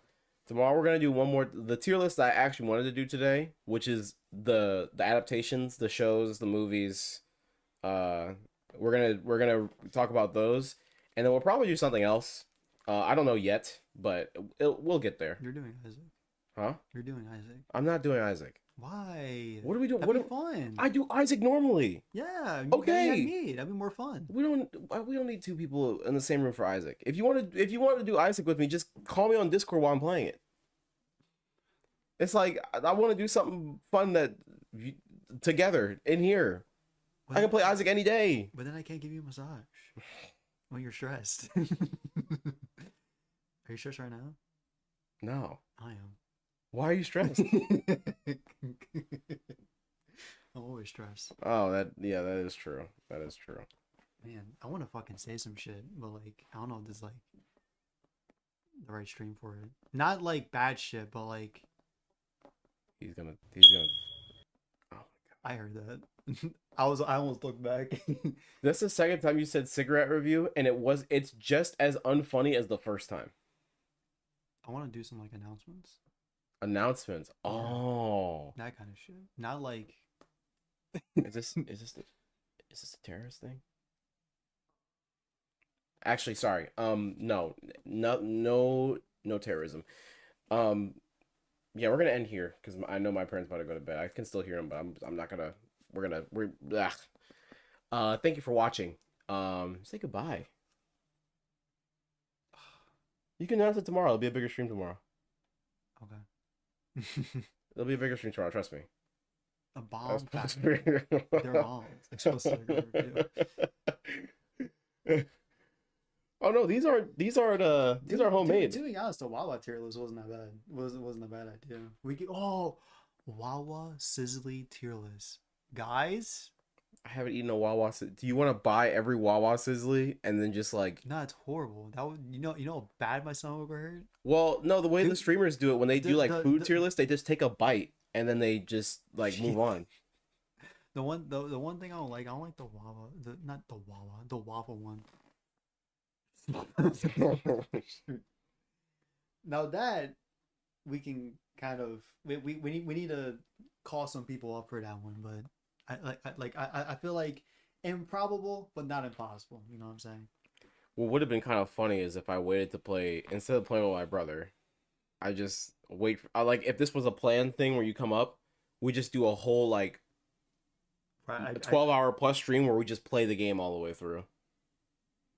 Tomorrow we're gonna do one more the tier list I actually wanted to do today, which is the adaptations, the shows, the movies. We're gonna talk about those, and then we'll probably do something else. I don't know yet, but we'll get there. You're doing Isaac. Huh? You're doing Isaac. I'm not doing Isaac. Why? What are we doing? That'd be fun. I do Isaac normally. Yeah. Okay. That'd be more fun. We don't need two people in the same room for Isaac. If you want to do Isaac with me, just call me on Discord while I'm playing it. It's like I want to do something fun together in here. I can play Isaac any day. But then I can't give you a massage when you're stressed. Are you stressed right now? No. I am. Why are you stressed? I'm always stressed. Oh, that is true. That is true. Man, I want to fucking say some shit, but like I don't know if this is like the right stream for it. Not like bad shit, but like he's gonna. Oh my god! I heard that. I almost looked back. That's the second time you said cigarette review, and it's just as unfunny as the first time. I want to do some like announcements. Announcements. Oh, that kind of shit. Not like. Is this a terrorist thing? Actually, sorry. No terrorism. Yeah, we're gonna end here because I know my parents about to go to bed. I can still hear them, but I'm not gonna. We're thank you for watching. Say goodbye. You can announce it tomorrow. It'll be a bigger stream tomorrow. Okay. It'll be a bigger stream tomorrow. Trust me. A That's bomb supposed factory. to be- They're bombs. They're supposed to review. Oh no, these aren't these are homemade. To be honest, the Wawa tier list wasn't that bad. Wasn't a bad idea. We could Wawa Sizzly tier list, guys. I haven't eaten a Wawa. Do you want to buy every Wawa Sizzly and then just like? No, it's horrible. That would how bad my stomach would hurt. Well, no, the way the Dude, streamers do it when they do like the- food the- tier list, they just take a bite and then they just like move on. The one thing I don't like the Wawa, the waffle one. Now that we can kind of we need to call some people up for that one, but I feel like improbable but not impossible. You know what I'm saying? What would have been kind of funny is if I waited to play instead of playing with my brother. I just wait. I like if this was a planned thing where you come up, we just do a whole like Right. 12-hour plus stream where we just play the game all the way through.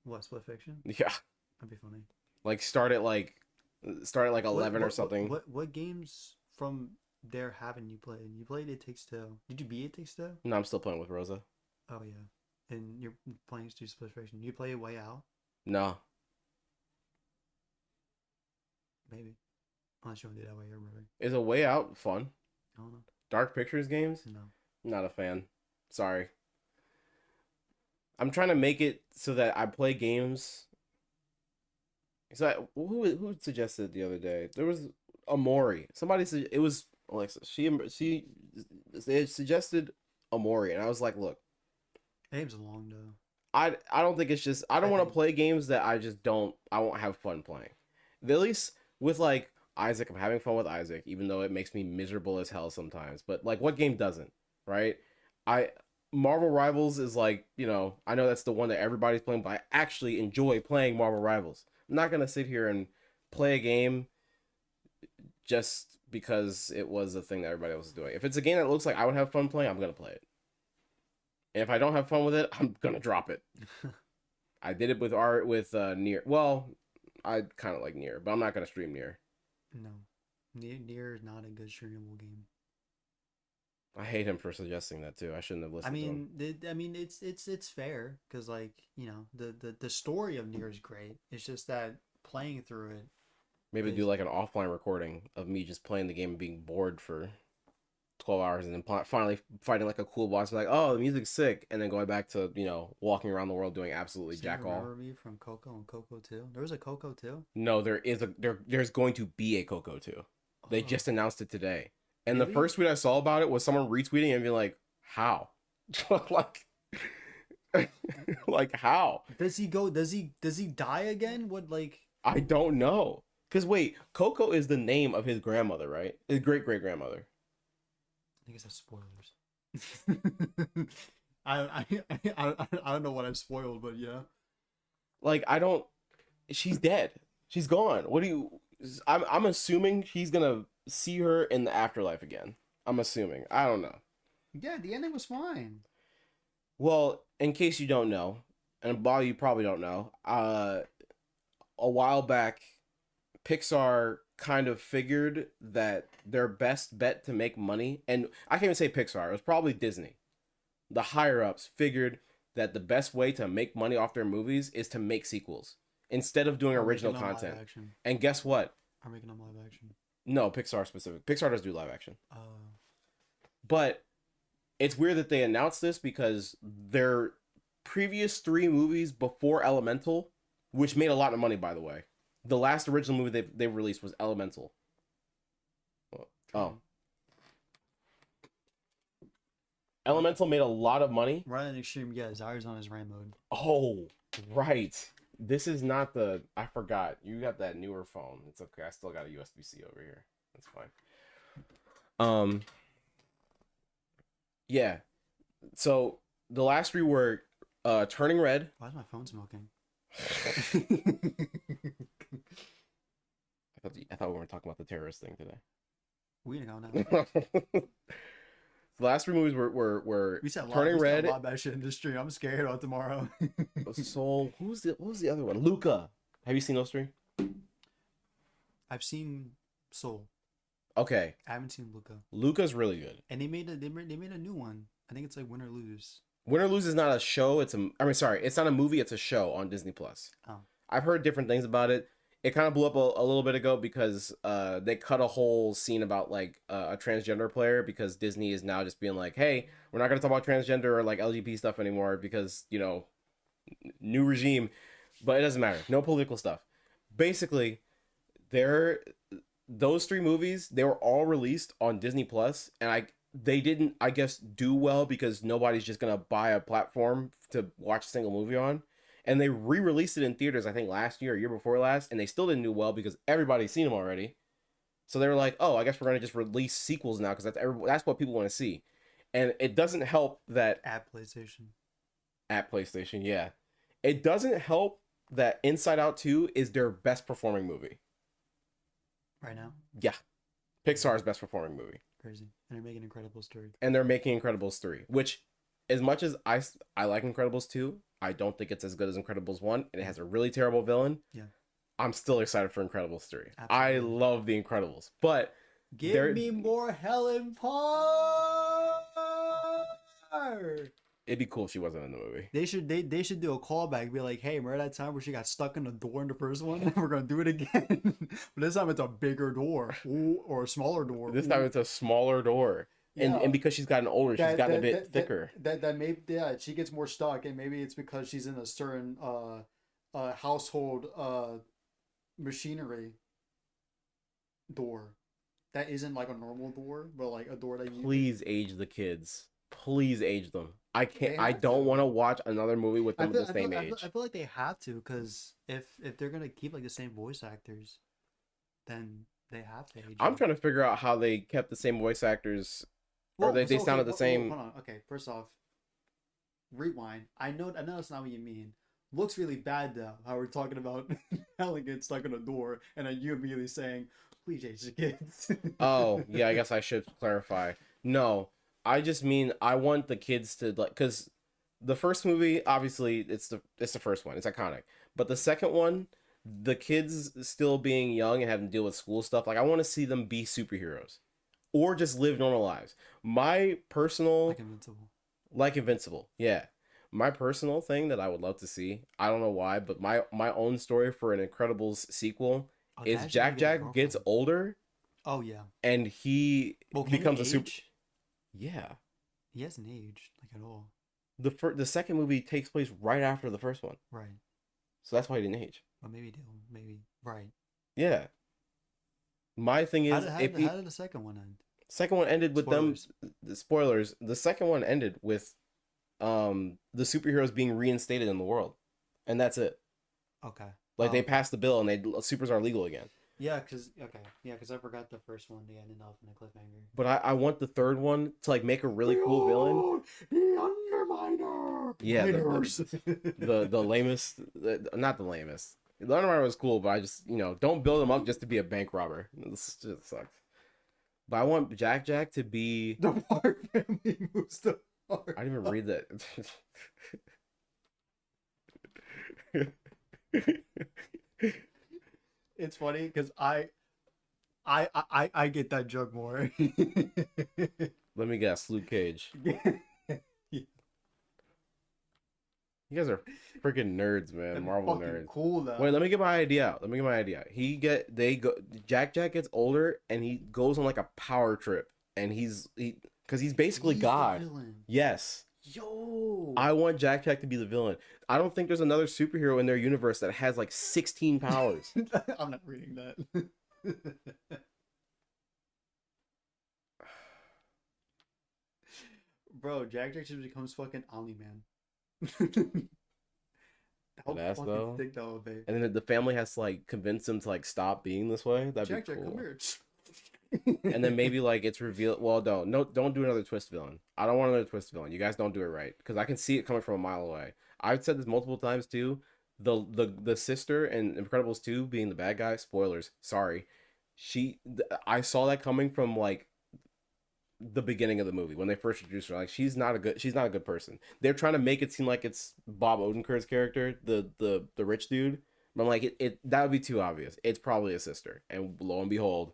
What, Split Fiction? Yeah, That'd be funny. like start at like 11 or something. What games from there haven't you played? You played It Takes Two. Did you beat It Takes Two? No, I'm still playing with Rosa. Oh yeah. And you're playing Split Fiction. You play Way Out? No, Maybe. Unless you want to do that way, brother. is a way out fun? I don't know. Dark Pictures games? No. Not a fan. Sorry. I'm trying to make it so that I play games. So who suggested the other day? There was Amori. Somebody said it was Alexa. They suggested Amori, and I was like, look, Game's long though. I don't think it's just I don't I want to think- play games that I won't have fun playing. At least with like Isaac, I'm having fun with Isaac, even though it makes me miserable as hell sometimes. But like, what game doesn't, right? Marvel Rivals is like, I know that's the one that everybody's playing, but I actually enjoy playing Marvel Rivals. I'm not gonna sit here and play a game just because it was a thing that everybody else is doing. If it's a game that looks like I would have fun playing, I'm gonna play it. And if I don't have fun with it, I'm gonna drop it. I did it with Nier. Well, I kind of like Nier, but I'm not gonna stream Nier. No. Nier is not a good streamable game. I hate him for suggesting that too. I shouldn't have listened to him. I mean, it's fair because the story of Nier is great. It's just that playing through it. Maybe do like an offline recording of me just playing the game and being bored for 12 hours and then finally fighting like a cool boss. Like, oh, the music's sick, and then going back to walking around the world doing absolutely So jack you all. remember me from Coco and Coco 2? There was a Coco 2? No, there's going to be a Coco 2. They Oh, just announced it today. And the Really? first tweet I saw about it was someone retweeting and being like, how? like, like how? Does he go? Does he die again? What like? I don't know. Because wait, Coco is the name of his grandmother, right? His great-great-grandmother. I think it's spoilers. I don't know what I've spoiled, but yeah. Like, she's dead. She's gone. I'm assuming he's gonna see her in the afterlife again. I'm assuming. I don't know. Yeah, the ending was fine. Well, in case you don't know, and Bob, you probably don't know, a while back, Pixar kind of figured that their best bet to make money, and I can't even say Pixar, it was probably Disney. The higher-ups figured that the best way to make money off their movies is to make sequels instead of doing original Making them live content. action. And guess what? Are making them live action. No, Pixar specific. Pixar does do live action. Uh, But it's weird that they announced this because their previous 3 movies before Elemental, which made a lot of money, by the way. The last original movie they released was Elemental. Oh. Elemental made a lot of money. Rather than Extreme, yeah, Zyre's on his RAM mode. Oh, right. This is not the... I forgot. You got that newer phone. It's okay. I still got a USB-C over here. That's fine. Yeah. So the last 3 were Turning Red. Why is my phone smoking? I thought we were talking about the terrorist thing today. We know now. The last 3 movies were We said Turning Red. a lot of bad shit in this stream. I'm scared about tomorrow. Soul. What was the other one? Luca. Have you seen those 3? I've seen Soul. Okay, I haven't seen Luca, Luca's really good. and they made a new one. I think it's like Win or Lose. Win or Lose is not a show. I mean, sorry, it's not a movie. It's a show on Disney Plus. Oh, I've heard different things about it. It kind of blew up a little bit ago because they cut a whole scene about like a transgender player because Disney is now just being like, hey, we're not going to talk about transgender or like LGBT stuff anymore because, you know, new regime. But it doesn't matter. No political stuff. Basically, those three movies, they were all released on Disney Plus, and they didn't, I guess, do well because nobody's just gonna buy a platform to watch a single movie on. And they re-released it in theaters, I think last year or year before last, and they still didn't do well because everybody's seen them already. So they were like, "Oh, I guess we're gonna just release sequels now because that's what people want to see." And it doesn't help that at PlayStation. at PlayStation, yeah, it doesn't help that Inside Out 2 is their best performing movie. Right now, Yeah, Pixar's best performing movie. crazy, and they're making Incredibles 3. And they're making Incredibles 3, which, as much as I like Incredibles 2, I don't think it's as good as Incredibles 1, and it has a really terrible villain. Yeah. I'm still excited for Incredibles 3. Absolutely. I love the Incredibles, but Give me more Helen Parr. it'd be cool if she wasn't in the movie. They should do a callback, be like, hey, remember that time where she got stuck in the door in the first one? We're gonna do it again. But this time it's a bigger door. Ooh, or a smaller door. This Ooh. time it's a smaller door. Yeah. And because she's gotten older, she's gotten a bit thicker. That maybe, yeah, she gets more stuck, and maybe it's because she's in a certain household machinery door that isn't like a normal door, but like a door that you Please age the kids. Please age them. I They can't. I have don't to. want to watch another movie with them at the same age. I feel like they have to, because if they're gonna keep like the same voice actors, then they have to age I'm them. trying to figure out how they kept the same voice actors, or they sounded the same. Hold on. Okay, first off, rewind. I know that's not what you mean. Looks really bad though. How we're talking about Helen getting stuck in a door, and then you immediately saying, "Please age the kids." Oh, yeah, I guess I should clarify. No, I just mean I want the kids to like, because the first movie, obviously, it's the first one. It's iconic. But the second one, the kids still being young and having to deal with school stuff, like I want to see them be superheroes or just live normal lives. My personal like Invincible. like Invincible, yeah. My personal thing that I would love to see, I don't know why, but my own story for an Incredibles sequel Oh, is Dash Jack didn't get a Jack gets girlfriend. older Oh yeah. and he Well, can he becomes a super. age? Yeah. He hasn't aged like at all. The second movie takes place right after the first one, Right. so that's why he didn't age. Or maybe they will. Maybe. Right. Yeah. My thing How is, did, how, if did, he, how did the second one end? second one ended with Spoilers. them, the spoilers. The second one ended with, the superheroes being reinstated in the world, and that's it. Okay. Like they Oh. passed the bill and supers are legal again. Yeah, cause I forgot the first one. They ended off in a cliffhanger. But I want the third one to like make a really cool villain. The Underminer. Yeah, Miners. The lamest, not the lamest. The Underminer was cool, but I just, don't build him up just to be a bank robber. This just sucks. But I want Jack Jack to be. The Park family moves to Park. I didn't even read that. It's funny because I get that joke more. Let me guess, Luke Cage. You guys are freaking nerds, man. Marvel Fucking nerds. cool though. Wait, let me get my idea out. Jack Jack gets older and he goes on like a power trip and because he's basically He's the God. villain. Yes. Yo. I want Jack Jack to be the villain. I don't think there's another superhero in their universe that has like 16 powers. I'm not reading that. Bro, Jack Jack just becomes fucking Omni Man. How Badass, fucking though. sick that would be. And then the family has to like convince him to like stop being this way. That'd Jack be Jack, cool. come here. And then maybe like it's revealed. Well, don't do another twist villain. I don't want another twist villain. You guys don't do it right because I can see it coming from a mile away. I've said this multiple times too. The sister in Incredibles 2 being the bad guy. Spoilers. Sorry. I saw that coming from like the beginning of the movie when they first introduced her. Like she's not a good person. They're trying to make it seem like it's Bob Odenkirk's character, the rich dude. But I'm like that would be too obvious. It's probably a sister, and lo and behold,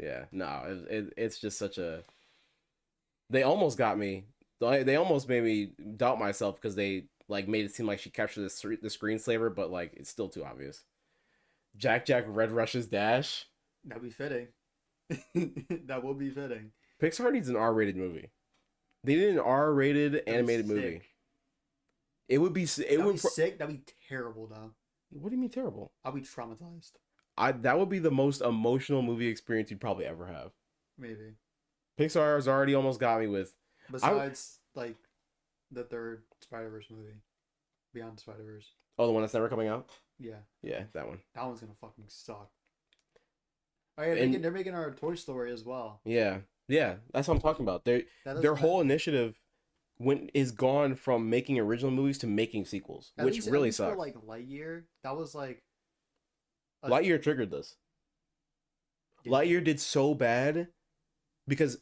Yeah, no, it's just such a. They almost got me. They almost made me doubt myself because they like made it seem like she captured the screensaver, but like it's still too obvious. Jack Jack Red Rush's Dash. That'd be fitting. That will be fitting. Pixar needs an R-rated movie. They need an R-rated animated movie. Sick. It would be. It That'd would. be sick. That'd be terrible though. What do you mean terrible? I'll be traumatized. That would be the most emotional movie experience you'd probably ever have. Maybe. Pixar has already almost got me with. Besides, like, the third Spider-Verse movie. Beyond Spider-Verse. Oh, the one that's never coming out. Yeah. Yeah, that one. That one's gonna fucking suck. Oh yeah, And- they're making our Toy Story as well. Yeah, that's what I'm talking about. That Their doesn't whole initiative is gone from making original movies to making sequels, at which least- at really least for, sucks. like Lightyear, that was like. Lightyear triggered this. Yeah. Lightyear did so bad because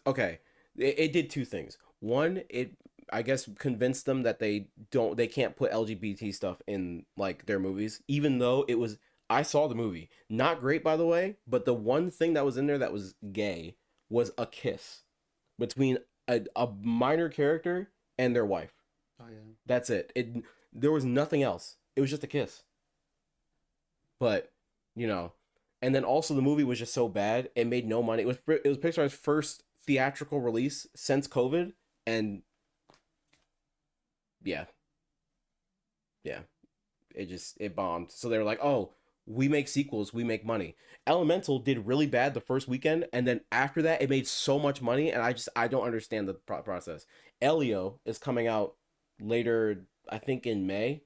it did two things. One, it I guess convinced them that they can't put LGBT stuff in like their movies, even though it was. I saw the movie, not great by the way, but the one thing that was in there that was gay was a kiss between a minor character and their wife. Oh yeah. That's it. There was nothing else. It was just a kiss. But, and then also the movie was just so bad, it made no money. It was Pixar's first theatrical release since COVID, and yeah. Yeah. It bombed. So they were like, "Oh, we make sequels, we make money." Elemental did really bad the first weekend, and then after that it made so much money, and I don't understand the process. Elio is coming out later, I think in May.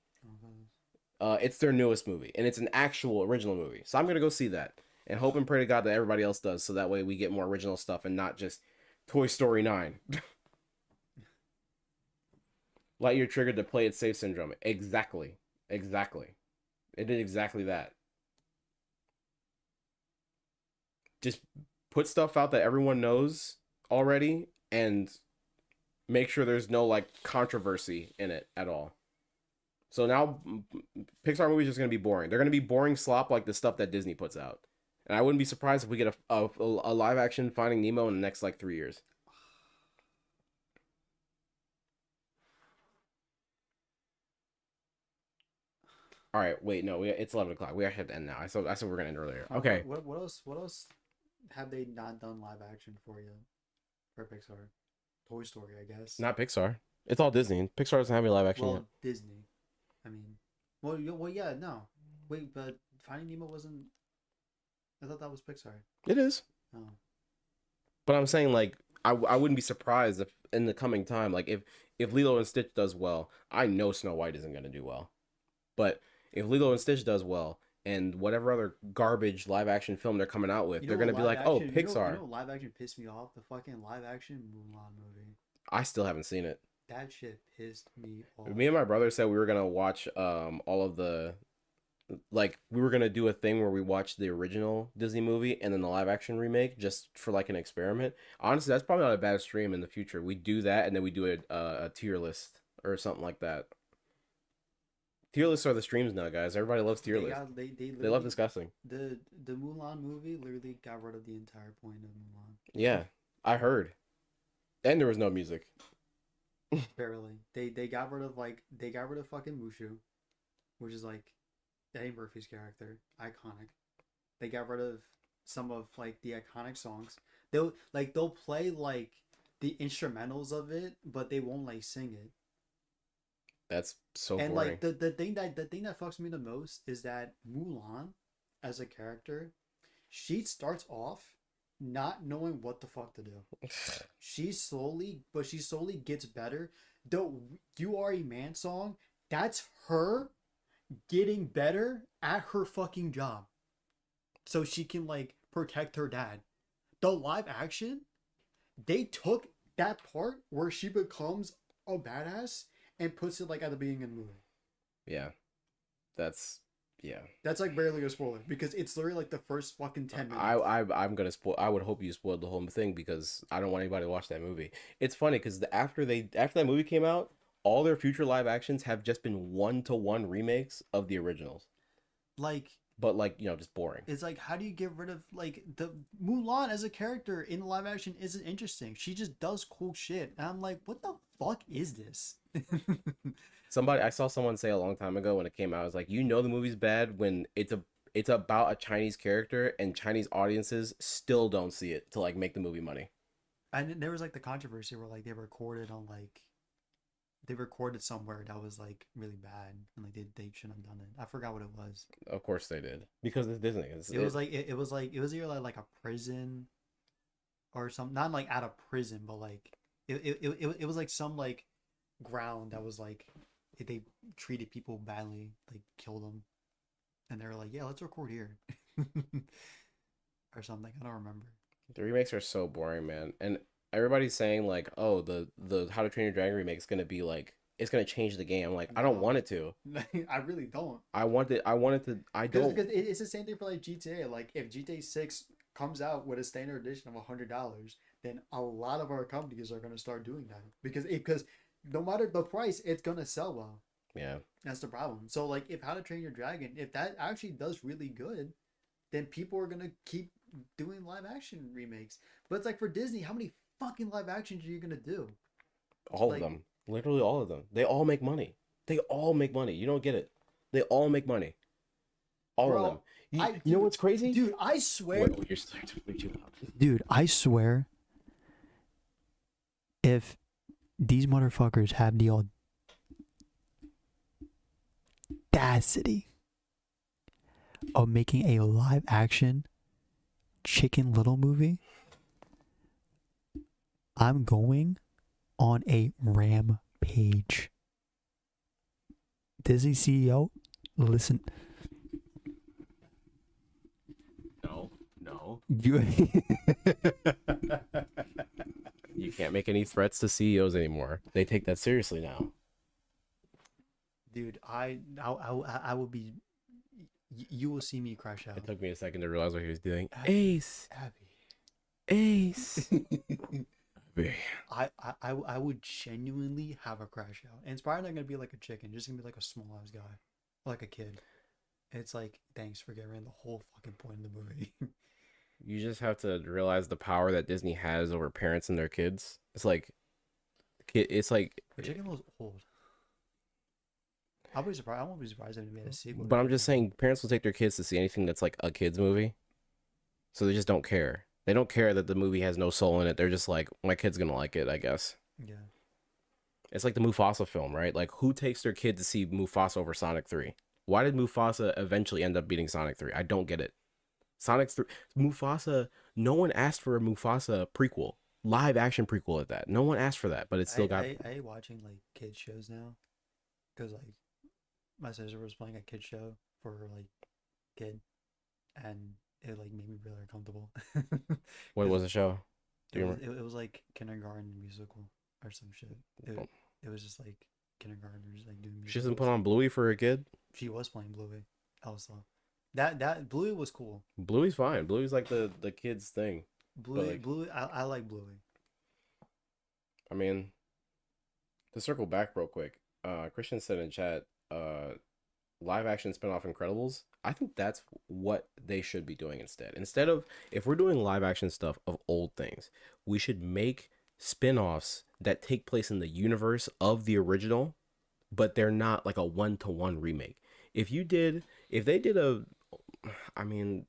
It's their newest movie, and it's an actual original movie. So I'm gonna go see that and hope and pray to God that everybody else does, so that way we get more original stuff and not just Toy Story 9. Lightyear triggered the play it safe syndrome. Exactly. It did exactly that. Just put stuff out that everyone knows already and make sure there's no like controversy in it at all. So now Pixar movies are just going to be boring. They're going to be boring slop like the stuff that Disney puts out. And I wouldn't be surprised if we get a live action Finding Nemo in the next like 3 years. All right, wait, no, it's 11 o'clock. We actually have to end now. I said we're gonna end earlier. Okay. What else have they not done live action for you? For Pixar, Toy Story, I guess. Not Pixar. It's all Disney. Pixar doesn't have any live action yet. Well, Disney. I mean, yeah, no. Wait, but Finding Nemo wasn't. I thought that was Pixar. It is. Oh. But I'm saying like I wouldn't be surprised if in the coming time, like if Lilo and Stitch does well, I know Snow White isn't gonna do well. But if Lilo and Stitch does well, and whatever other garbage live action film they're coming out with, You they're know gonna what be like, live "Oh, action- Pixar." You know what live action pissed me off? The fucking live action Mulan movie. I still haven't seen it. That shit pissed me off. Me and my brother said we were gonna watch all of the, like we were gonna do a thing where we watched the original Disney movie and then the live action remake just for like an experiment. Honestly, that's probably not a bad stream in the future. We do that and then we do a tier list or something like that. Tier lists are the streams now, guys. Everybody loves tier lists. They They love literally- discussing. The Mulan movie literally got rid of the entire point of Mulan. Yeah, I heard. And there was no music. Barely. They got rid of fucking Mushu, which is like Eddie Murphy's character, iconic. They got rid of some of like the iconic songs. They'll play like the instrumentals of it, but they won't like sing it. That's so And boring. like the thing that fucks me the most is that Mulan, as a character, she starts off not knowing what the fuck to do. She slowly gets better. The "You Are a Man" song, that's her getting better at her fucking job, so she can like protect her dad. The live action, they took that part where she becomes a badass and puts it like at the beginning of the movie. Yeah, that's That's like barely a spoiler because it's literally like the first fucking 10 minutes. I'm gonna spoil. I would hope you spoiled the whole thing because I don't want anybody to watch that movie. It's funny because after that movie came out, all their future live actions have just been 1-to-1 remakes of the originals. Like but like, you know, just boring. It's like, how do you get rid of like the Mulan as a character in live action isn't interesting. She just does cool shit. And I'm like, what the fuck is this? I saw someone say a long time ago when it came out, I was like, you know, the movie's bad when it's about a Chinese character and Chinese audiences still don't see it to like make the movie money. And there was like the controversy where like they recorded somewhere that was like really bad and like they shouldn't have done it. I forgot what it was. Of course they did, because it's Disney. It was like it was like it was either like a prison or some, not like out of prison, but like it was like some like ground that was like they treated people badly, like killed them, and they were like, yeah, let's record here or something. I don't remember. the remakes are so boring, man. And everybody's saying like, oh, the How to Train Your Dragon remake is gonna be like, it's gonna change the game. I'm like, I don't want it to. I really don't. I want it to. I don't. Because it's the same thing for like GTA. Like if GTA 6 comes out with a standard edition of $100, then a lot of our companies are gonna start doing that because no matter the price, it's gonna sell well. Yeah. That's the problem. So like if How to Train Your Dragon, if that actually does really good, then people are gonna keep doing live action remakes. But it's like for Disney, how many fucking live actions are you gonna do? All Like- of them. Literally all of them. They all make money. They all make money. You don't get it. They all make money. All Bro, of them. You, I- you know what's crazy? Dude, I swear. Wait, you're still way too loud. Dude, I swear, if these motherfuckers have the audacity of making a live action Chicken Little movie, I'm going on a rampage. Disney CEO, listen. No. You You can't make any threats to CEOs anymore. They take that seriously now. Dude, I will be. You will see me crash out. It took me a second to realize what he was doing. Abby. Ace. Ace. Abby. I would genuinely have a crash out, and it's probably not gonna be like a chicken, just gonna be like a small ass guy, like a kid. It's like, thanks for getting rid of the whole fucking point of the movie. You just have to realize the power that Disney has over parents and their kids. It's like, The chicken was old. I'll be surprised. I won't be surprised if they made a sequel. but I'm just saying, parents will take their kids to see anything that's like a kids movie, so they just don't care. They don't care that the movie has no soul in it. They're just like, my kid's gonna like it, I guess. Yeah. It's like the Mufasa film, right? Like, who takes their kid to see Mufasa over Sonic 3? Why did Mufasa eventually end up beating Sonic 3? I don't get it. Sonic 3, Mufasa, no one asked for a Mufasa prequel, live action prequel at that. No one asked for that, but it still got. I hate watching like kids shows now, because like my sister was playing a kid show for her like kid, and it like made me really uncomfortable. What was the show? Do you It was like kindergarten musical or some shit. It was just like kindergartners like doing. She doesn't musicals. put on Bluey for a kid? She was playing Bluey. Also, that Bluey was cool. Bluey's fine. Bluey's like the kids thing. Bluey, like- I like Bluey. I mean, to circle back real quick, Christian said in chat, live action spin-off Incredibles. I think that's what they should be doing instead. Instead of, if we're doing live action stuff of old things, we should make spin-offs that take place in the universe of the original, but they're not like a one-to-one remake. If they did I mean,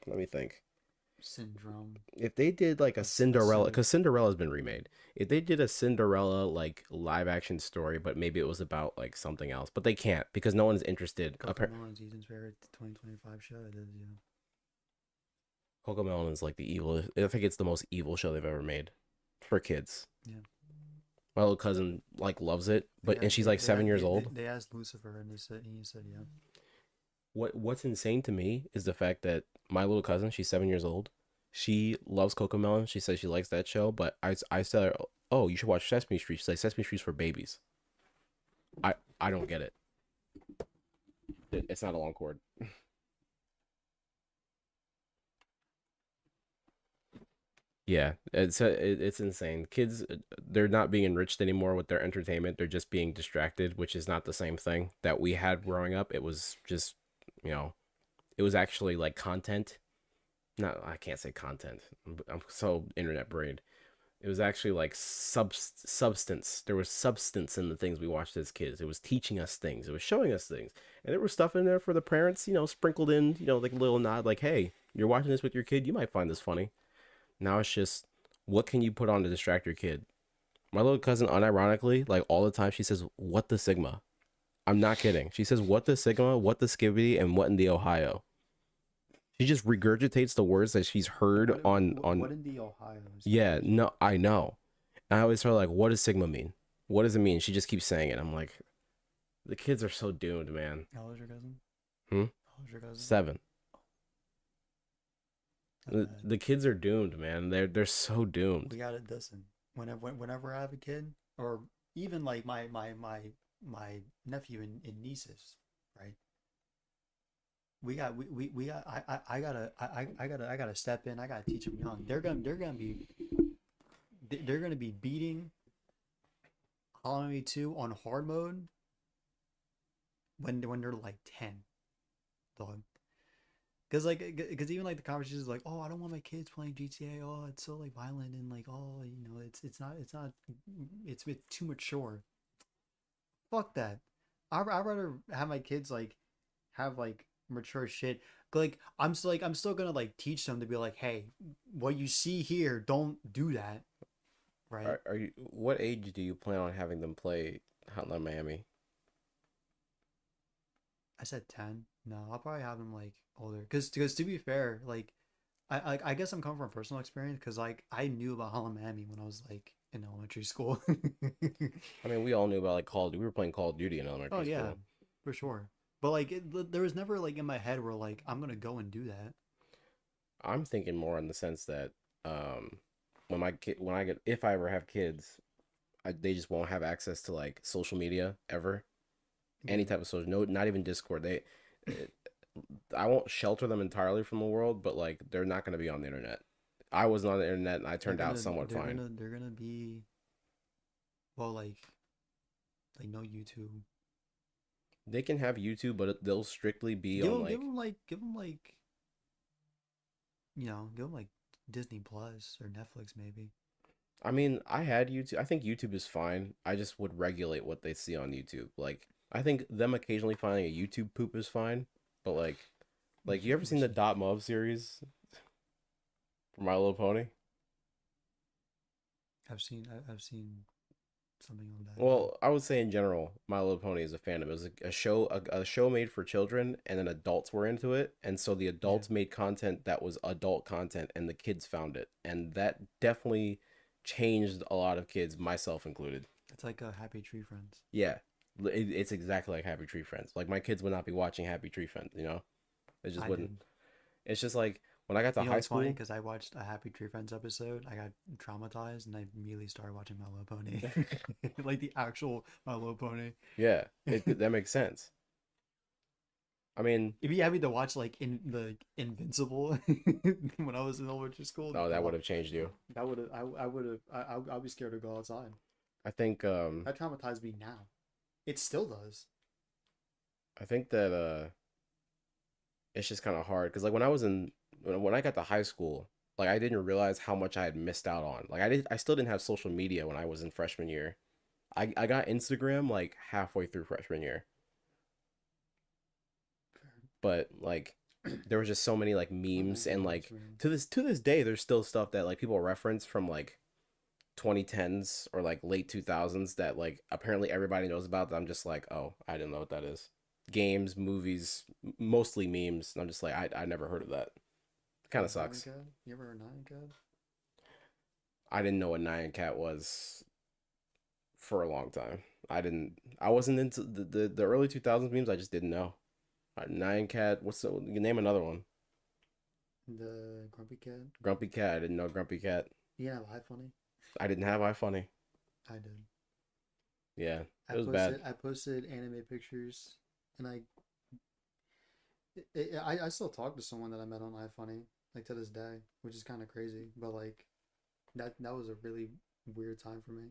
let me think. Syndrome. If they did like a Cinderella, because Cinderella's been remade. If they did a Cinderella like live action story, but maybe it was about like something else, but they can't because no one's interested. Cocomelon's Ethan's favorite 2025 show. It is, yeah. Cocomelon is like the evil. I think it's the most evil show they've ever made for kids. Yeah. My little cousin like loves it, and she's like 7 years old. They asked Lucifer, and he said yeah. What's insane to me is the fact that my little cousin, she's 7 years old. She loves Cocomelon. She says she likes that show, but I tell her, oh, you should watch Sesame Street. She's like, Sesame Street's for babies. I don't get it. It's not a long cord. Yeah, it's insane. Kids, they're not being enriched anymore with their entertainment. They're just being distracted, which is not the same thing that we had growing up. It was just, it was actually like content. No, I can't say content. I'm so internet brained. It was actually like substance. There was substance in the things we watched as kids. It was teaching us things. It was showing us things, and there was stuff in there for the parents. Sprinkled in. Like a little nod, like, "Hey, you're watching this with your kid. You might find this funny." Now it's just, what can you put on to distract your kid? My little cousin, unironically, like all the time, she says, "What the Sigma?" I'm not kidding. She says, "What the Sigma? What the Skibbity? And what in the Ohio?" She just regurgitates the words that she's heard on. what in the Ohio? Yeah, no, I know. And I always tell her, like, what does Sigma mean? What does it mean? She just keeps saying it. I'm like, the kids are so doomed, man. How old is your cousin? Hmm? How old is your cousin? 7. Not bad. The kids are doomed, man. They're so doomed. We gotta listen. Whenever I have a kid, or even like my nephew and nieces, right? I gotta step in. I gotta teach them young. They're gonna be beating Hollow Knight 2 on hard mode when they're like 10, dog. Because even like the conversations like, oh, I don't want my kids playing GTA. Oh, it's so like violent and like, oh, it's too mature. Fuck that. I'd rather have my kids like have like mature shit. Like I'm still gonna like teach them to be like, hey, what you see here, don't do that, right? Are you? What age do you plan on having them play Hotline Miami? I said 10. No, I'll probably have them like older. Cause to be fair, like I guess I'm coming from personal experience because like I knew about Hollow Miami when I was like in elementary school. I mean, we all knew about like Call of Duty. We were playing Call of Duty in Oh elementary yeah, school. for sure. But like there was never like in my head where like I'm gonna go and do that. I'm thinking more in the sense that um, when I get if I ever have kids, they just won't have access to like social media ever, any Yeah. type of social. No, not even Discord. It- I won't shelter them entirely from the world, but like they're not going to be on the internet. I wasn't on the internet, and I turned out somewhat fine. They're gonna be well like no YouTube. They can have YouTube, but they'll strictly be on like. Give them like give them like Disney Plus or Netflix maybe. I mean, I had YouTube. I think YouTube is fine. I just would regulate what they see on YouTube. Like, I think them occasionally finding a YouTube poop is fine, but like you ever seen the Dot Mov series for My Little Pony? I've seen something on that. Well, I would say in general, My Little Pony is a fandom. It was a show made for children, and then adults were into it, and so the adults made content that was adult content, and the kids found it, and that definitely changed a lot of kids, myself included. It's like a Happy Tree Friends. Yeah, it's exactly like Happy Tree Friends. Like my kids would not be watching Happy Tree Friends, you know? It just I wouldn't. did. It's just like when I got to You know, high it's funny school. because I watched a Happy Tree Friends episode. I got traumatized and I immediately started watching My Little Pony, like the actual My Little Pony. Yeah, that makes sense. I mean, If you had me to watch like in the Invincible when I was in elementary school, oh, that would have changed you. that would have I would have I'll be scared to go outside. I think That traumatized me now. It still does. I think that it's just kind of hard because like when I got to high school, like I didn't realize how much I had missed out on. Like I still didn't have social media when I was in freshman year. I got Instagram like halfway through freshman year, but like there was just so many like memes and like to this day there's still stuff that like people reference from like 2010s or like late 2000s that like apparently everybody knows about that I'm just like, oh, I didn't know what that is. Games, movies, mostly memes. And I'm just like, I never heard of that. Kind of sucks. You ever heard Nine Cat? I didn't know what Nyan Cat was for a long time. I wasn't into the early 2000s memes. I just didn't know. Nyan Cat, you name another one. The Grumpy Cat? Grumpy Cat, I didn't know Grumpy Cat. You have iFunny? I didn't have iFunny. I did. Yeah, it was bad. I posted anime pictures, and I still talk to someone that I met on iFunny, like to this day, which is kind of crazy. But like, that was a really weird time for me.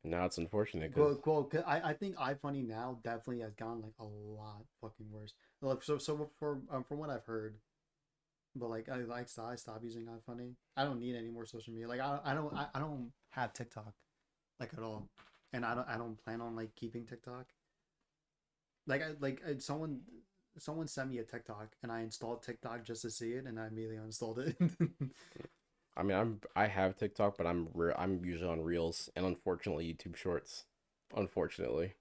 Now it's unfortunate Well, because 'cause I think iFunny now definitely has gone like a lot fucking worse. Like, so from what I've heard, but like I stopped using iFunny. I don't need any more social media. Like I don't have TikTok like at all, and I don't plan on like keeping TikTok. Someone sent me a TikTok and I installed TikTok just to see it and I immediately uninstalled it. I mean, I have TikTok, but I'm usually on Reels and unfortunately YouTube Shorts. Unfortunately,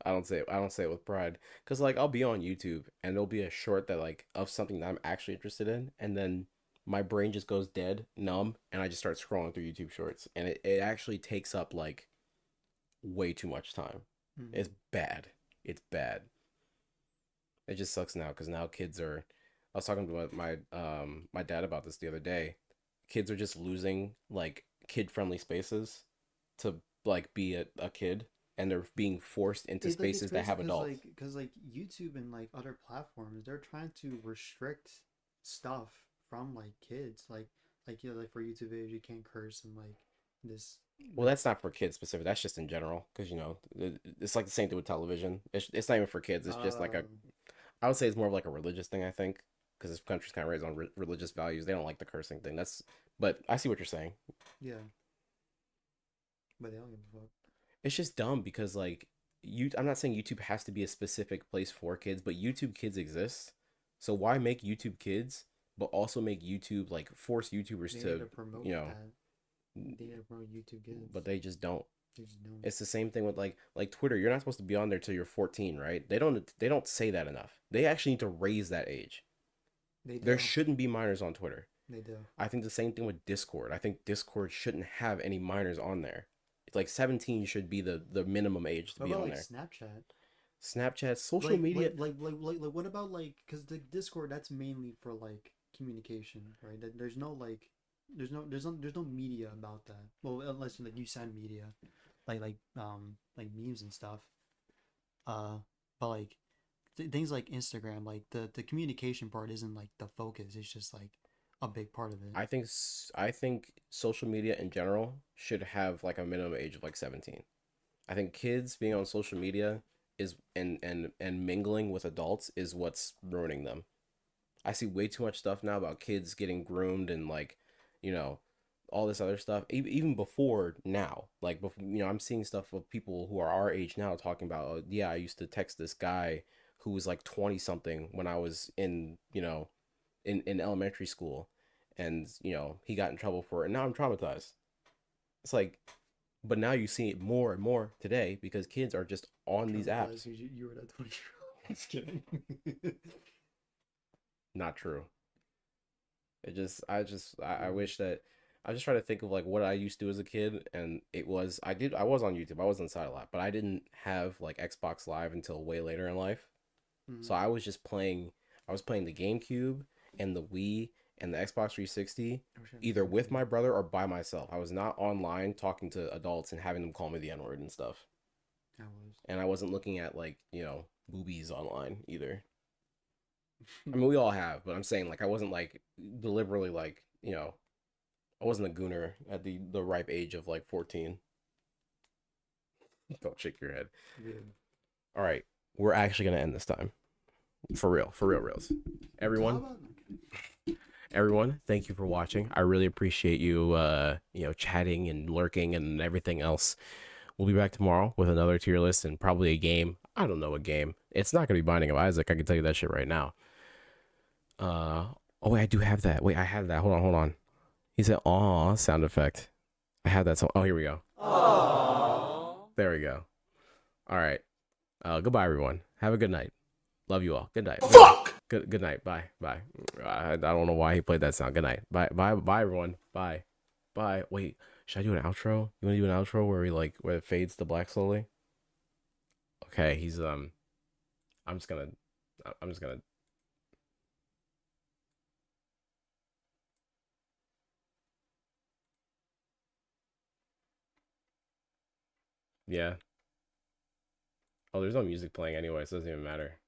I don't say it with pride, because like I'll be on YouTube and there'll be a short that like of something that I'm actually interested in, and then my brain just goes dead, numb, and I just start scrolling through YouTube Shorts, and it actually takes up like way too much time. Mhm. It's bad. It's bad. It just sucks now because now kids are. I was talking to my dad about this the other day. Kids are just losing like kid friendly spaces to like be a kid, and they're being forced into It's spaces that crazy have adults. because like YouTube and like other platforms they're trying to restrict stuff from like kids like like for YouTube videos you can't curse and like this Well, that's not for kids specific. That's just in general, because it's like the same thing with television. It's not even for kids. It's just like a. um I would say it's more of like a religious thing. I think because this country's kind of raised on religious values. They don't like the cursing thing. That's. But I see what you're saying. yeah, but they don't give a fuck. It's just dumb because like you. I'm not saying YouTube has to be a specific place for kids, but YouTube Kids exists. So why make YouTube Kids, but also make YouTube like force YouTubers They need to to promote you know, that. They need to promote YouTube Kids. but they just don't. They just don't. It's the same thing with like Twitter. You're not supposed to be on there till you're 14, right? They don't say that enough. They actually need to raise that age. They There do. shouldn't be minors on Twitter. They do. I think the same thing with Discord. I think Discord shouldn't have any minors on there. It's like 17 should be the minimum age to What be about on like there. Snapchat? Snapchat, social media. What about like because the Discord that's mainly for like communication, right? There's no like there's no media about that. Well, unless like you send media, like memes and stuff. But like things like Instagram, like the communication part isn't like the focus. It's just like a big part of it. I think social media in general should have like a minimum age of like 17. I think kids being on social media is and mingling with adults is what's ruining them. I see way too much stuff now about kids getting groomed and like, you know, all this other stuff. Even before now, like before, I'm seeing stuff of people who are our age now talking about, oh, yeah, I used to text this guy who was like 20 something when I was in, in elementary school, and he got in trouble for it, and now I'm traumatized. It's like, but now you see it more and more today because kids are just on these apps. You were that 20-year-old. Just kidding. Not true. I wish that I just try to think of like what I used to do as a kid, and I was on YouTube. I was inside a lot, but I didn't have like Xbox Live until way later in life. So Mhm. I was just playing. I was playing the GameCube and the Wii and the Xbox 360, I wish I had the either same with thing. my brother or by myself. I was not online talking to adults and having them call me the N word and stuff. I was. And I wasn't looking at like boobies online either. I mean, we all have, but I'm saying like I wasn't like deliberately like I wasn't a gooner at the ripe age of like 14. Don't shake your head. Yeah. All right, we're actually gonna end this time for real, reals. How Everyone, about everyone, thank you for watching. I really appreciate you, chatting and lurking and everything else. We'll be back tomorrow with another tier list and probably a game. I don't know a game. It's not gonna be Binding of Isaac. I can tell you that shit right now. Uh, oh wait, I do have that. Wait, I have that. Hold on, hold on. He said, "Aw," sound effect. I had that. So, oh, here we go. Aww. There we go. All right. Goodbye, everyone. Have a good night. Love you all. Good night. Fuck. Good night. Bye. Bye. I don't know why he played that sound. Good night. Bye. Bye. Bye, everyone. Bye. Bye. Wait, should I do an outro? You want to do an outro where it fades to black slowly? Okay. I'm just gonna. I'm just gonna. Yeah. Oh, there's no music playing anyway, so it doesn't even matter.